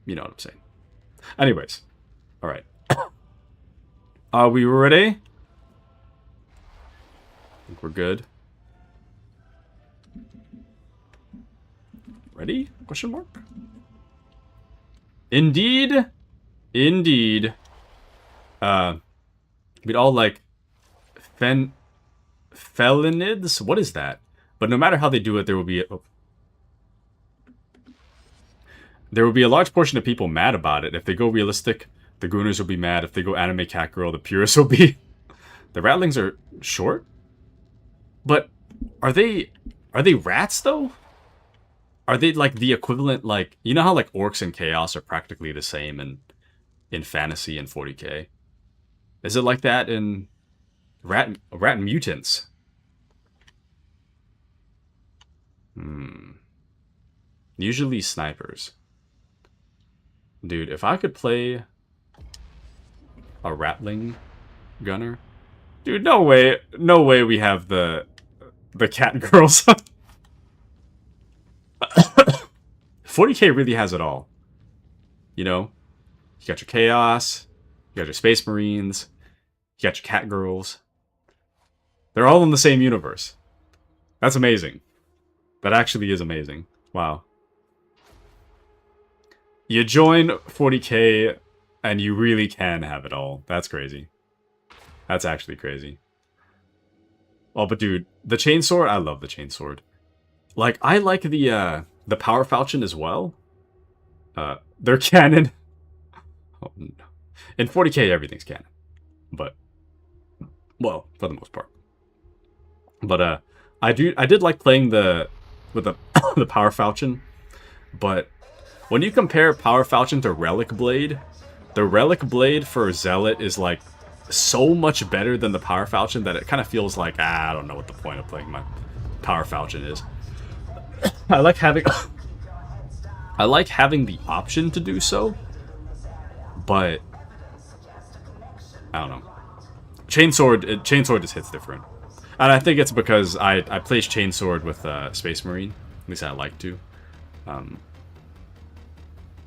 [SPEAKER 1] you know what I'm saying. Anyways, all right. Are we ready? I think we're good. Ready? Question mark? Indeed. Indeed. We'd all like felinids? What is that? But no matter how they do it, there will be a large portion of people mad about it. If they go realistic, the Gooners will be mad. If they go anime cat girl, the purists will be. The Ratlings are short? But are they rats though? Are they like the equivalent, like, you know how like orcs and chaos are practically the same in fantasy and 40k? Is it like that in rat mutants? Usually snipers. Dude, if I could play a ratling gunner, dude, no way we have the cat girls. 40k really has it all. You know? You got your chaos, you got your space marines, you got your cat girls. They're all in the same universe. That's amazing. That actually is amazing. Wow. You join 40k and you really can have it all. That's crazy. That's actually crazy. Oh, but dude, the chainsword, I love the chainsword. Like, I like the power falchion as well. They're canon. Oh, no. In 40k, everything's canon. But, well, for the most part. But I did like playing with the power falchion. But when you compare power falchion to relic blade, the relic blade for zealot is like so much better than the power falchion that it kind of feels like, I don't know what the point of playing my power falchion is. I like having the option to do so, but I don't know. Chainsword just hits different, and I think it's because I play chainsword with Space Marine. At least I like to.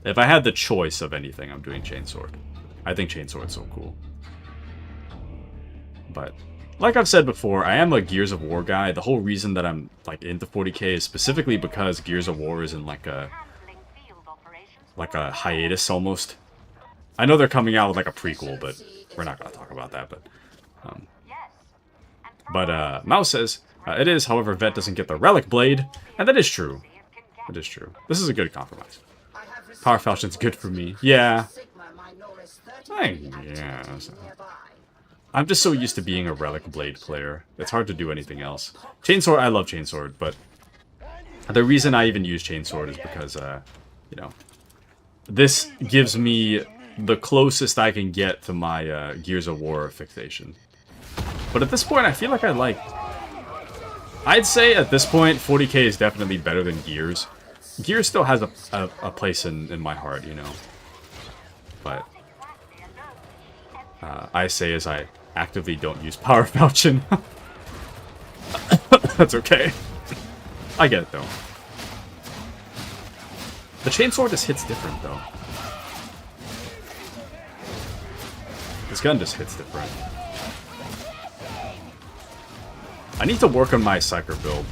[SPEAKER 1] If I had the choice of anything, I'm doing chainsword. I think chainsword's so cool. But like I've said before, I am a Gears of War guy. The whole reason that I'm like into 40k is specifically because Gears of War is in like a hiatus almost. I know they're coming out with like a prequel, but we're not gonna talk about that. But Mouse says it is, however, Vet doesn't get the relic blade, and that is true. It is true. This is a good compromise. Power Falchion's good for me. Yeah.
[SPEAKER 5] Sigma Minoris 30
[SPEAKER 1] Yeah.
[SPEAKER 5] activity nearby.
[SPEAKER 1] I'm just so used to being a Relic Blade player. It's hard to do anything else. Chainsword, I love Chainsword, but the reason I even use Chainsword is because, you know, this gives me the closest I can get to my Gears of War fixation. But at this point, I feel like I'd say at this point, 40k is definitely better than Gears. Gears still has a place in my heart, you know. But I say as I actively don't use Power Falchion. That's okay. I get it, though. The Chainsword just hits different, though. This gun just hits different. I need to work on my Psyker build.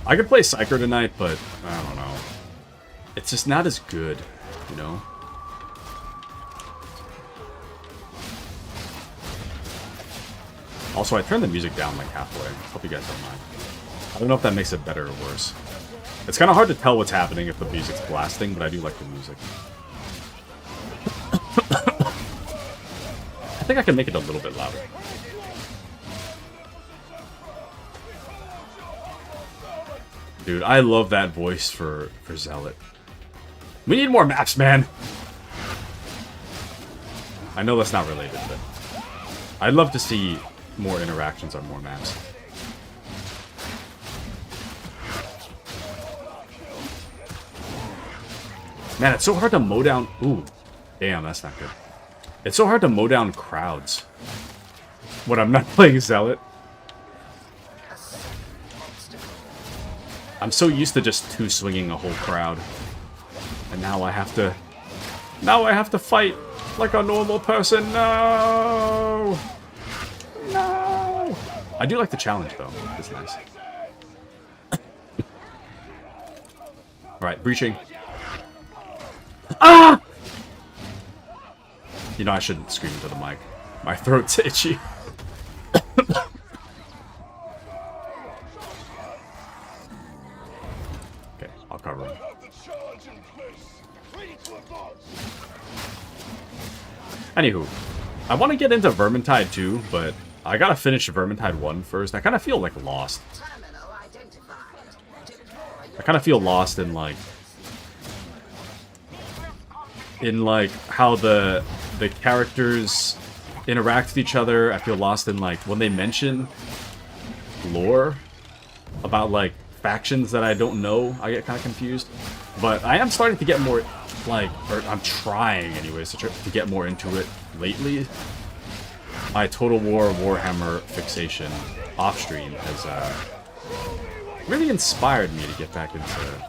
[SPEAKER 1] I could play Psyker tonight, but I don't know. It's just not as good, you know? Also, I turned the music down like halfway. Hope you guys don't mind. I don't know if that makes it better or worse. It's kind of hard to tell what's happening if the music's blasting, but I do like the music. I think I can make it a little bit louder. Dude, I love that voice for Zealot. We need more maps, man! I know that's not related, but I'd love to see more interactions on more maps. Man, it's so hard to mow down... Ooh. Damn, that's not good. It's so hard to mow down crowds when I'm not playing Zealot. I'm so used to just two-swinging a whole crowd. And now I have to... Now I have to fight like a normal person. No! No! I do like the challenge, though. It's nice. Alright, breaching. Ah! You know, I shouldn't scream into the mic. My throat's itchy. Okay, I'll cover him. Anywho, I want to get into Vermintide 2, but I gotta finish Vermintide 1 first. I kind of feel, like, lost.
[SPEAKER 5] Terminal identified. Deploy
[SPEAKER 1] I kind of feel lost in, like, how the characters interact with each other. I feel lost in, like, when they mention lore about, like, factions that I don't know, I get kind of confused. But I am starting to get more, like, or I'm trying anyways to get more into it lately. My Total War Warhammer fixation off stream has really inspired me to get back into it.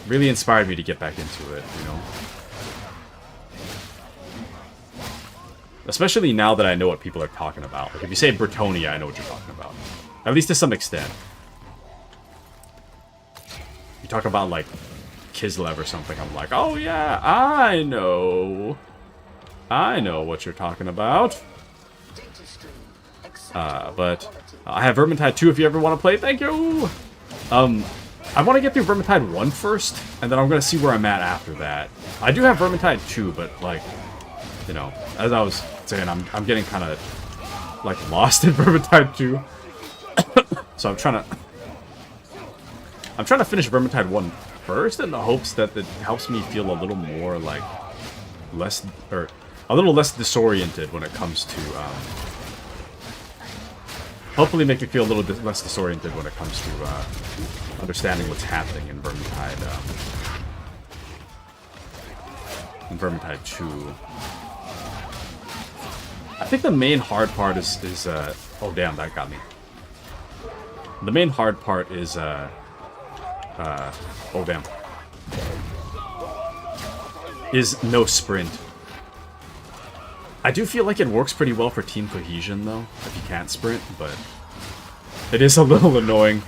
[SPEAKER 1] Really inspired me to get back into it, you know? Especially now that I know what people are talking about. Like, if you say Bretonia, I know what you're talking about. At least to some extent. You talk about, like, Kislev or something, I'm like, oh yeah, I know. I know what you're talking about.
[SPEAKER 5] data stream.
[SPEAKER 1] But I have Vermintide 2 if you ever want to play. Thank you! I want to get through Vermintide 1 first, and then I'm going to see where I'm at after that. I do have Vermintide 2, but, like, you know, as I was saying, I'm getting kind of, like, lost in Vermintide 2. So I'm trying to finish Vermintide 1 first in the hopes that it helps me feel a little more, like, a little less disoriented when it comes to, hopefully make me feel a little less disoriented when it comes to, understanding what's happening in Vermintide 2. I think the main hard part is oh damn, that got me. The main hard part is, oh damn. Is no sprint. I do feel like it works pretty well for team cohesion, though, if you can't sprint, but it is a little annoying.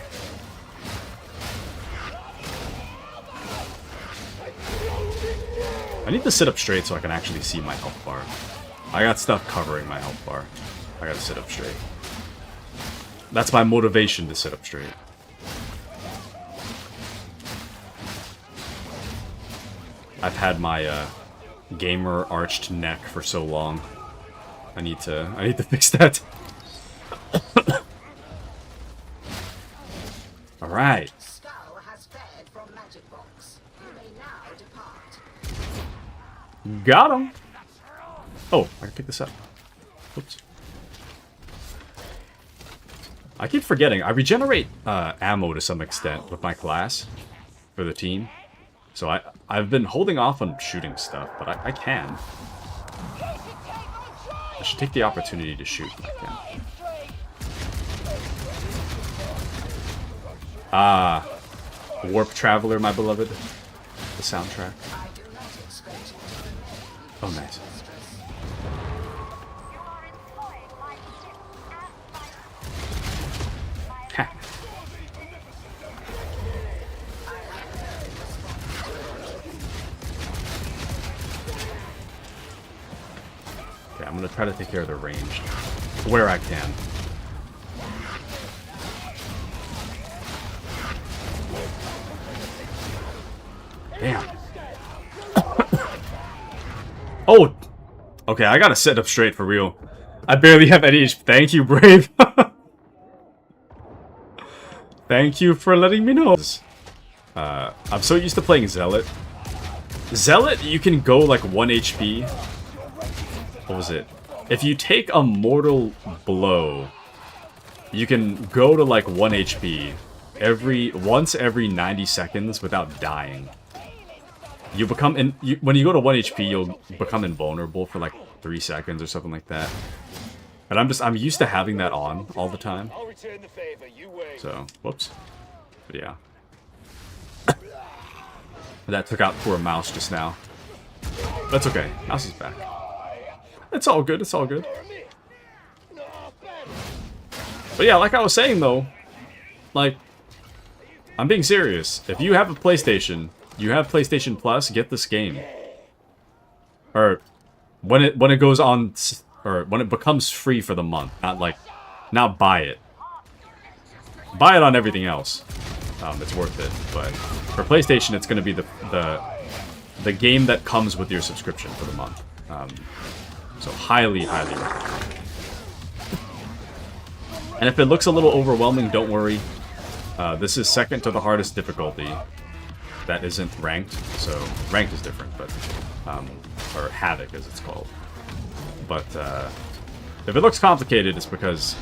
[SPEAKER 1] I need to sit up straight so I can actually see my health bar. I got stuff covering my health bar. I gotta sit up straight. That's my motivation to sit up straight. I've had my gamer arched neck for so long. I need to fix that. All right.
[SPEAKER 5] Skull has fed from Magic Box. You may now depart.
[SPEAKER 1] Got him. Oh, I can pick this up. Oops. I keep forgetting. I regenerate ammo to some extent with my class for the team. So I've been holding off on shooting stuff, but I can. I should take the opportunity to shoot if I can. Ah, Warp Traveler, my beloved. The soundtrack. Oh, nice. Ha. Okay, I'm gonna try to take care of the range where I can. Damn. Oh! Okay, I gotta sit up straight for real. I barely have any HP. Thank you, Brave. Thank you for letting me know. I'm so used to playing Zealot. Zealot, you can go like 1 HP. What was it? If you take a mortal blow, you can go to like 1 HP once every 90 seconds without dying. You become when you go to 1 HP, you'll become invulnerable for like 3 seconds or something like that. And I'm used to having that on all the time.
[SPEAKER 2] I'll return the favor. You wait.
[SPEAKER 1] So, whoops. But yeah. That took out poor Mouse just now. That's okay. Mouse is back. It's all good. It's all good. But yeah, like I was saying though, like, I'm being serious. If you have a PlayStation, you have PlayStation Plus, get this game. Or when it goes on, or when it becomes free for the month, not buy it. Buy it on everything else. It's worth it, but for PlayStation, it's going to be the game that comes with your subscription for the month. So highly, highly recommend. And if it looks a little overwhelming, don't worry. This is second to the hardest difficulty. That isn't ranked, so ranked is different, but or Havoc as it's called. But if it looks complicated, it's because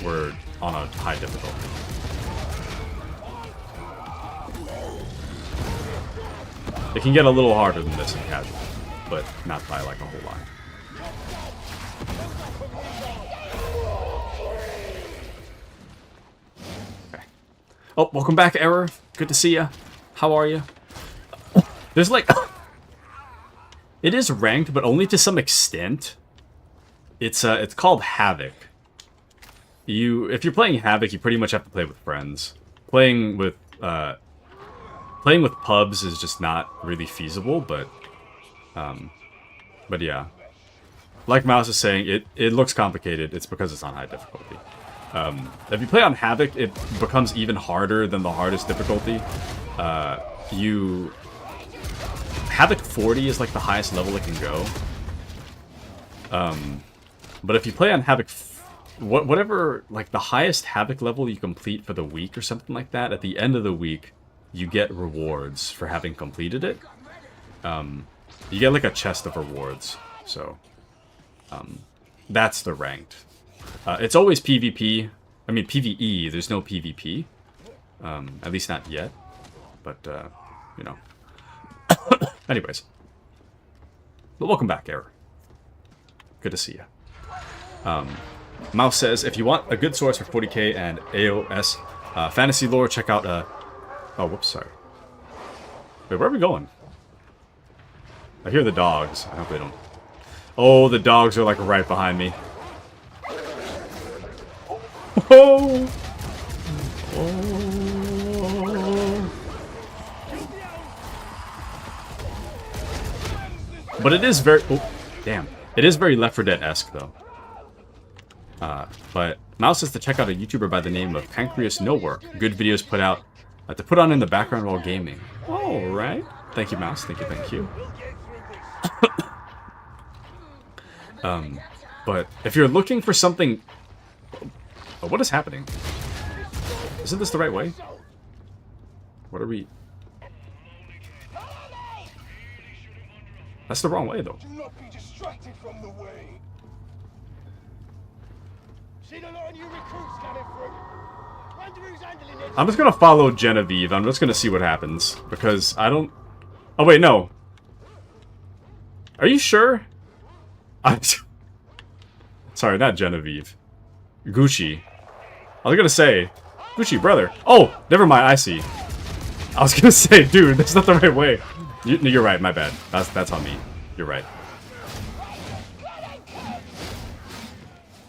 [SPEAKER 1] we're on a high difficulty. It can get a little harder than this in casual, but not by like a whole lot. Okay. Oh, welcome back, Error. Good to see ya. How are you? There's like... It is ranked, but only to some extent. It's called Havoc. If you're playing Havoc, you pretty much have to play with friends. Playing with pubs is just not really feasible, but yeah. Like Mouse is saying, it looks complicated. It's because it's on high difficulty. If you play on Havoc, it becomes even harder than the hardest difficulty. Havoc 40 is like the highest level it can go. But if you play on Havoc, whatever, like the highest Havoc level you complete for the week or something like that, at the end of the week, you get rewards for having completed it. You get like a chest of rewards. So, that's the ranked. It's always PvP. I mean, PvE. There's no PvP. At least not yet. But, you know. Anyways. But welcome back, Error. Good to see you. Mouse says, if you want a good source for 40k and AOS fantasy lore, check out, oh, whoops, sorry. Wait, where are we going? I hear the dogs. I hope they don't... Oh, the dogs are, like, right behind me. Oh! Oh! But it is very... Oh, damn. It is very Left 4 Dead-esque, though. But Mouse says to check out a YouTuber by the name of Pancreas Nowhere. Good videos put out to put on in the background while gaming. Alright. Thank you, mouse. Thank you, thank you.
[SPEAKER 2] We'll get through this.
[SPEAKER 1] But if you're looking for something... Oh, what is happening? Isn't this the right way? What are we... That's the wrong way, though.
[SPEAKER 2] Do not be distracted from the way. Seen a lot of new recruits coming through. Wonder who's handling it.
[SPEAKER 1] I'm just gonna follow Genevieve. I'm just gonna see what happens. Because I don't... Oh, wait, no. Are you sure? Sorry, not Genevieve. Gucci. I was gonna say... Gucci, brother. Oh, never mind, I see. I was gonna say, dude, that's not the right way. You're right, my bad. That's on me. You're right.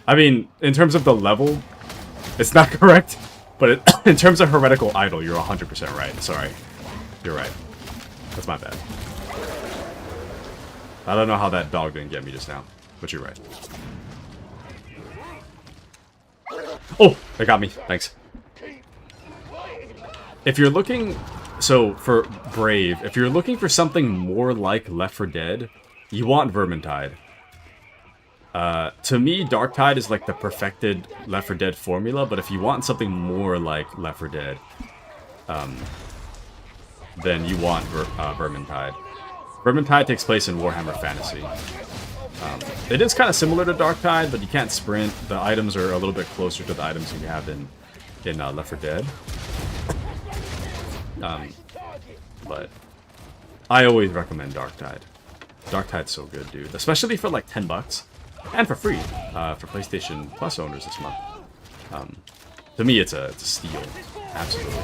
[SPEAKER 1] I mean, in terms of the level, it's not correct. But in terms of heretical idol, you're 100% right. Sorry. You're right. That's my bad. I don't know how that dog didn't get me just now. But you're right. Oh! They got me. Thanks. If you're looking... So, for Brave, if you're looking for something more like Left 4 Dead, you want Vermintide. To me, Darktide is like the perfected Left 4 Dead formula, but if you want something more like Left 4 Dead, then you want Vermintide. Vermintide takes place in Warhammer Fantasy. It is kind of similar to Darktide, but you can't sprint. The items are a little bit closer to the items you have in Left 4 Dead. But I always recommend Darktide. Darktide's so good, dude. Especially for like $10. And for free. For PlayStation Plus owners this month. To me, it's a steal. Absolutely.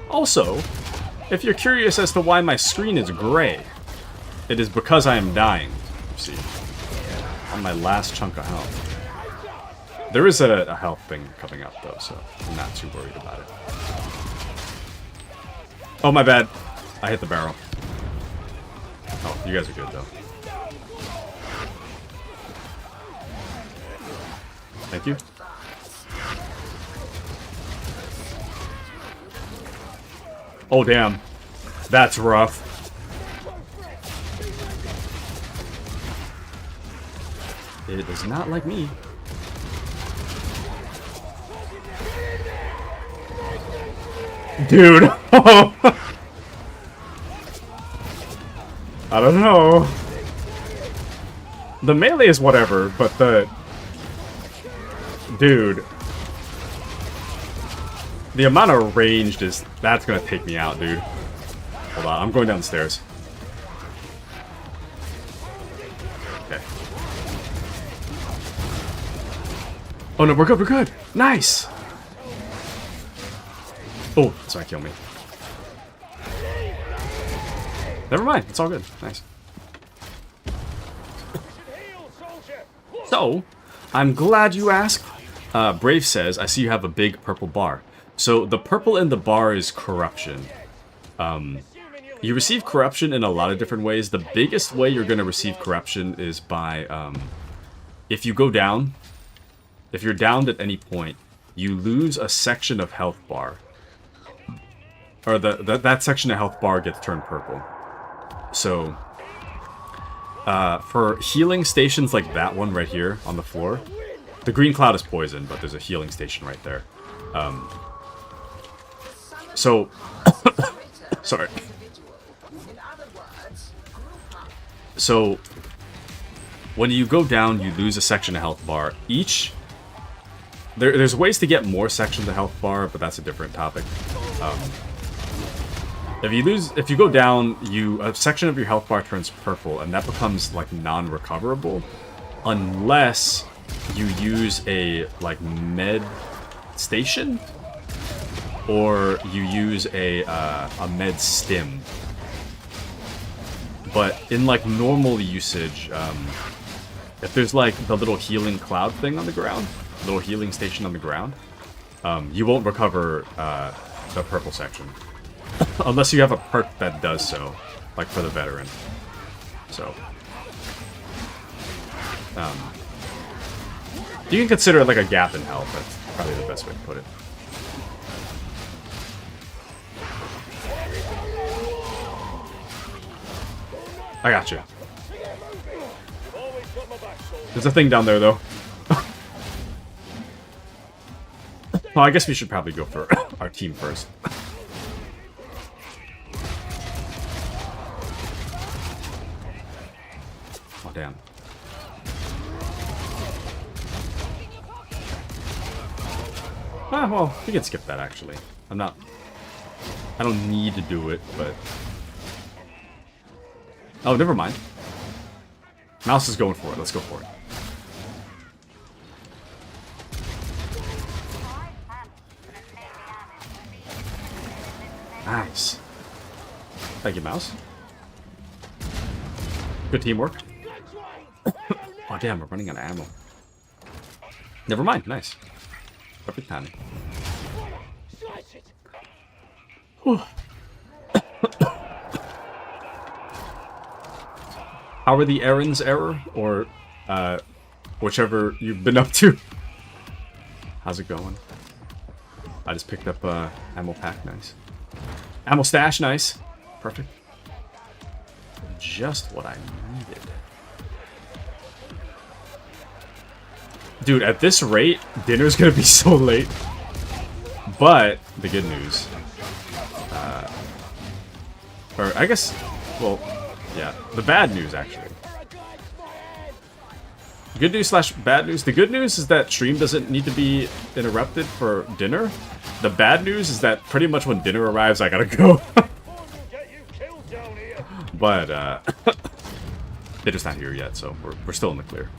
[SPEAKER 1] Also, if you're curious as to why my screen is gray, it is because I am dying. You see. On my last chunk of health. There is a health thing coming up, though, so I'm not too worried about it. Oh, my bad. I hit the barrel. Oh, you guys are good, though. Thank you. Oh, damn. That's rough. It does not like me. Dude, I don't know. The melee is whatever, but the... Dude. The amount of ranged is... That's gonna take me out, dude. Hold on, I'm going down the stairs. Okay. Oh no, we're good, we're good! Nice! Oh, sorry, kill me. Never mind, it's all good. Nice. So, I'm glad you asked. Brave says, I see you have a big purple bar. So, the purple in the bar is corruption. You receive corruption in a lot of different ways. The biggest way you're going to receive corruption is by, if you go down, if you're downed at any point, you lose a section of health bar. Or that section of health bar gets turned purple. So, for healing stations like that one right here on the floor, the green cloud is poison, but there's a healing station right there. So, sorry. So, when you go down, you lose a section of health bar. There's ways to get more sections of health bar, but that's a different topic. If you go down, a section of your health bar turns purple, and that becomes like non-recoverable, unless you use a like med station, or you use a med stim. But in like normal usage, if there's like the little healing cloud thing on the ground, little healing station on the ground, you won't recover the purple section. Unless you have a perk that does so, like for the veteran. So, you can consider it like a gap in health. That's probably the best way to put it. I got you.
[SPEAKER 2] You've always got my back, soldier.
[SPEAKER 1] There's a thing down there, though. Well, I guess we should probably go for our team first. Oh, damn. Ah, well, we can skip that, actually. I don't need to do it, but... Oh, never mind. Mouse is going for it. Let's go for it. Nice. Thank you, Mouse. Good teamwork. Oh, damn, we're running out of ammo. Never mind. Nice. Perfect timing.
[SPEAKER 2] Slice it.
[SPEAKER 1] How are the errands, Error? Or, whichever you've been up to. How's it going? I just picked up, ammo pack. Nice. Ammo stash. Nice. Perfect. Just what I needed. Dude, at this rate, dinner's gonna be so late. But, the good news. Or, I guess, well, yeah. The bad news, actually. Good news slash bad news. The good news is that stream doesn't need to be interrupted for dinner. The bad news is that pretty much when dinner arrives, I gotta go.
[SPEAKER 2] Get you killed down here.
[SPEAKER 1] But, they're just not here yet, so we're still in the clear.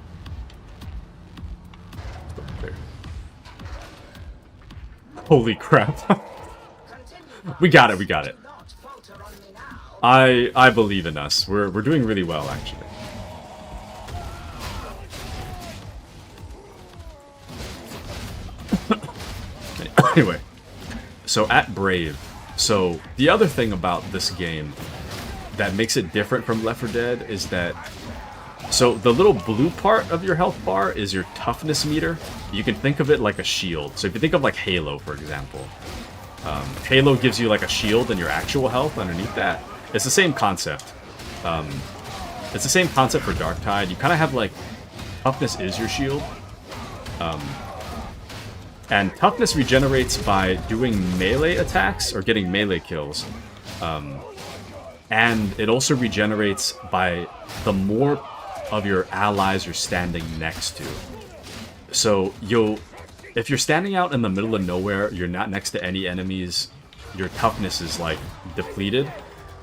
[SPEAKER 1] Still in the clear. Holy crap. We got it, we got it.
[SPEAKER 5] Do not falter on me now.
[SPEAKER 1] I believe in us. We're doing really well, actually. Anyway, so at Brave. So the other thing about this game that makes it different from Left 4 Dead is that, so the little blue part of your health bar is your toughness meter. You can think of it like a shield. So if you think of like Halo, for example, Halo gives you like a shield and your actual health underneath that. It's the same concept. It's the same concept for Darktide. You kind of have like, toughness is your shield. And toughness regenerates by doing melee attacks or getting melee kills. And it also regenerates by the more of your allies you're standing next to. So if you're standing out in the middle of nowhere, you're not next to any enemies, your toughness is like depleted,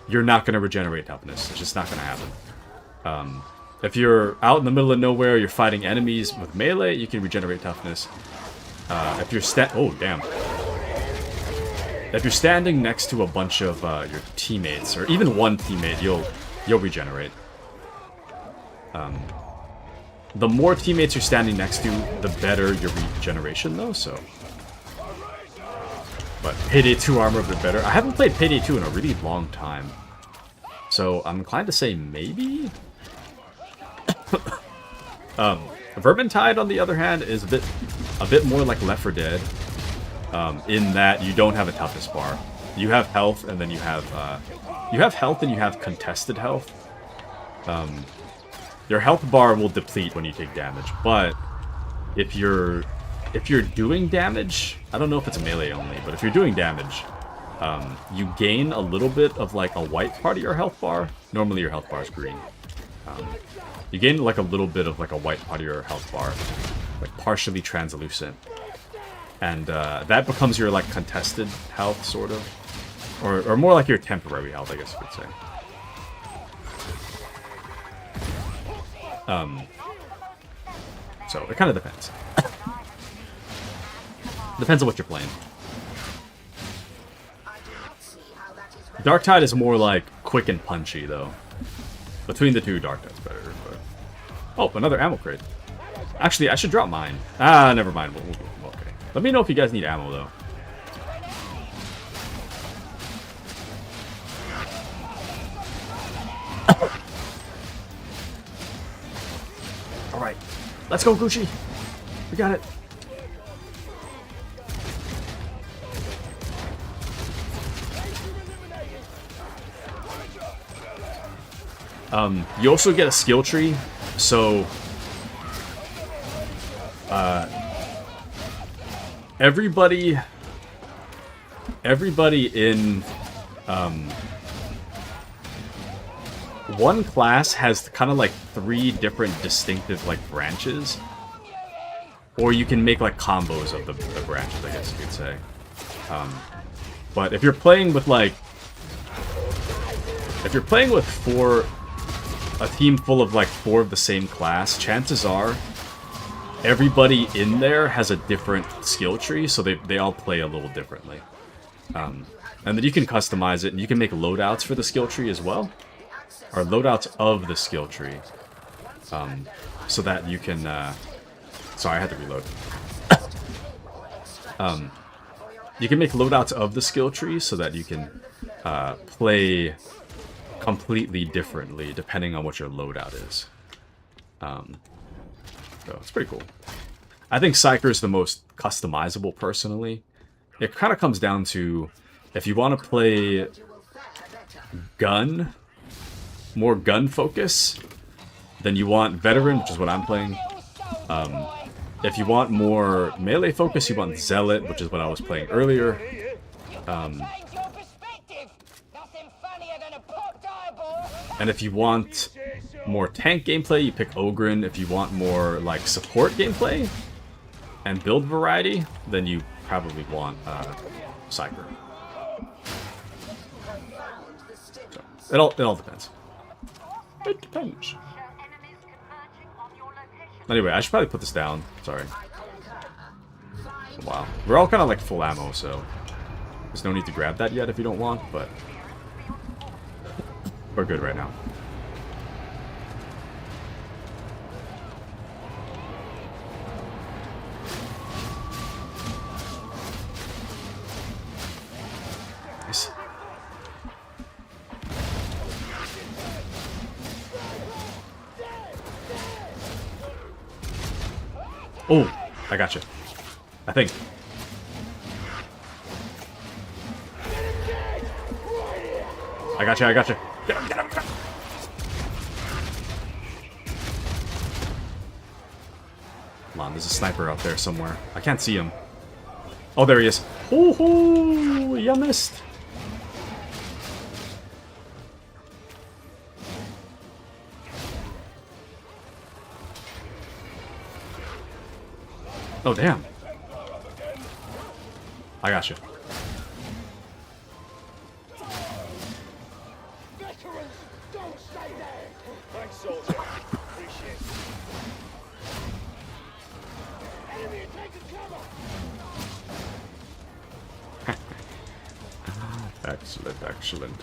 [SPEAKER 1] you're not going to regenerate toughness. It's just not going to happen. If you're out in the middle of nowhere, you're fighting enemies with melee, you can regenerate toughness. If you're if you're standing next to a bunch of your teammates, or even one teammate, you'll regenerate. The more teammates you're standing next to, the better your regeneration, though. So, but Payday 2 armor a bit better. I haven't played Payday 2 in a really long time, so I'm inclined to say maybe. Vermintide, on the other hand, is a bit more like Left 4 Dead, in that you don't have a toughness bar. You have health, and then you have health, and you have contested health. Your health bar will deplete when you take damage, but if you're doing damage, I don't know if it's melee only, but if you're doing damage, you gain a little bit of like a white part of your health bar. Normally your health bar is green. You gain like a little bit of like a white part of your health bar, like partially translucent, and that becomes your like contested health, sort of, or more like your temporary health, I guess you could say. So it kind of depends. Depends on what you're playing. Darktide is more like quick and punchy, though. Between the two, Darktide's better. But... oh, another ammo crate. Actually, I should drop mine. Ah, never mind. Okay. Let me know if you guys need ammo, though. Alright. Let's go, Gucci. We got it. You also get a skill tree, so everybody in one class has kind of like 3 different distinctive like branches, or you can make like combos of the branches, I guess you could say. But if you're playing with like, if you're playing with a team full of like 4 of the same class, chances are everybody in there has a different skill tree, so they all play a little differently. And then you can customize it, and you can make loadouts for the skill tree as well, or loadouts of the skill tree, so that you can. Sorry, I had to reload. You can make loadouts of the skill tree so that you can play completely differently depending on what your loadout is. So it's pretty cool. I think Psyker is the most customizable personally. It kind of comes down to if you want to play gun, more gun focus, then you want Veteran, which is what I'm playing. If you want more melee focus, you want Zealot, which is what I was playing earlier. And if you want more tank gameplay, you pick Ogryn. If you want more like support gameplay and build variety, then you probably want Psyker. So, it all depends. It depends. Anyway, I should probably put this down. Sorry. Wow. We're all kind of like full ammo, so there's no need to grab that yet if you don't want, but we're good right now. Nice. Oh, I got you. I think. I got you. I got you. Get him, get him, get him. Come on, there's a sniper out there somewhere. I can't see him. Oh, there he is. Oh, you missed. Oh, damn. I got you.
[SPEAKER 2] Veterans, don't stay there. Thanks, soldier. Appreciate it. Enemy taking cover.
[SPEAKER 1] Excellent, excellent.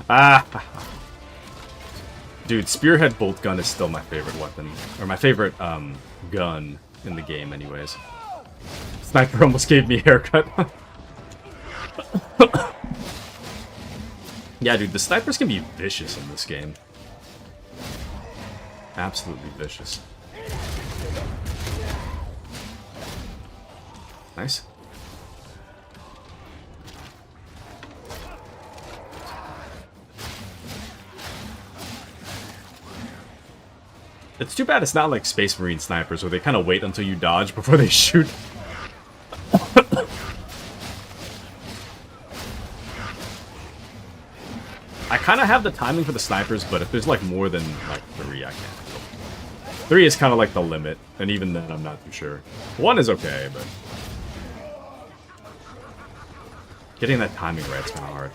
[SPEAKER 1] Ah! Dude, Spearhead Bolt Gun is still my favorite weapon. Or my favorite, gun in the game, anyways. Sniper almost gave me a haircut. Yeah, dude, the snipers can be vicious in this game. Absolutely vicious. Nice. It's too bad it's not like Space Marine snipers where they kind of wait until you dodge before they shoot. I kind of have the timing for the snipers, but if there's like more than like 3, I can't. 3 is kind of like the limit, and even then I'm not too sure. 1 is okay, but getting that timing right is kind of hard.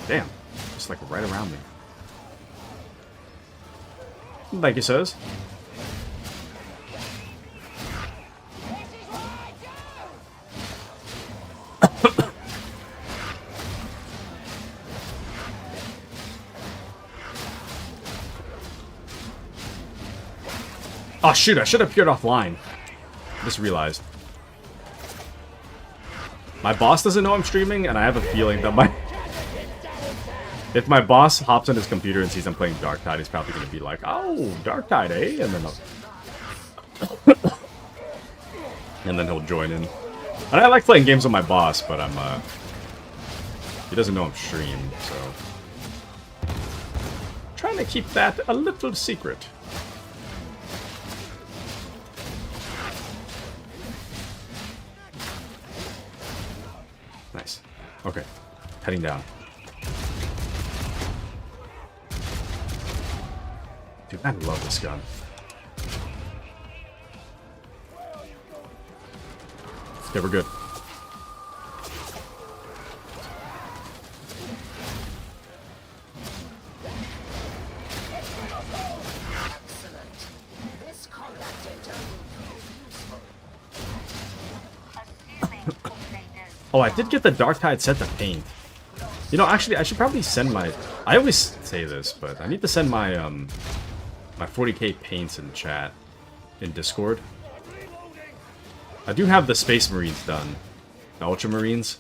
[SPEAKER 1] Damn, just like right around me. Like he says. Oh shoot, I should have appeared offline. Just realized. My boss doesn't know I'm streaming, and I have a feeling that if my boss hops on his computer and sees I'm playing Darktide, he's probably going to be like, oh, Darktide, eh? And then he'll join in. And I like playing games with my boss, but he doesn't know I'm streaming, so... Trying to keep that a little secret. Nice. Okay. Heading down. Dude, I love this gun. Okay, we're good.
[SPEAKER 5] This combat data will prove useful.
[SPEAKER 1] Oh, I did get the Darktide set to paint. You know, actually, I should probably send my... I always say this, but I need to send my, my 40k paints in chat. In Discord. I do have the Space Marines done. The Ultramarines.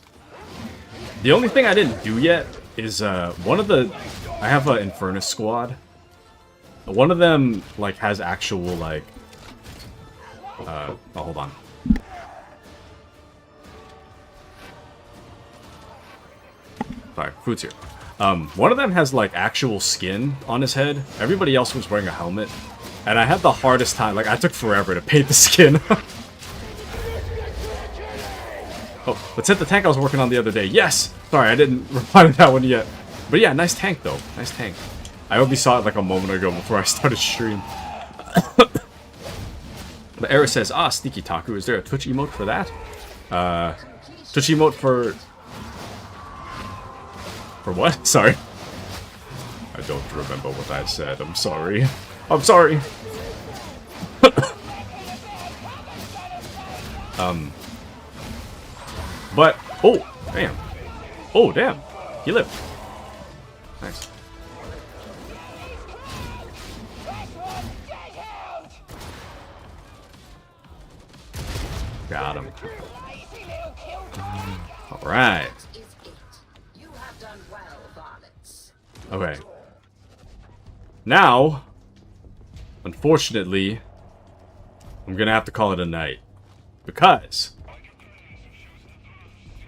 [SPEAKER 1] The only thing I didn't do yet is, one of the... I have an Infernus squad. One of them, like, has actual, like... oh, hold on. Sorry, food's here. One of them has, like, actual skin on his head. Everybody else was wearing a helmet. And I had the hardest time. Like, I took forever to paint the skin. Oh, let's hit the tank I was working on the other day. Yes! Sorry, I didn't reply to that one yet. But yeah, nice tank, though. Nice tank. I only saw it, like, a moment ago before I started stream. But Era says, ah, Sneaky Taku, is there a Twitch emote for that? Twitch emote for... For what? Sorry. I don't remember what I said. I'm sorry. I'm sorry. But... Oh, damn. Oh, damn. He lived. Nice. Got him. Alright.
[SPEAKER 5] You have done well, varlets.
[SPEAKER 1] Okay. Now, unfortunately, I'm gonna have to call it a night. Because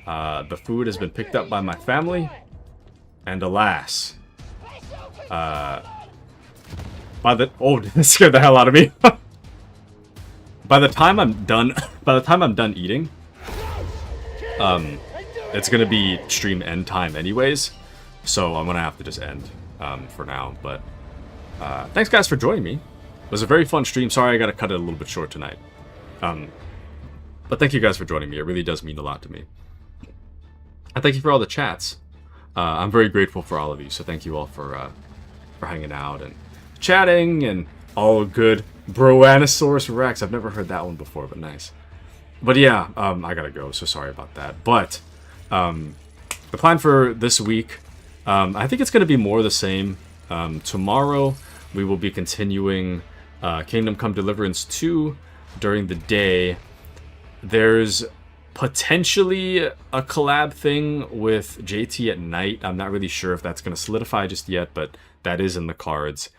[SPEAKER 1] the food has been picked up by my family, and alas, by the this scared the hell out of me. By the time I'm done, eating, it's gonna be stream end time anyways, so I'm gonna have to just end for now. But thanks guys for joining me. It was a very fun stream. Sorry I gotta cut it a little bit short tonight. But thank you guys for joining me. It really does mean a lot to me. And thank you for all the chats. I'm very grateful for all of you, so thank you all for hanging out and chatting and all good. Broanosaurus Rex. I've never heard that one before, but nice. But yeah, I gotta go, so sorry about that. But the plan for this week, I think it's gonna be more the same. Tomorrow we will be continuing Kingdom Come Deliverance 2 during the day. There's potentially a collab thing with JT at night. I'm not really sure if that's going to solidify just yet, but that is in the cards.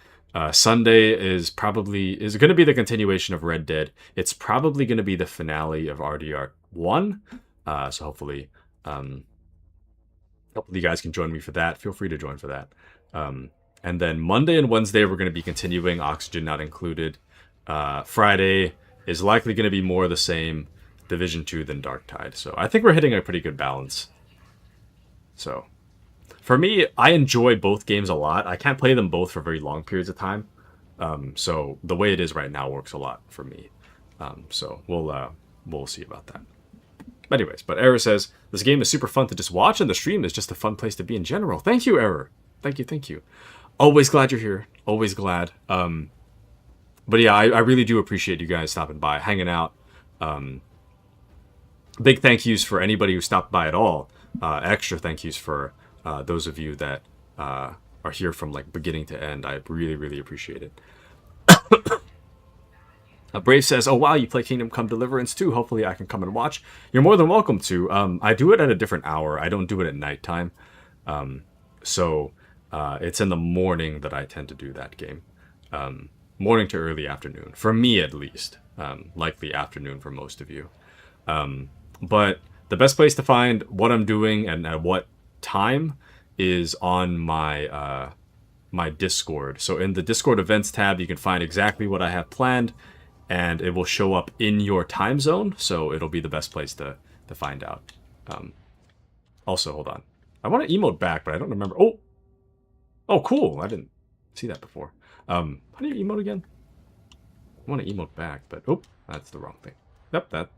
[SPEAKER 1] Sunday is going to be the continuation of Red Dead. It's probably going to be the finale of RDR 1. So hopefully you guys can join me for that. Feel free to join for that. And then Monday and Wednesday, we're going to be continuing Oxygen Not Included. Friday is likely going to be more the same Division 2 than Darktide. So I think we're hitting a pretty good balance. So for me, I enjoy both games a lot. I can't play them both for very long periods of time. So the way it is right now works a lot for me. So we'll see about that. Anyways, but Error says, this game is super fun to just watch, and the stream is just a fun place to be in general. Thank you, Error. Thank you. Always glad you're here. Always glad. But yeah, I really do appreciate you guys stopping by, hanging out. Big thank yous for anybody who stopped by at all. Extra thank yous for those of you that are here from like beginning to end. I really, really appreciate it. Brave says, "Oh wow, you play Kingdom Come Deliverance too. Hopefully, I can come and watch." You're more than welcome to. I do it at a different hour. I don't do it at nighttime. So it's in the morning that I tend to do that game. Morning to early afternoon, for me at least. Likely afternoon for most of you. But the best place to find what I'm doing and at what time is on my my Discord. So in the Discord events tab, you can find exactly what I have planned, and it will show up in your time zone. So it'll be the best place to find out. Also, hold on. I want to emote back, but I don't remember. Oh, cool. I didn't see that before. How do you emote again? I want to emote back, but that's the wrong thing. Yep, that.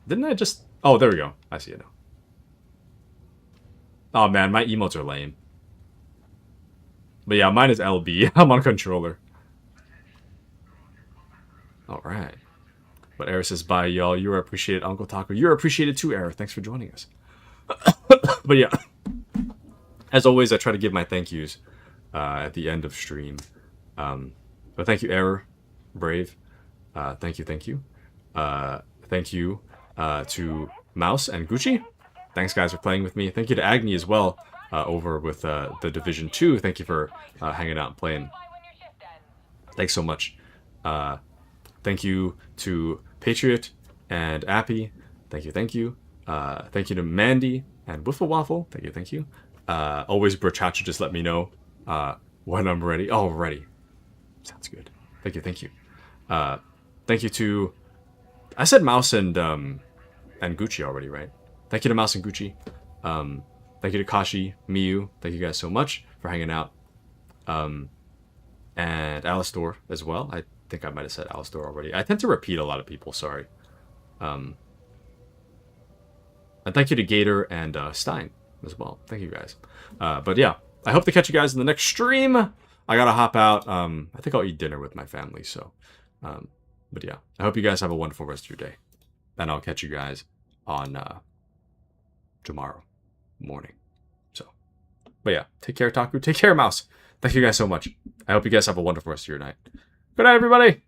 [SPEAKER 1] Didn't I just? Oh, there we go. I see it now. Oh man, my emotes are lame. But yeah, mine is LB. I'm on controller. All right. But Era says, "Bye, y'all. You're appreciated, Uncle Taco. You're appreciated too, Era. Thanks for joining us." But yeah, as always, I try to give my thank yous at the end of stream. But thank you, Error, Brave. Thank you. Thank you to Mouse and Gucci. Thanks, guys, for playing with me. Thank you to Agni as well over with the Division 2. Thank you for hanging out and playing. Thanks so much. Thank you to Patriot and Appy. Thank you. Thank you. Thank you to Mandy and Wiffle Waffle. Thank you. Always Brochacha, just let me know when I'm ready. Oh, ready. Sounds good. Thank you. Thank you to... I said Mouse and Gucci already, right? Thank you to Mouse and Gucci. Thank you to Kashi, Miyu. Thank you guys so much for hanging out. And Alistor as well. I think I might have said Alistor already. I tend to repeat a lot of people, sorry. And thank you to Gator and Stein as well. Thank you guys. But yeah, I hope to catch you guys in the next stream. I gotta hop out. I think I'll eat dinner with my family, so... but yeah, I hope you guys have a wonderful rest of your day. And I'll catch you guys on tomorrow morning. So, but yeah, take care, Taku. Take care, Mouse. Thank you guys so much. I hope you guys have a wonderful rest of your night. Good night, everybody.